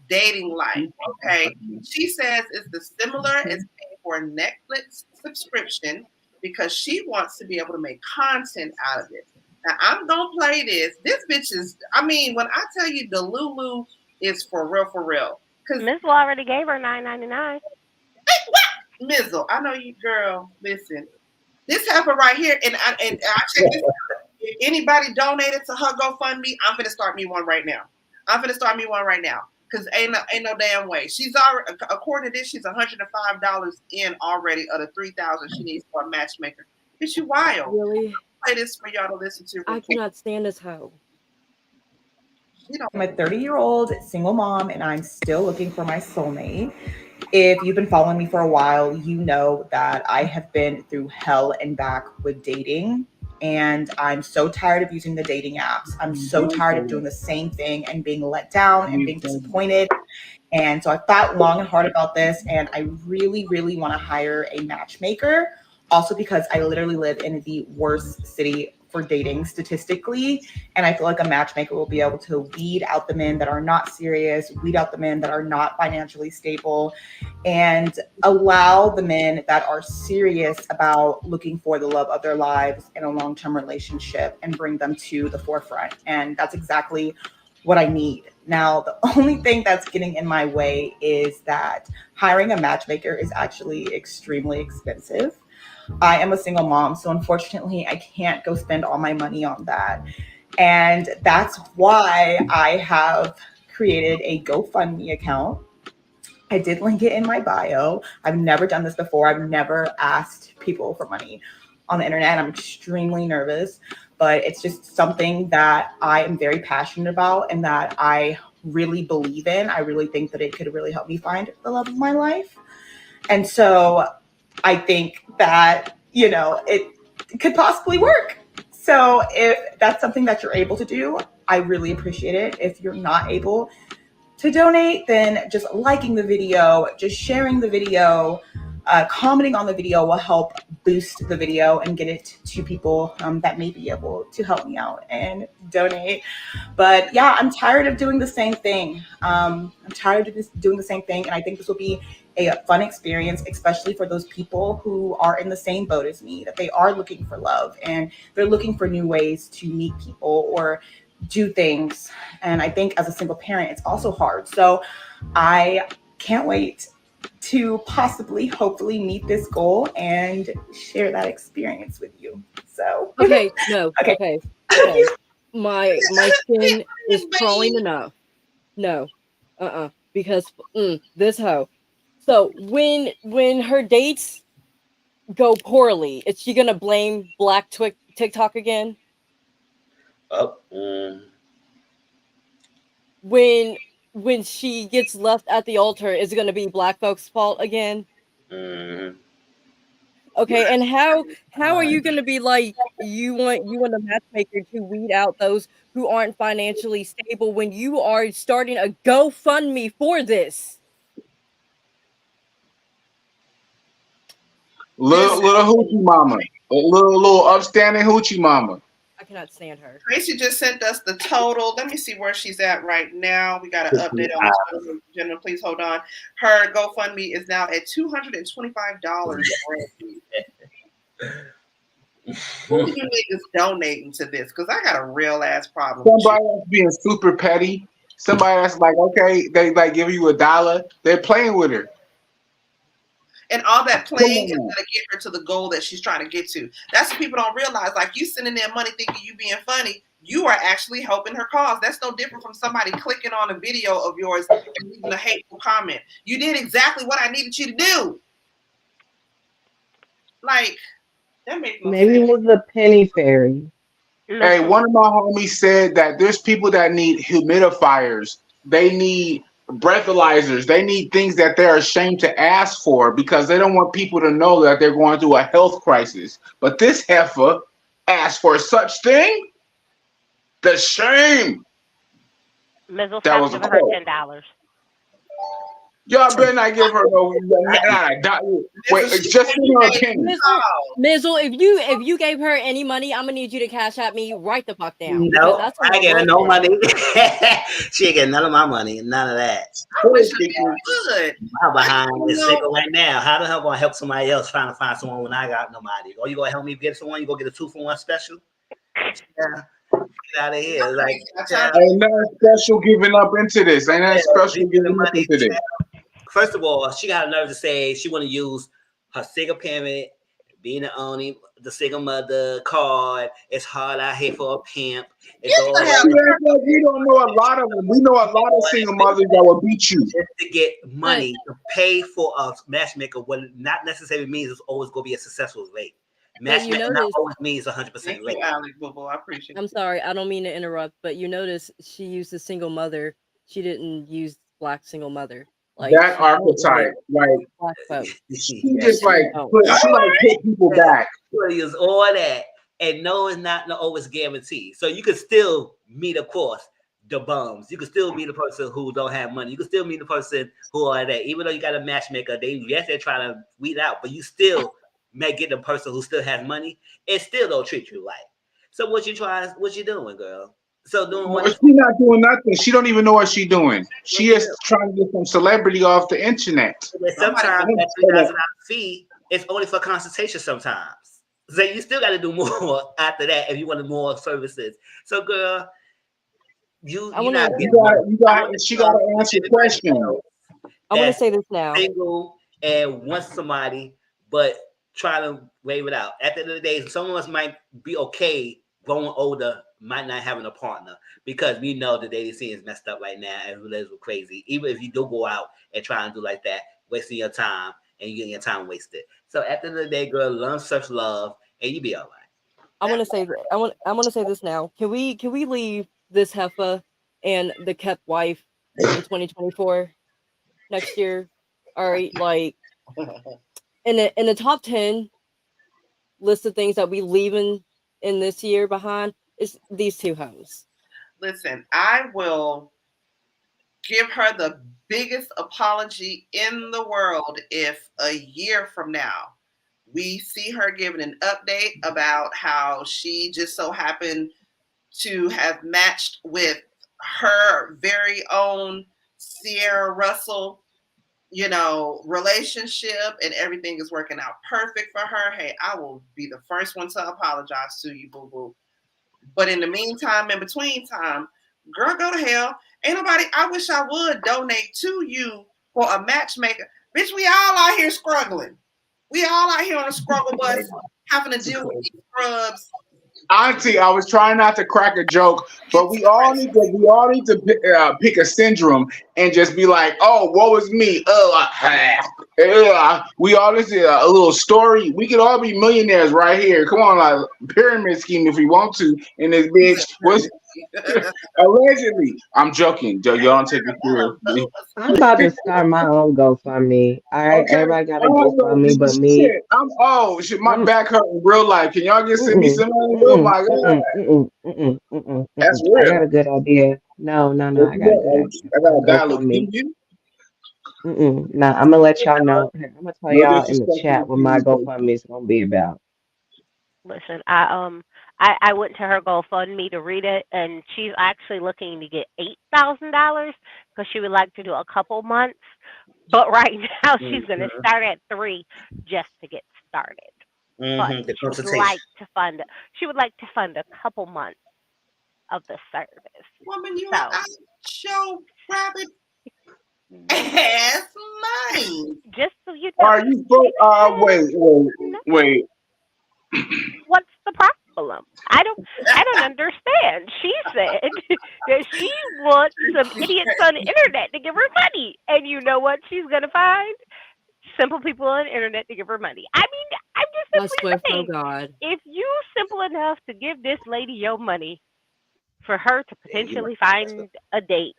dating life. Okay. She says it's similar as paying for a Netflix subscription because she wants to be able to make content out of it. Now I'm gonna play this. This bitch is, when I tell you the Lulu is for real. Because Mizzle already gave her $9.99. Mizzle, I know you, girl. Listen, this happened right here, and I checked this. If anybody donated to her GoFundMe, I'm gonna start me one right now. Because ain't no damn way. She's already, according to this, she's $105 in already of the $3,000 she needs for a matchmaker. Bitch, you wild. Really? Play this for y'all to listen to. I cannot stand this hoe. I'm a 30-year-old single mom, and I'm still looking for my soulmate. If you've been following me for a while, you know that I have been through hell and back with dating. And I'm so tired of using the dating apps. I'm so tired of doing the same thing and being let down and being disappointed. And so I thought long and hard about this. And I really, really want to hire a matchmaker. Also because I literally live in the worst city for dating statistically. And I feel like a matchmaker will be able to weed out the men that are not serious, weed out the men that are not financially stable, and allow the men that are serious about looking for the love of their lives in a long-term relationship and bring them to the forefront. And that's exactly what I need. Now, the only thing that's getting in my way is that hiring a matchmaker is actually extremely expensive. I am a single mom, so unfortunately, I can't go spend all my money on that. And that's why I have created a GoFundMe account. I did link it in my bio. I've never done this before. I've never asked people for money on the internet. I'm extremely nervous, but it's just something that I am very passionate about and that I really believe in. I really think that it could really help me find the love of my life. And so I think that, it could possibly work. So if that's something that you're able to do, I really appreciate it. If you're not able to donate, then just liking the video, just sharing the video, commenting on the video will help boost the video and get it to people that may be able to help me out and donate. But yeah, I'm tired of doing the same thing. And I think this will be a fun experience, especially for those people who are in the same boat as me, that they are looking for love and they're looking for new ways to meet people or do things. And I think as a single parent, it's also hard. So I can't wait to hopefully meet this goal and share that experience with you. So okay. My skin is crawling enough. No. Because this hoe. So when her dates go poorly, is she gonna blame Black TikTok again? When she gets left at the altar, is it gonna be Black folks' fault again? Okay, and how are you gonna be like you want a matchmaker to weed out those who aren't financially stable when you are starting a GoFundMe for this? Little hoochie mama. Little upstanding hoochie mama. I cannot stand her. Tracy just sent us the total. Let me see where she's at right now. We got an update on the total. Gentlemen, please hold on. Her GoFundMe is now at $225. Who do you niggas donating to this? Because I got a real ass problem. Somebody that's being super petty. Somebody that's like, okay, they like give you $1. They're playing with her. And all that playing is going to get her to the goal that she's trying to get to. That's what people don't realize. Like, you sending in money thinking you being funny, you are actually helping her cause. That's no different from somebody clicking on a video of yours and leaving a hateful comment. You did exactly what I needed you to do. Like, that makes no Maybe sense. it was the penny fairy. Hey, one of my homies said that there's people that need humidifiers. They need breathalyzers. They need things that they're ashamed to ask for because they don't want people to know that they're going through a health crisis. But this heifer asked for such thing? The shame. Mizzle, That stop was a giving her quote. $10. Y'all better not give her no. Wait, just in her opinion. Mizzle, if you gave her any money, I'm gonna need you to cash at me right the fuck down. No, That's I ain't getting no money. She ain't getting none of my money, none of that. I wish I could. I'm behind this single right now. How the hell gonna help somebody else trying to find someone when I got nobody? Or you gonna help me get someone? You gonna get a 2-for-1 special? Yeah. Get out of here. Like, ain't nothing special giving up into this. Ain't nothing special giving up into this. First of all, she got a nerve to say she want to use her single parent, being the single mother card. It's hard out here for a pimp. It's all We don't know a lot of them. We know a lot of single mothers that will beat you. Just to get money to pay for a matchmaker, what not necessarily means it's always going to be a successful rate. Matchmaking not always means 100% rate. I appreciate I'm sorry, I don't mean to interrupt, but you notice she used a single mother. She didn't use black single mother. Like that archetype, like she just like put people back. Use all that, and no, it's not always guaranteed. So you could still meet, of course, the bums. You could still meet the person who don't have money. You could still meet the person who are that. Even though you got a matchmaker, they're trying to weed out, but you still may get the person who still has money. It still don't treat you right. So what you doing, girl? So she's not doing nothing. She don't even know what she's doing. She is trying to get some celebrity off the internet. Sometimes that $3,000 fee is only for consultation. Sometimes, so you still got to do more after that if you want more services. So, girl, she got to answer the question. I want to say this now. Single and want somebody, but try to wave it out. At the end of the day, some of us might be okay growing older, might not having a partner because we know the dating scene is messed up right now and relationships are crazy. Even if you do go out and try and do like that, wasting your time and you getting your time wasted. So at the end of the day, girl, learn such love and you be all right. I want to say this now. Can we leave this heifer and the kept wife in 2024 next year? All right, like in the top 10 list of things that we leaving in this year behind is these two hoes. Listen, I will give her the biggest apology in the world if a year from now we see her giving an update about how she just so happened to have matched with her very own Sierra Russell, relationship, and everything is working out perfect for her. Hey, I will be the first one to apologize to you, boo-boo. But in the meantime, in between time, girl, go to hell. Ain't nobody, I wish I would donate to you for a matchmaker. Bitch, we all out here struggling. We all out here on a struggle bus having to deal with these scrubs. Auntie, I was trying not to crack a joke, but we all need to pick a syndrome and just be like, oh, woe is me. We all need a little story. We could all be millionaires right here. Come on, like pyramid scheme if we want to. And this bitch allegedly. I'm joking. Y'all don't take it seriously. I'm about to start my own GoFundMe. All right, okay. Everybody got a GoFundMe but me. My back hurt in real life. Can y'all just send me some money? Oh my god. That's weird. I got a good idea. No. I got a good idea. I got a dialogue. Nah, I'm gonna let y'all know. I'm gonna tell No y'all in the disrespect to chat the what my communication. GoFundMe is gonna be about. Listen, I went to her GoFundMe to read it, and she's actually looking to get $8,000 because she would like to do a couple months. But right now, she's going to Mm-hmm. start at 3 just to get started. But Mm-hmm. The she would consultation. like to fund. She would like to fund a couple months of the service. Woman, you So are out your rabbit ass mind. just so you know, Are you so? Wait. what's the problem? I don't understand. She said that she wants some idiots on the internet to give her money. And you know what she's gonna find? Simple people on the internet to give her money. I mean, I'm just I simply swear, oh saying, God, if you simple enough to give this lady your money for her to potentially find a date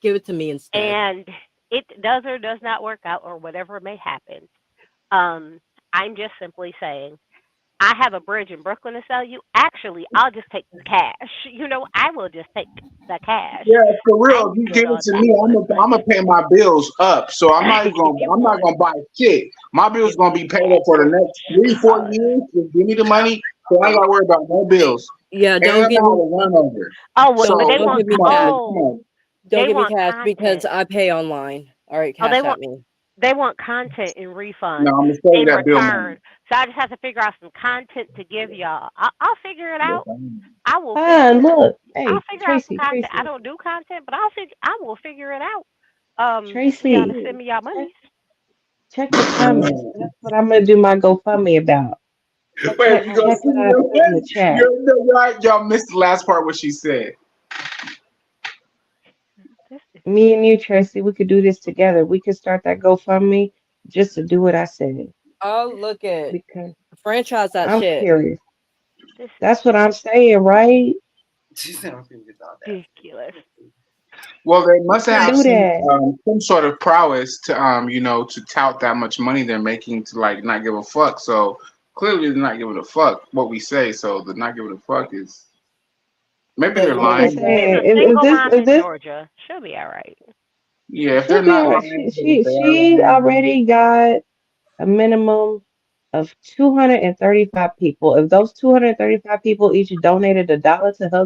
give it to me instead. and it does or does not work out or whatever may happen, I'm just simply saying I have a bridge in Brooklyn to sell you. Actually, I'll just take the cash. You know, I will just take the cash. Yeah, for real. I'm If you good give it on to that me, one. I'm gonna pay my bills up. So I'm not even If you gonna. I'm not want, gonna buy shit. My bills if gonna be paid up for the next 3-4 years. Just give me the money, so I ain't gotta worry about no bills. Yeah, And don't I'm give not me, a run over. oh, So but they don't want, give me come cash. on, come on. Don't they give me want cash because content. I pay online. All right, Oh, cash at me. they want content in No, refund I'm gonna save in that bill money. return. So I just have to figure out some content to give y'all. I'll figure it Yes, out. I am. I will Ah, figure. look, I'll hey, figure out some Tracy, content. I Tracy, don't do content, but I will figure it out. For y'all to Tracy. send me y'all Check, monies. check the comments. Man. That's what I'm gonna do my GoFundMe about. Wait, you gonna Check see what I put in the chat. y'all missed the last part what she said. This is Me and you, Tracy, we could do this together. We could start that GoFundMe just to do what I said Oh, this look at because franchise that I'm shit. curious. this That's what I'm saying, right? She said I'm finna get all is that. ridiculous. Well, they We must can have do that. some sort of prowess to to tout that much money they're making to like not give a fuck. So clearly they're not giving a fuck what we say. So the not giving a fuck is maybe they're But I'm just lying. She's saying, a if single this, mom if in this, Georgia. She'll be all right. Yeah, if they're she'll be not all right. lying, because if they are She lying, already got a minimum of 235 people. If those 235 people each donated $1 to her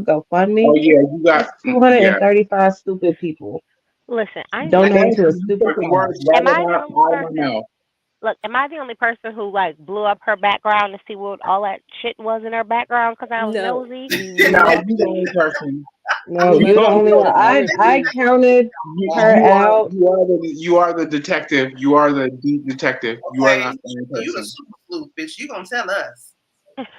oh GoFundMe, yeah, you got that's yeah. 235 stupid people Listen, I'm just donating Thank to a you. You stupid took the words cause. right am I the only out of my person? mouth. Look, am I the only person who like blew up her background to see what all that shit was in her background because I was no, nosy? Now no, you the only person. No, you you're must the be only one. because I I refuse. counted her out. You are the detective. You are the deep detective. You are Okay, not the only you the person. super flute bitch. You gonna tell us?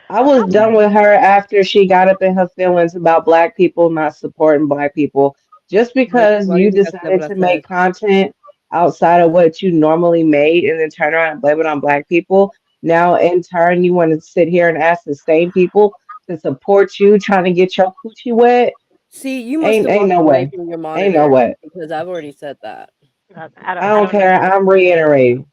I was done with her after she got up in her feelings about black people not supporting black people. Just because Why do you you think I said decided what I to said? make content outside of what you normally made and then turn around and blame it on black people, now in turn you want to sit here and ask the same people to support you trying to get your coochie wet. See, you must Ain't have ain't walked no away way. from your Ain't no monitor way. because I've already said that. Look, I I don't don't know care. who I'm reiterating.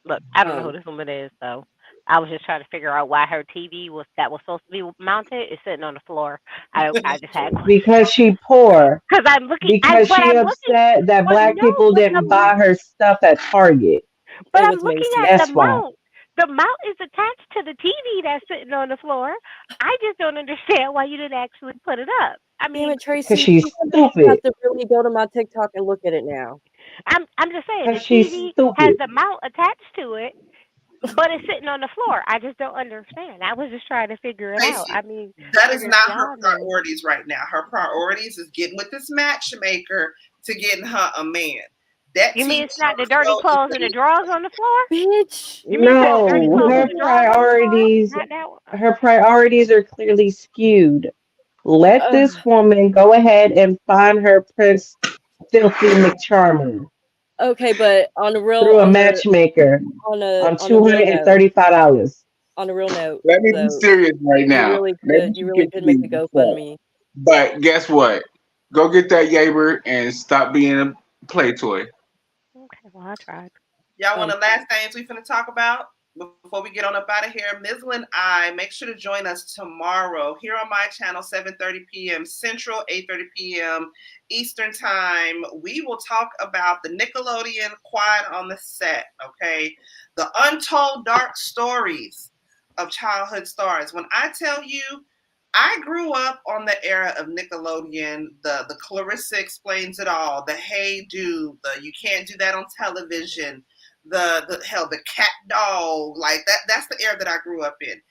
look, I don't know who Um, this woman is, so I was just trying to figure out why her TV that was supposed to be mounted is sitting on the floor. I just had questions Because she poor. because I'm looking. Because she I'm looking. upset that But black no, people didn't buy her stuff at Target. but it I'm was looking at Macy's. the That's why. mount. The mount is attached to the TV that's sitting on the floor. I just don't understand why you didn't actually put it up. I Damn mean, it, Because Tracy! she's You have stupid. to really go to my TikTok and look at it now. I'm just saying Because the she's TV has stupid. the mount attached to it, but it's sitting on the floor. I just don't understand. I was just trying to figure it out. Tracy, I mean, that I is guess not her y'all know. priorities right now. Her priorities is getting with this matchmaker to getting her a man. That You TV mean it's not the show dirty is so clothes and the drawers on the floor? Bitch! You mean it's not the dirty No, clothes and the drawers on the floor? Not that one. her priorities are clearly skewed. Let Ugh. this woman go ahead and find her Prince Filthy McCharming Okay, but on the real, through a matchmaker on on a real note, $235. on a real note, Let me be though, serious right now. Maybe you she really could make a confused as fuck. GoFundMe. But guess what? Go get that Yaber and stop being a play toy. Okay, well I tried. Y'all want the last things we finna talk about? before we get on up out of here, Mizzle and I, make sure to join us tomorrow here on my channel, 7:30 p.m. Central, 8:30 p.m. Eastern Time. We will talk about the Nickelodeon Quiet on the Set, okay? The untold dark stories of childhood stars. When I tell you, I grew up on the era of Nickelodeon, the Clarissa Explains It All, the Hey Dude, the You Can't Do That on Television, the cat dog, like that's the era that I grew up in.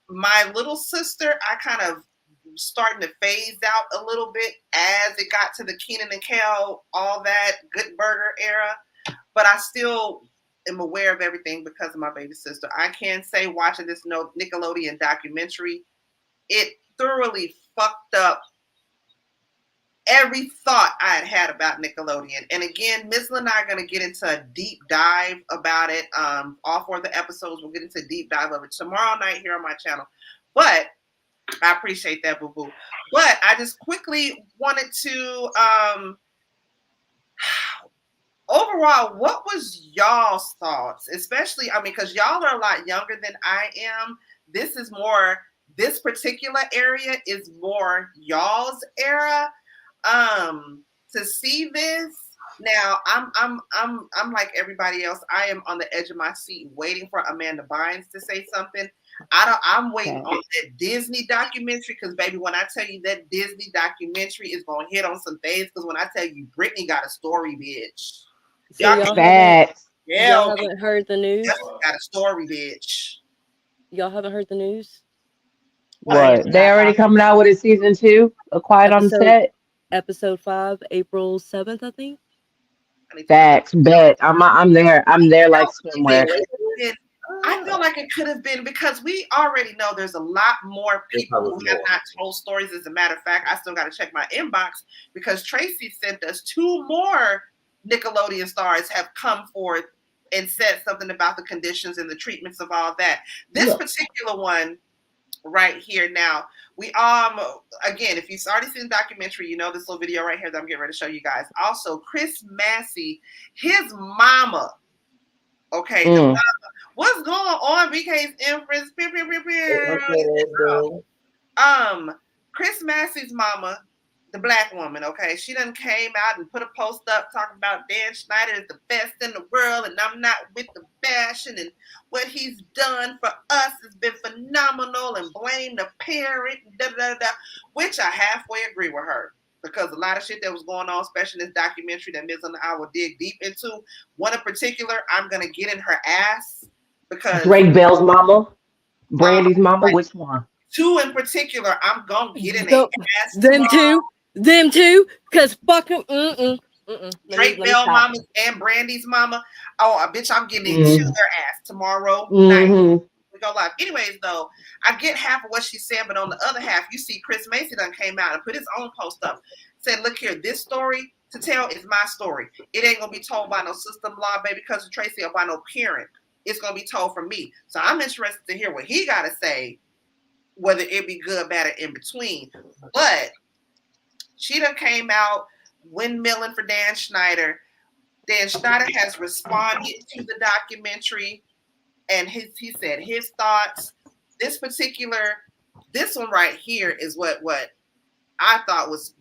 My little sister, I kind of starting to phase out a little bit as it got to the Kenan and Kel, all that Good Burger era, but I still am aware of everything because of my baby sister. I can say watching this Nickelodeon documentary, it thoroughly fucked up every thought I had about Nickelodeon. And again, Mizzle and I are going to get into a deep dive about it. All 4 of the episodes, we'll get into a deep dive of it tomorrow night here on my channel. But I appreciate that, boo-boo. But I just quickly wanted to, overall, what was y'all's thoughts? Especially, because y'all are a lot younger than I am. This particular area is more y'all's era. To see this now, I'm like everybody else. I am on the edge of my seat waiting for Amanda Bynes to say something. I'm waiting on that Disney documentary because, baby, when I tell you that Disney documentary is gonna hit on some things, because when I tell you Britney got a story, bitch. So y'all haven't heard the news? Got a story, bitch. Y'all haven't heard the news? What? They already coming out with a season 2? A Quiet on Set? Episode 5, April 7th, I think. Facts, bet. I'm there. I'm there like swimwear. I feel like it could have been, because we already know there's a lot more people who have not told stories. As a matter of fact, I still got to check my inbox because Tracy sent us 2 more Nickelodeon stars have come forth and said something about the conditions and the treatments of all that. This particular one right here now, we again, if you've already seen the documentary, you know this little video right here that I'm getting ready to show you guys. Also, Chris Massey, his mama, okay, the mama, what's going on, BK's Empress? Chris Massey's mama, the black woman, okay, she done came out and put a post up talking about Dan Schneider is the best in the world and I'm not with the fashion and what he's done for us has been phenomenal and blame the parent, which I halfway agree with her because a lot of shit that was going on, especially in this documentary that Miz and I will dig deep into. One in particular, I'm going to get in her ass because Drake Bell's mama, Brandy's mama, which one? 2 in particular, I'm going to get in their ass. Them two, because fuck them. Drake Bell mama and Brandy's mama. Oh, bitch, I'm getting into their ass tomorrow night. We go live. Anyways, though, I get half of what she's saying, but on the other half, you see Chris Massey done came out and put his own post up. Said, look here, this story to tell is my story. It ain't going to be told by no sister-in-law, baby cousin Tracy, or by no parent. It's going to be told from me. So I'm interested to hear what he got to say, whether it be good, bad, or in between. But she done came out windmilling for Dan Schneider. Dan Schneider has responded to the documentary, and he said his thoughts. This one right here is what I thought was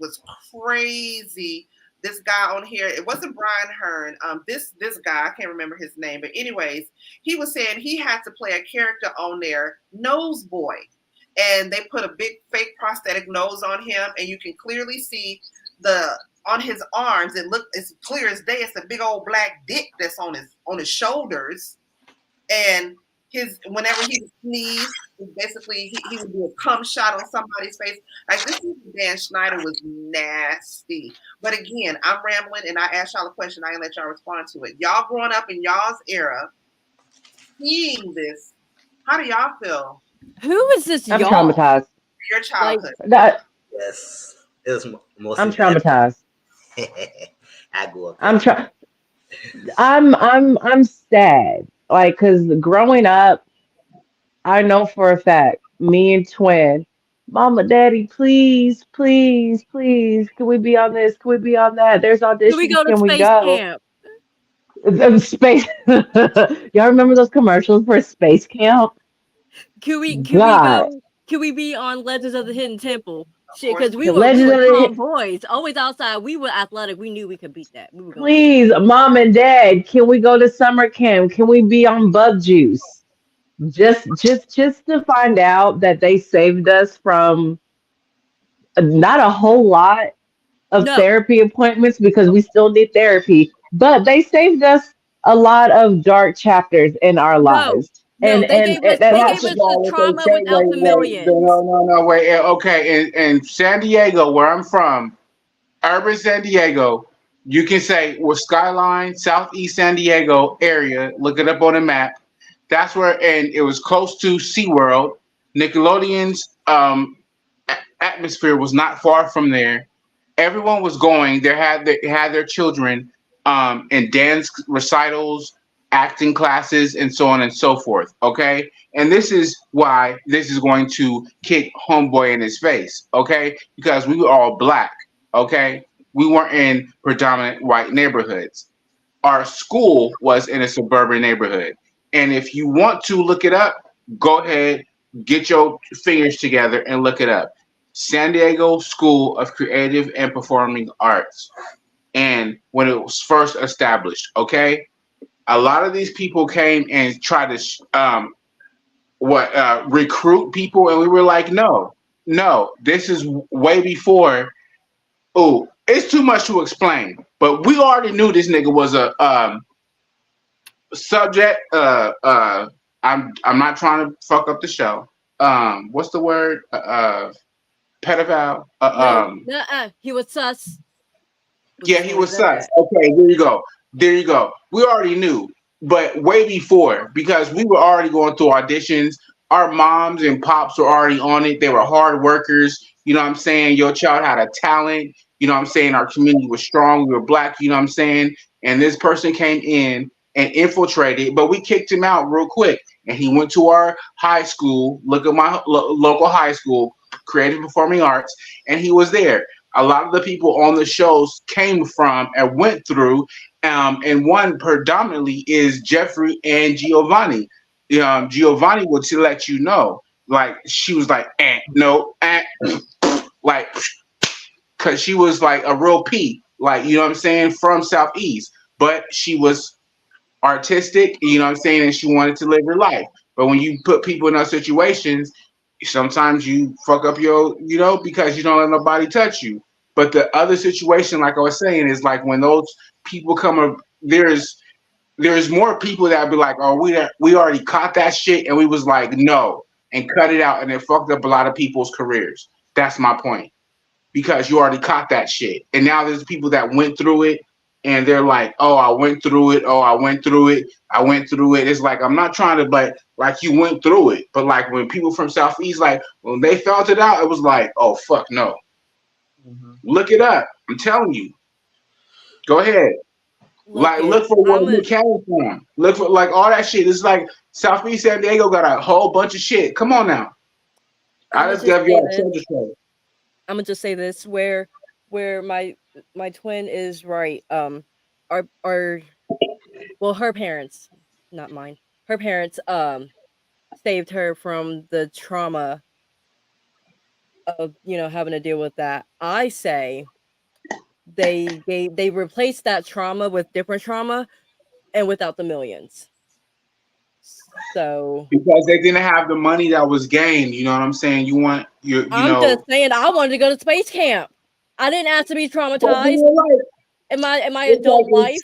crazy. This guy on here, it wasn't Brian Hearn. This guy, I can't remember his name, but anyways, he was saying he had to play a character on there, Nose Boy. And they put a big fake prosthetic nose on him, and you can clearly see on his arms. It looked as clear as day. It's a big old black dick that's on his shoulders. And whenever he would sneeze, basically he would do a cum shot on somebody's face. Like this Dan Schneider was nasty. But again, I'm rambling, and I asked y'all a question. I can let y'all respond to it. Y'all growing up in y'all's era, seeing this, how do y'all feel? Who is this? I'm traumatized. Your childhood. Yes, it was mostly. I'm traumatized. I grew up. I'm sad. Like, cause growing up, I know for a fact, me and Twin, Mama, Daddy, please, can we be on this? Can we be on that? There's auditions. Can we go to Can we space go? camp? Space. Y'all remember those commercials for Space Camp? Can we God, go? Can we be on Legends of the Hidden Temple? Shit, because we the were Legend of the tomboys, always outside. We were athletic. We knew we could beat that. We were gonna do it. Please, Mom and Dad, can we go to summer camp? Can we be on Bug Juice? Just to find out that they saved us from not a whole lot of No, therapy appointments because we still need therapy, but they saved us a lot of dark chapters in our no, lives. no. They gave us That they has gave First to, of us the all, what they trauma say, without the millions. no, wait. Okay, in San Diego, where I'm from, urban San Diego, you can say with Skyline, Southeast San Diego area. Look it up on the map. That's where, and it was close to SeaWorld. Nickelodeon's atmosphere was not far from there. Everyone was going. They had their children in dance recitals, acting classes, and so on and so forth. Okay, and this is why this is going to kick homeboy in his face. Okay, because we were all black. Okay, we weren't in predominant white neighborhoods. Our school was in a suburban neighborhood. And if you want to look it up, go ahead, get your fingers together and look it up. San Diego School of Creative and Performing Arts. And when it was first established, okay, a lot of these people came and tried to recruit people, and we were like, no, this is way before. Oh, it's too much to explain, but we already knew this nigga was a subject. I'm not trying to fuck up the show. What's the word? Pedophile. He was sus. Yeah, he was sus. Okay, there you go. We already knew, but way before, because we were already going through auditions. Our moms and pops were already on it. They were hard workers. You know what I'm saying? Your child had a talent. You know what I'm saying? Our community was strong. We were black. You know what I'm saying? And this person came in and infiltrated, but we kicked him out real quick. And he went to our high school. Look at my local high school, Creative Performing Arts, and he was there. A lot of the people on the shows came from and went through, and one predominantly is Jeffrey and Giovanni. Giovanni would let you know, like she was like, no, like, cause she was like a real P, like you know what I'm saying, from Southeast, but she was artistic, you know what I'm saying, and she wanted to live her life. But when you put people in those situations, sometimes you fuck up your, because you don't let nobody touch you. But the other situation, like I was saying, is like when those people come up, there's more people that be like, oh, we already caught that shit, and we was like, no, and cut it out, and it fucked up a lot of people's careers. That's my point. Because you already caught that shit. And now there's people that went through it, and they're like, oh, I went through it. Oh, I went through it. I went through it. It's like, I'm not trying to, but like you went through it. But like when people from Southeast, like when they felt it out, it was like, oh, fuck no. Mm-hmm. Look it up. I'm telling you. Go ahead. Look for where you came from. Look for like all that shit. It's like Southeast San Diego got a whole bunch of shit. Come on now. I just gave you a treasure trove. I'm gonna just say this: where my twin is right. Her parents, not mine. Her parents saved her from the trauma of having to deal with that. I say they replaced that trauma with different trauma and without the millions. So because they didn't have the money that was gained, you know what I'm saying? I'm just saying I wanted to go to space camp. I didn't ask to be traumatized in my adult life.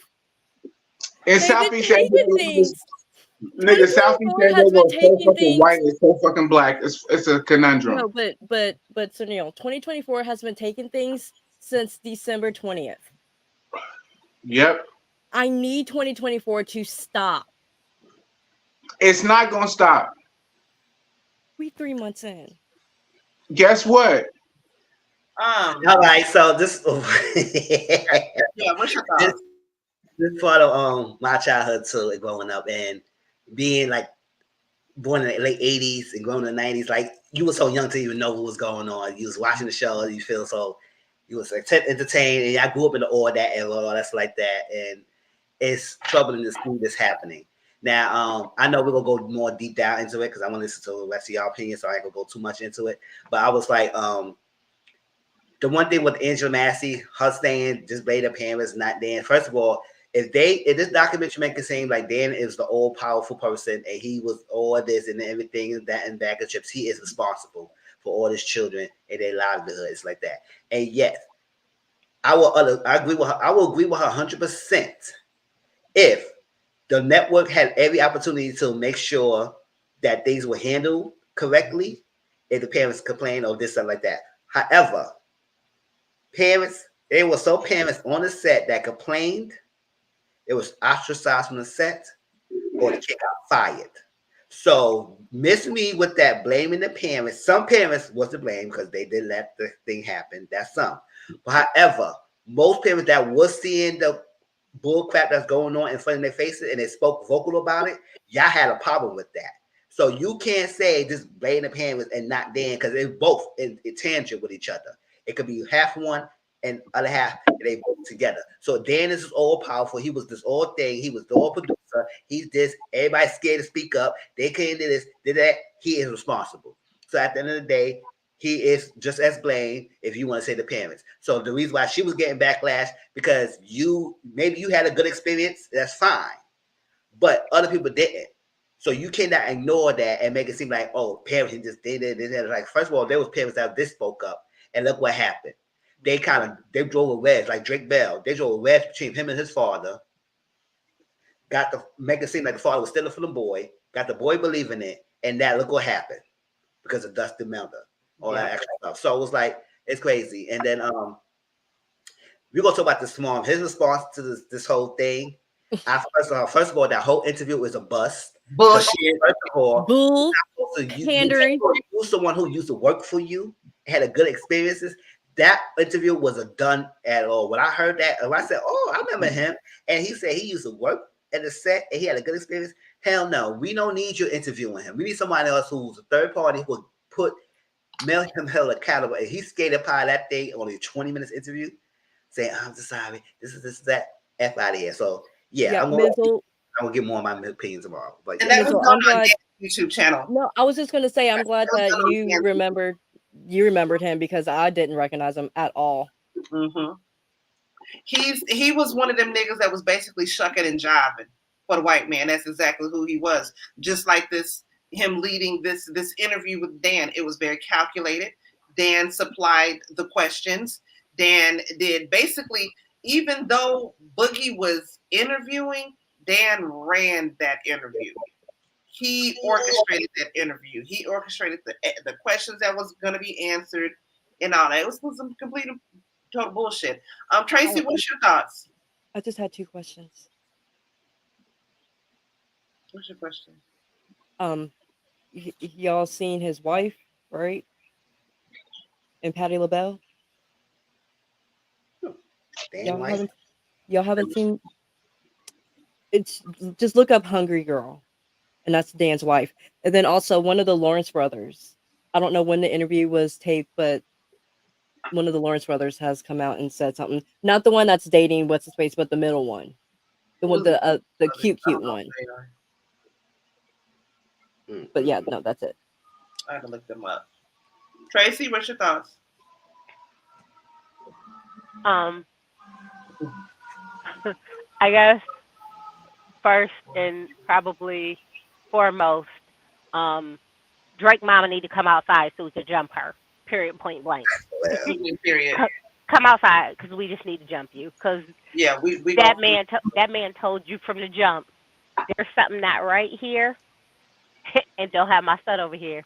In Southeast San Diego, nigga, Southeast San Diego is so fucking white and so fucking black. It's a conundrum. No, but Sunil, 2024 has been taking things since December 20th. Yep. I need 2024 to stop. It's not gonna stop. We 3 months in. Guess what? All right, so this yeah, what's your thought? This part of my childhood too, growing up and being like born in the late 80s and growing in the 90s, like you were so young to even know what was going on. You was watching the show, you feel so you was like entertained, and I grew up in all that era, all that's like that. And it's troubling to see this happening. Now, I know we're gonna go more deep down into it because I want to listen to the rest of y'all opinion, so I ain't gonna go too much into it. But I was like, the one thing with Angela Massey, her saying just blame the parents, not Dan. First of all, if this documentary make it seem like Dan is the all powerful person and he was all this and everything and that and bag of chips, he is responsible for all his children and their livelihood. It's like that. And yes, I agree with her. I will agree with her 100% if the network had every opportunity to make sure that things were handled correctly. If the parents complain or this stuff like that. However, there were some parents on the set that complained. It was ostracized from the set, or the kid got fired. So miss me with that blaming the parents. Some parents was to blame because they did let the thing happen. That's some. But however, most parents that was seeing the bull crap that's going on in front of their faces and they spoke vocal about it, y'all had a problem with that. So you can't say just blame the parents and not Dan because they're both in tangent with each other. It could be half one and other half, and they work together. So Dan is all powerful. He was this all thing. He was the all producer. He's this. Everybody's scared to speak up. They can't do this, did that. He is responsible. So at the end of the day, he is just as blamed if you want to say the parents. So the reason why she was getting backlash because maybe you had a good experience, that's fine. But other people didn't. So you cannot ignore that and make it seem like, oh, parents just did it. Like, first of all, there was parents that this spoke up. And look what happened. They drove a wedge, like Drake Bell. They drove a wedge between him and his father. Make it seem like the father was stealing from the boy. Got the boy believing it. And that, look what happened. Because of Dusty Melder. All that extra stuff. So it was like, it's crazy. And then we're going to talk about this tomorrow. His response to this whole thing. First of all, that whole interview was a bust. Bullshit. First of all, Bull. Pandering. You someone who used to work for you, had a good experiences. That interview wasn't done at all. When I heard that, and I said, "Oh, I remember him," and he said he used to work at the set and he had a good experience. Hell no, we don't need you interviewing him. We need somebody else who's a third party who would put him held accountable. And he skated by that thing only a 20 minutes interview, saying, "I'm just sorry. This is that F out of here." So yeah, I'm gonna get more of my opinion tomorrow. But and that was on my YouTube channel. No, I was just gonna say I'm glad that you remembered him because I didn't recognize him at all. Mm-hmm. He was one of them niggas that was basically shucking and jiving for the white man. That's exactly who he was. Just like him leading this interview with Dan, it was very calculated. Dan supplied the questions. Dan did basically, even though Boogie was interviewing, Dan ran that interview. He orchestrated that interview. He orchestrated the questions that was going to be answered and all that. It was some complete total bullshit. Tracy, what's your thoughts? I just had 2 questions. What's your question? Y'all seen his wife, right? And Patti LaBelle? Y'all haven't seen. It's just look up Hungry Girl, and that's Dan's wife. And then also one of the Lawrence brothers. I don't know when the interview was taped, but one of the Lawrence brothers has come out and said something. Not the one that's dating what's his face, but the middle one, the one, the cute one. But yeah, no, that's it. I have to look them up. Tracy, what's your thoughts? I guess first and probably foremost, Drake mama need to come outside so we could jump her. Period. Point blank. Period. Come outside because we just need to jump you. Because yeah, that man told you from the jump. There's something not right here, and don't have my son over here.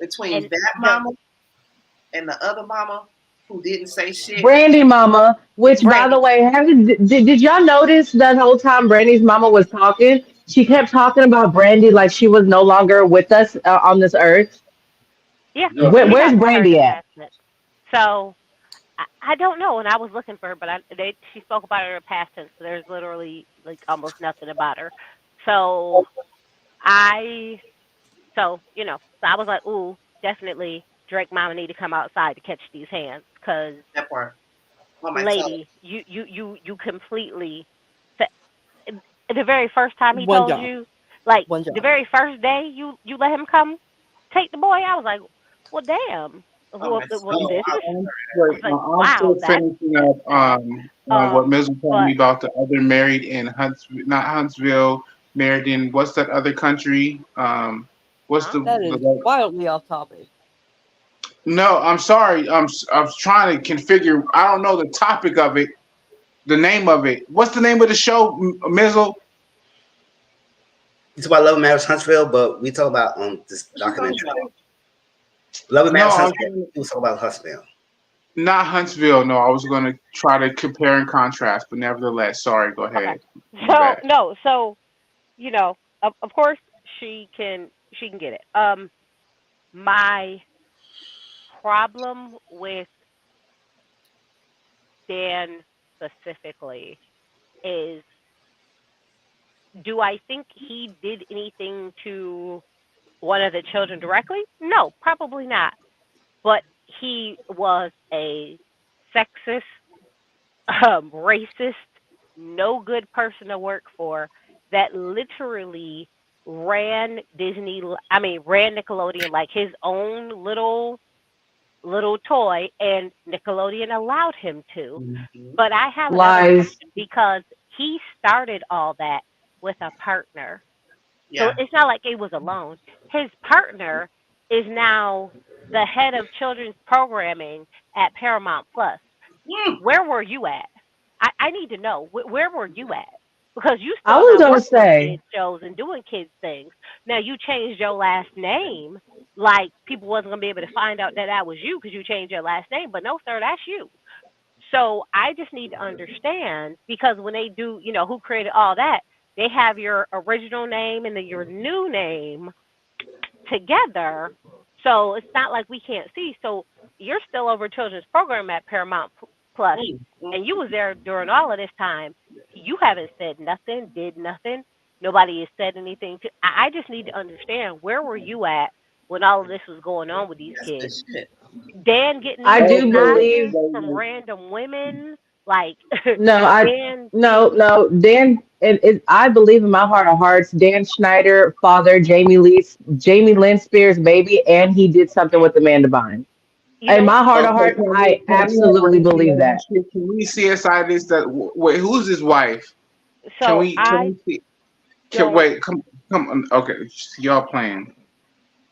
Between that mama and the other mama who didn't say shit. Brandy mama, which by the way, did y'all notice that whole time Brandy's mama was talking? She kept talking about Brandy like she was no longer with us on this earth. Yeah. Where's Brandy at? So I don't know, and I was looking for her, but she spoke about her in past tense. So there's literally like almost nothing about her. So I was like, ooh, definitely Drake mama need to come outside to catch these hands, because that part. lady, you completely The very first time he One told job. you, like One the job. very first day you let him come take the boy, I was like, well, damn. Well, this is. I was Wait, like, I'm wow, still that's finishing up bad. what Ms. was telling me But about the other married in Huntsville, not Huntsville, married in what's that other country? What's huh? That is the wildly off topic. No, I'm sorry. I'm trying to configure. I don't know the topic of it, the name of it. What's the name of the show, Mizzle? You talk about Love and Marriage Huntsville, but we talk about this documentary. Love and No, Marriage I'm Huntsville. We talk about Huntsville. not Huntsville. No, I was going to try to compare and contrast, but nevertheless, sorry. Go Okay. ahead. My So bad. no, so you know, of course she can get it. My problem with Dan specifically is, do I think he did anything to one of the children directly? No, probably not. But he was a sexist, racist, no good person to work for that literally ran ran Nickelodeon like his own little toy, and Nickelodeon allowed him to. But I have another Lies. question because he started all that with a partner. So Yeah. it's not like it was alone. His partner is now the head of children's programming at Paramount Plus. Where were you at? I need to know. Where were you at? Because you I still was not gonna working on say, kids shows and doing kids things. Now you changed your last name, like people wasn't gonna be able to find out that was you because you changed your last name. But no, sir, that's you. So I just need to understand, because when they do, who created all that, they have your original name and then your new name together. So it's not like we can't see. So you're still over children's program at Paramount Plus, and you was there during all of this time. You haven't said nothing, did nothing. Nobody has said anything. I just need to understand, where were you at when all of this was going on with these That's kids? the shit. Dan getting I these do believe. massages from random women, like No, Dan. no. Dan, I believe in my heart of hearts, Dan Schneider, father, Jamie Lynn Spears' baby, and he did something with Amanda Bynes. You In know what? my heart of Okay, hearts, I absolutely believe that. can we CSI this? Wait, who's his wife? Can So we I see? don't Wait, come on. Okay, y'all playing.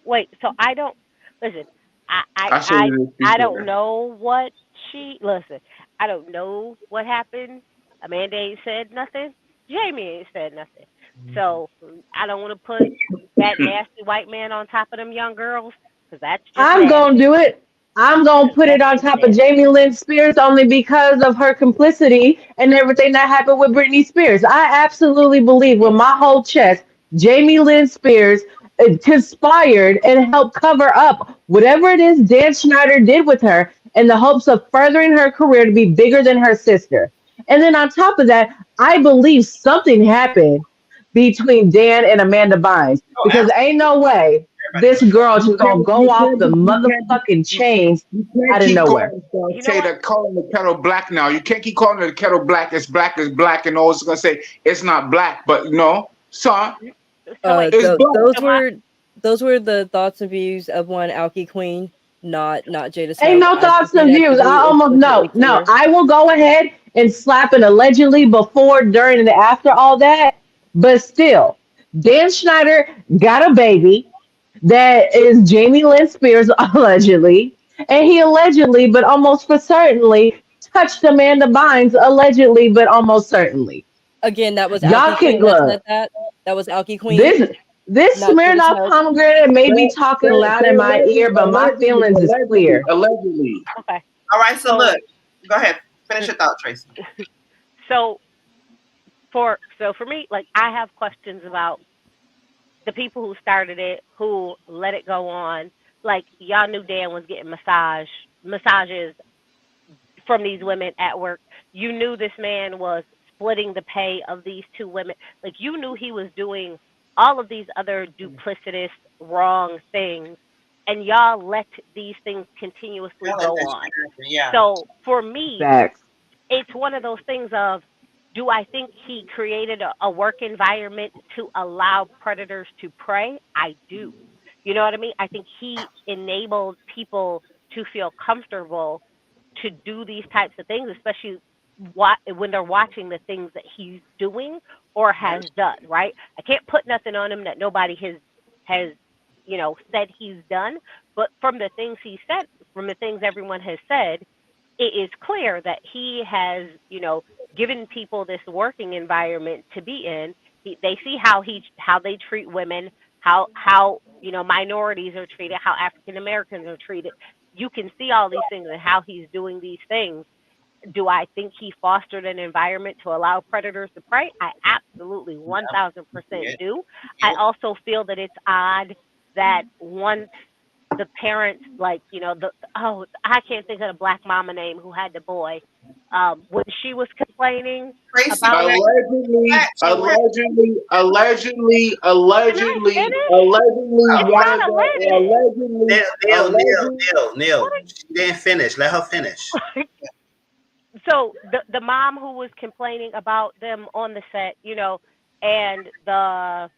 wait. So I don't listen. I I I show I you this I don't before. know what she listen. I don't know what happened. Amanda ain't said nothing. Jamie ain't said nothing. So I don't want to put that nasty white man on top of them young girls, because that's just I'm gonna nasty. do it. I'm gonna put it That's on just top of nasty. Jamie Lynn Spears only because of her complicity and everything that happened with Britney Spears. I absolutely believe with my whole chest, Jamie Lynn Spears conspired and helped cover up whatever it is Dan Schneider did with her in the hopes of furthering her career to be bigger than her sister. And then on top of that, I believe something happened between Dan and Amanda Bynes Oh, because absolutely. ain't no way Everybody this knows. girl just gonna go off the You motherfucking chains can't out of keep nowhere. You know say what? that calling the kettle black now. You can't keep calling the kettle black. It's black is black, and always gonna say it's not black. But no, son, So wait. it's black. So my Those were the thoughts and views of one Alki Queen, not Jada Ain't Smoke. no I thoughts just need and that to views. I be almost no, explicitly no. clear. I will go ahead and slap an allegedly before, during, and after all that. But still, Dan Schneider got a baby that is Jamie Lynn Spears allegedly, and he allegedly, but almost for certainly, touched Amanda Bynes allegedly, but almost certainly. Again, that was Y'all Alki can Queen that look. said that. That was Alki Queen, This not Jada Smirnoff Smoke. pomegranate may be Say, talking loud in my ear, but my feelings is clear. allegedly. okay. All right, so So look, go ahead. Finish your thought, Tracy. so for me, like, I have questions about the people who started it, who let it go on. Like, y'all knew Dan was getting massages from these women at work. You knew this man was splitting the pay of these two women. Like, you knew he was doing all of these other duplicitous, wrong things, and y'all let these things continuously Y'all let go that on. shit happen. Yeah. So for me, Facts. it's one of those things of, Do I think he created a work environment to allow predators to prey? I do. You know what I mean? I think he enabled people to feel comfortable to do these types of things, especially when they're watching the things that he's doing or has done, right? I can't put nothing on him that nobody has said he's done, but from the things he said, from the things everyone has said, it is clear that he has, given people this working environment to be in. They see how they treat women, how minorities are treated, how African Americans are treated. You can see all these things and how he's doing these things. Do I think he fostered an environment to allow predators to prey? I absolutely 1000% do. I also feel that it's odd that once the parents, I can't think of the black mama name who had the boy, when she was complaining about allegedly, Neil, she didn't finish. Let her finish. So the mom who was complaining about them on the set, and the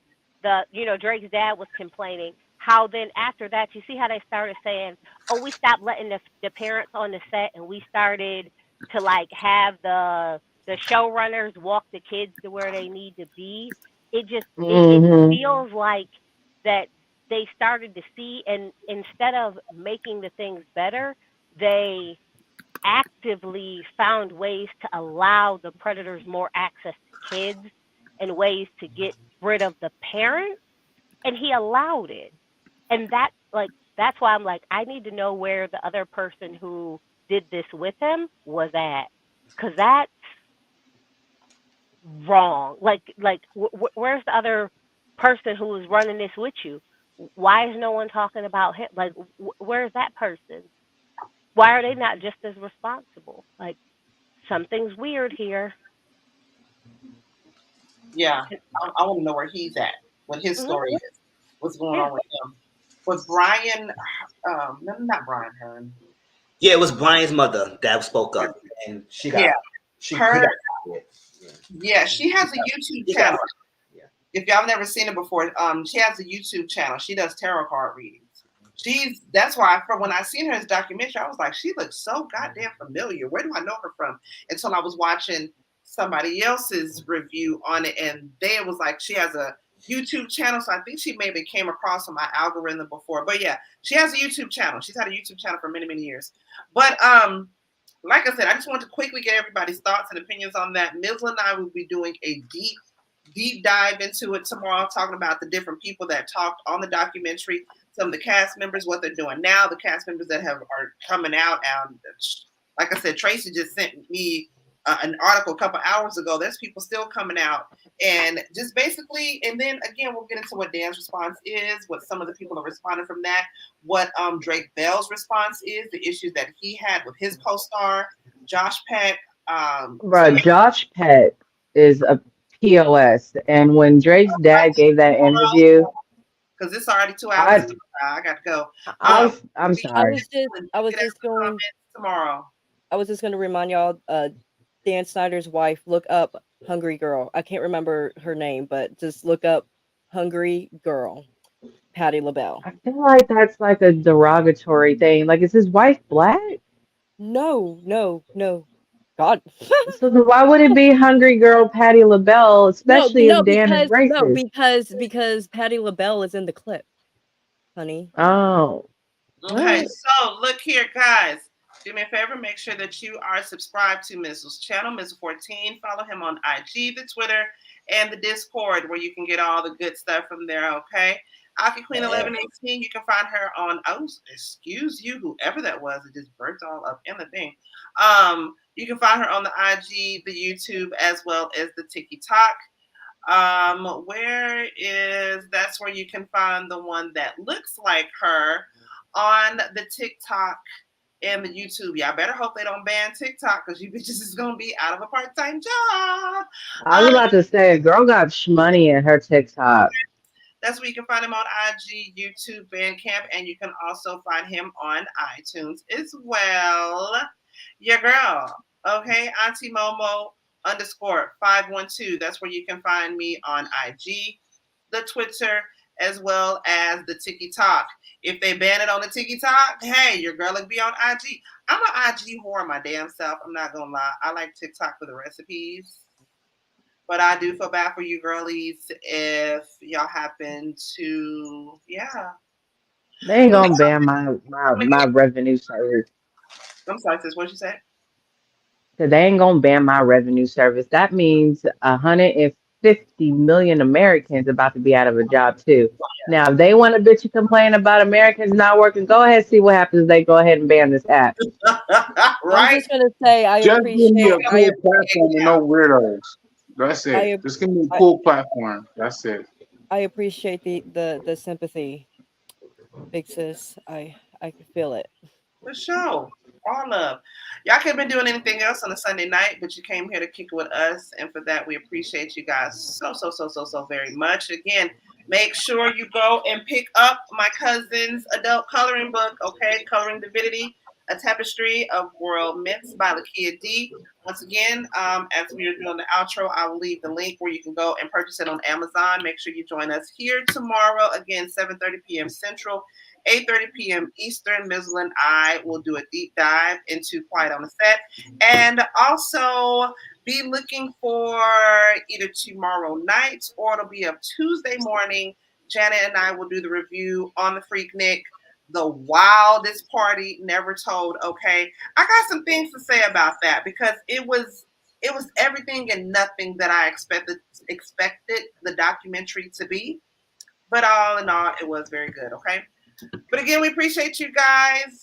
Drake's dad was complaining. How then after that, you see how they started saying, "Oh, we stopped letting the parents on the set, and we started to have the showrunners walk the kids to where they need to be." It just it feels like that they started to see, and instead of making the things better, they actively found ways to allow the predators more access to kids and ways to get rid of the parents, and he allowed it. And that's why I'm like, I need to know where the other person who did this with him was at, because that's wrong. Where's the other person who was running this with you? Why is no one talking about him? Where's that person? Why are they not just as responsible? Something's weird here. Yeah, I want to know where he's at, what his story is, what's going on with him. Was Brian, not Brian Hearn. Yeah, it was Brian's mother that spoke up, and she got she has a YouTube channel. If y'all never seen it before, she has a YouTube channel. She does tarot card readings. That's why when I seen her as documentary, I was like, she looks so goddamn familiar. Where do I know her from? Until I was watching somebody else's review on it, and it was like she has a YouTube channel. So I think she maybe came across on my algorithm before. But yeah, she has a YouTube channel. She's had a YouTube channel for many, many years. But like I said, I just want to quickly get everybody's thoughts and opinions on that. Mizla and I will be doing a deep dive into it tomorrow, talking about the different people that talked on the documentary, some of the cast members, what they're doing now, the cast members that are coming out. And like I said, Tracy just sent me an article a couple hours ago. There's people still coming out, and just basically, and then again, we'll get into what Dan's response is, what some of the people are responding from that, what Drake Bell's response is, the issues that he had with his co-star, Josh Peck. Josh Peck is a POS, and when Drake's dad gave that interview, because it's already 2 hours. I got to go. I'm sorry. I was just going tomorrow. I was just going to remind y'all. Dan Snyder's wife, look up Hungry Girl. I can't remember her name, but just look up Hungry Girl, Patti LaBelle. I feel like that's like a derogatory thing. Like, is his wife black? No. God. So then why would it be Hungry Girl Patti LaBelle, especially if Dan is racist? Because Patti LaBelle is in the clip, honey. Oh. Okay, so look here, guys. Do me a favor, make sure that you are subscribed to Mizzle's channel, Mizzle14. Follow him on IG, the Twitter, and the Discord, where you can get all the good stuff from there, okay? Aki Queen 1118, you can find her on, excuse you, whoever that was, it just burnt all up in the thing. You can find her on the IG, the YouTube, as well as the TikTok. That's where you can find the one that looks like her on the TikTok and the YouTube. Y'all better hope they don't ban TikTok, because you bitches is gonna be out of a part-time job. I was about to say, a girl got shmoney in her TikTok. That's where you can find him on IG, YouTube, Bandcamp, and you can also find him on iTunes as well. Your girl, okay, Auntie Momo, _512. That's where you can find me on IG, the Twitter, as well as the TikTok. If they ban it on the TikTok, hey, your girl will be on IG. I'm an IG whore my damn self. I'm not gonna lie. I like TikTok for the recipes. But I do feel bad for you girlies if y'all happen to, They ain't gonna ban my revenue service. I'm sorry, sis, what'd you say? So they ain't gonna ban my revenue service. That means 150 million Americans about to be out of a job too. Now, if they want to bitch and complain about Americans not working, go ahead, see what happens. They go ahead and ban this app. I'm just gonna say I Just give me a appreciate. cool platform with no weirdos. That's it. Just give me a cool platform. That's it. I appreciate the sympathy, big sis. I can feel it. For sure. All love. Y'all could have been doing anything else on a Sunday night, but you came here to kick it with us. And for that, we appreciate you guys so very much. Again, make sure you go and pick up my cousin's adult coloring book, okay? Coloring Divinity, A Tapestry of World Myths by Lakia D. Once again, as we are doing the outro, I will leave the link where you can go and purchase it on Amazon. Make sure you join us here tomorrow, again, 7:30 p.m. Central, 8:30 p.m. Eastern. Mizzle and I will do a deep dive into Quiet on the Set. And also be looking for either tomorrow night or it'll be up Tuesday morning. Janet and I will do the review on the Freaknik, the wildest party never told. Okay, I got some things to say about that because it was everything and nothing that I expected the documentary to be. But all in all, it was very good. Okay. But again, we appreciate you guys.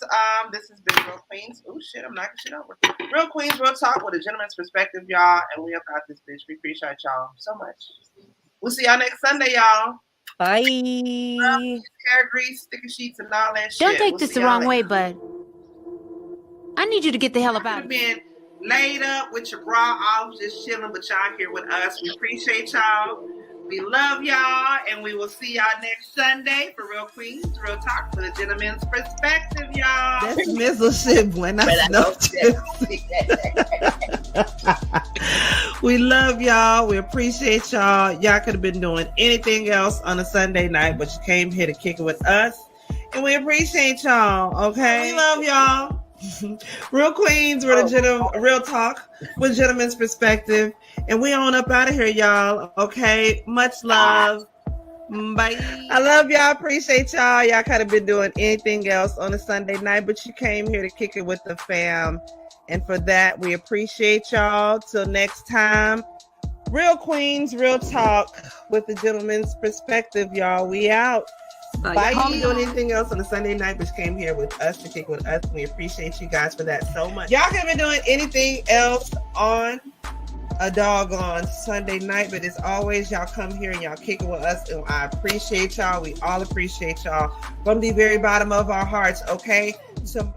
This has been Real Queens. Oh shit, I'm knocking shit over. Real Queens, Real Talk with a gentleman's perspective, y'all. And we about this bitch. We appreciate y'all so much. We'll see y'all next Sunday, y'all. Bye. Hair grease, sticker sheets, and all that shit. Don't take this the wrong way, bud. I need you to get the hell up out of here. Been laid up with your bra off, just chilling, but y'all here with us. We appreciate y'all. We love y'all, and we will see y'all next Sunday for Real Queens, Real Talk with a gentleman's perspective, y'all. That's Mizzle shit when I know. We love y'all. We appreciate y'all. Y'all could have been doing anything else on a Sunday night, but you came here to kick it with us, and we appreciate y'all. Okay, we love y'all. Real Queens, Real Talk with gentleman's perspective. And we on up out of here, y'all. Okay. Much love. Bye. I love y'all. Appreciate y'all. Y'all could have been doing anything else on a Sunday night, but you came here to kick it with the fam. And for that, we appreciate y'all. Till next time. Real Queens, Real Talk with the gentleman's perspective, y'all. We out. Bye. Y'all doing anything else on a Sunday night, but came here with us to kick with us. We appreciate you guys for that so much. Y'all could have been doing anything else on a doggone Sunday night, but as always, y'all come here and y'all kick it with us, and I appreciate y'all. We all appreciate y'all from the very bottom of our hearts. Okay, so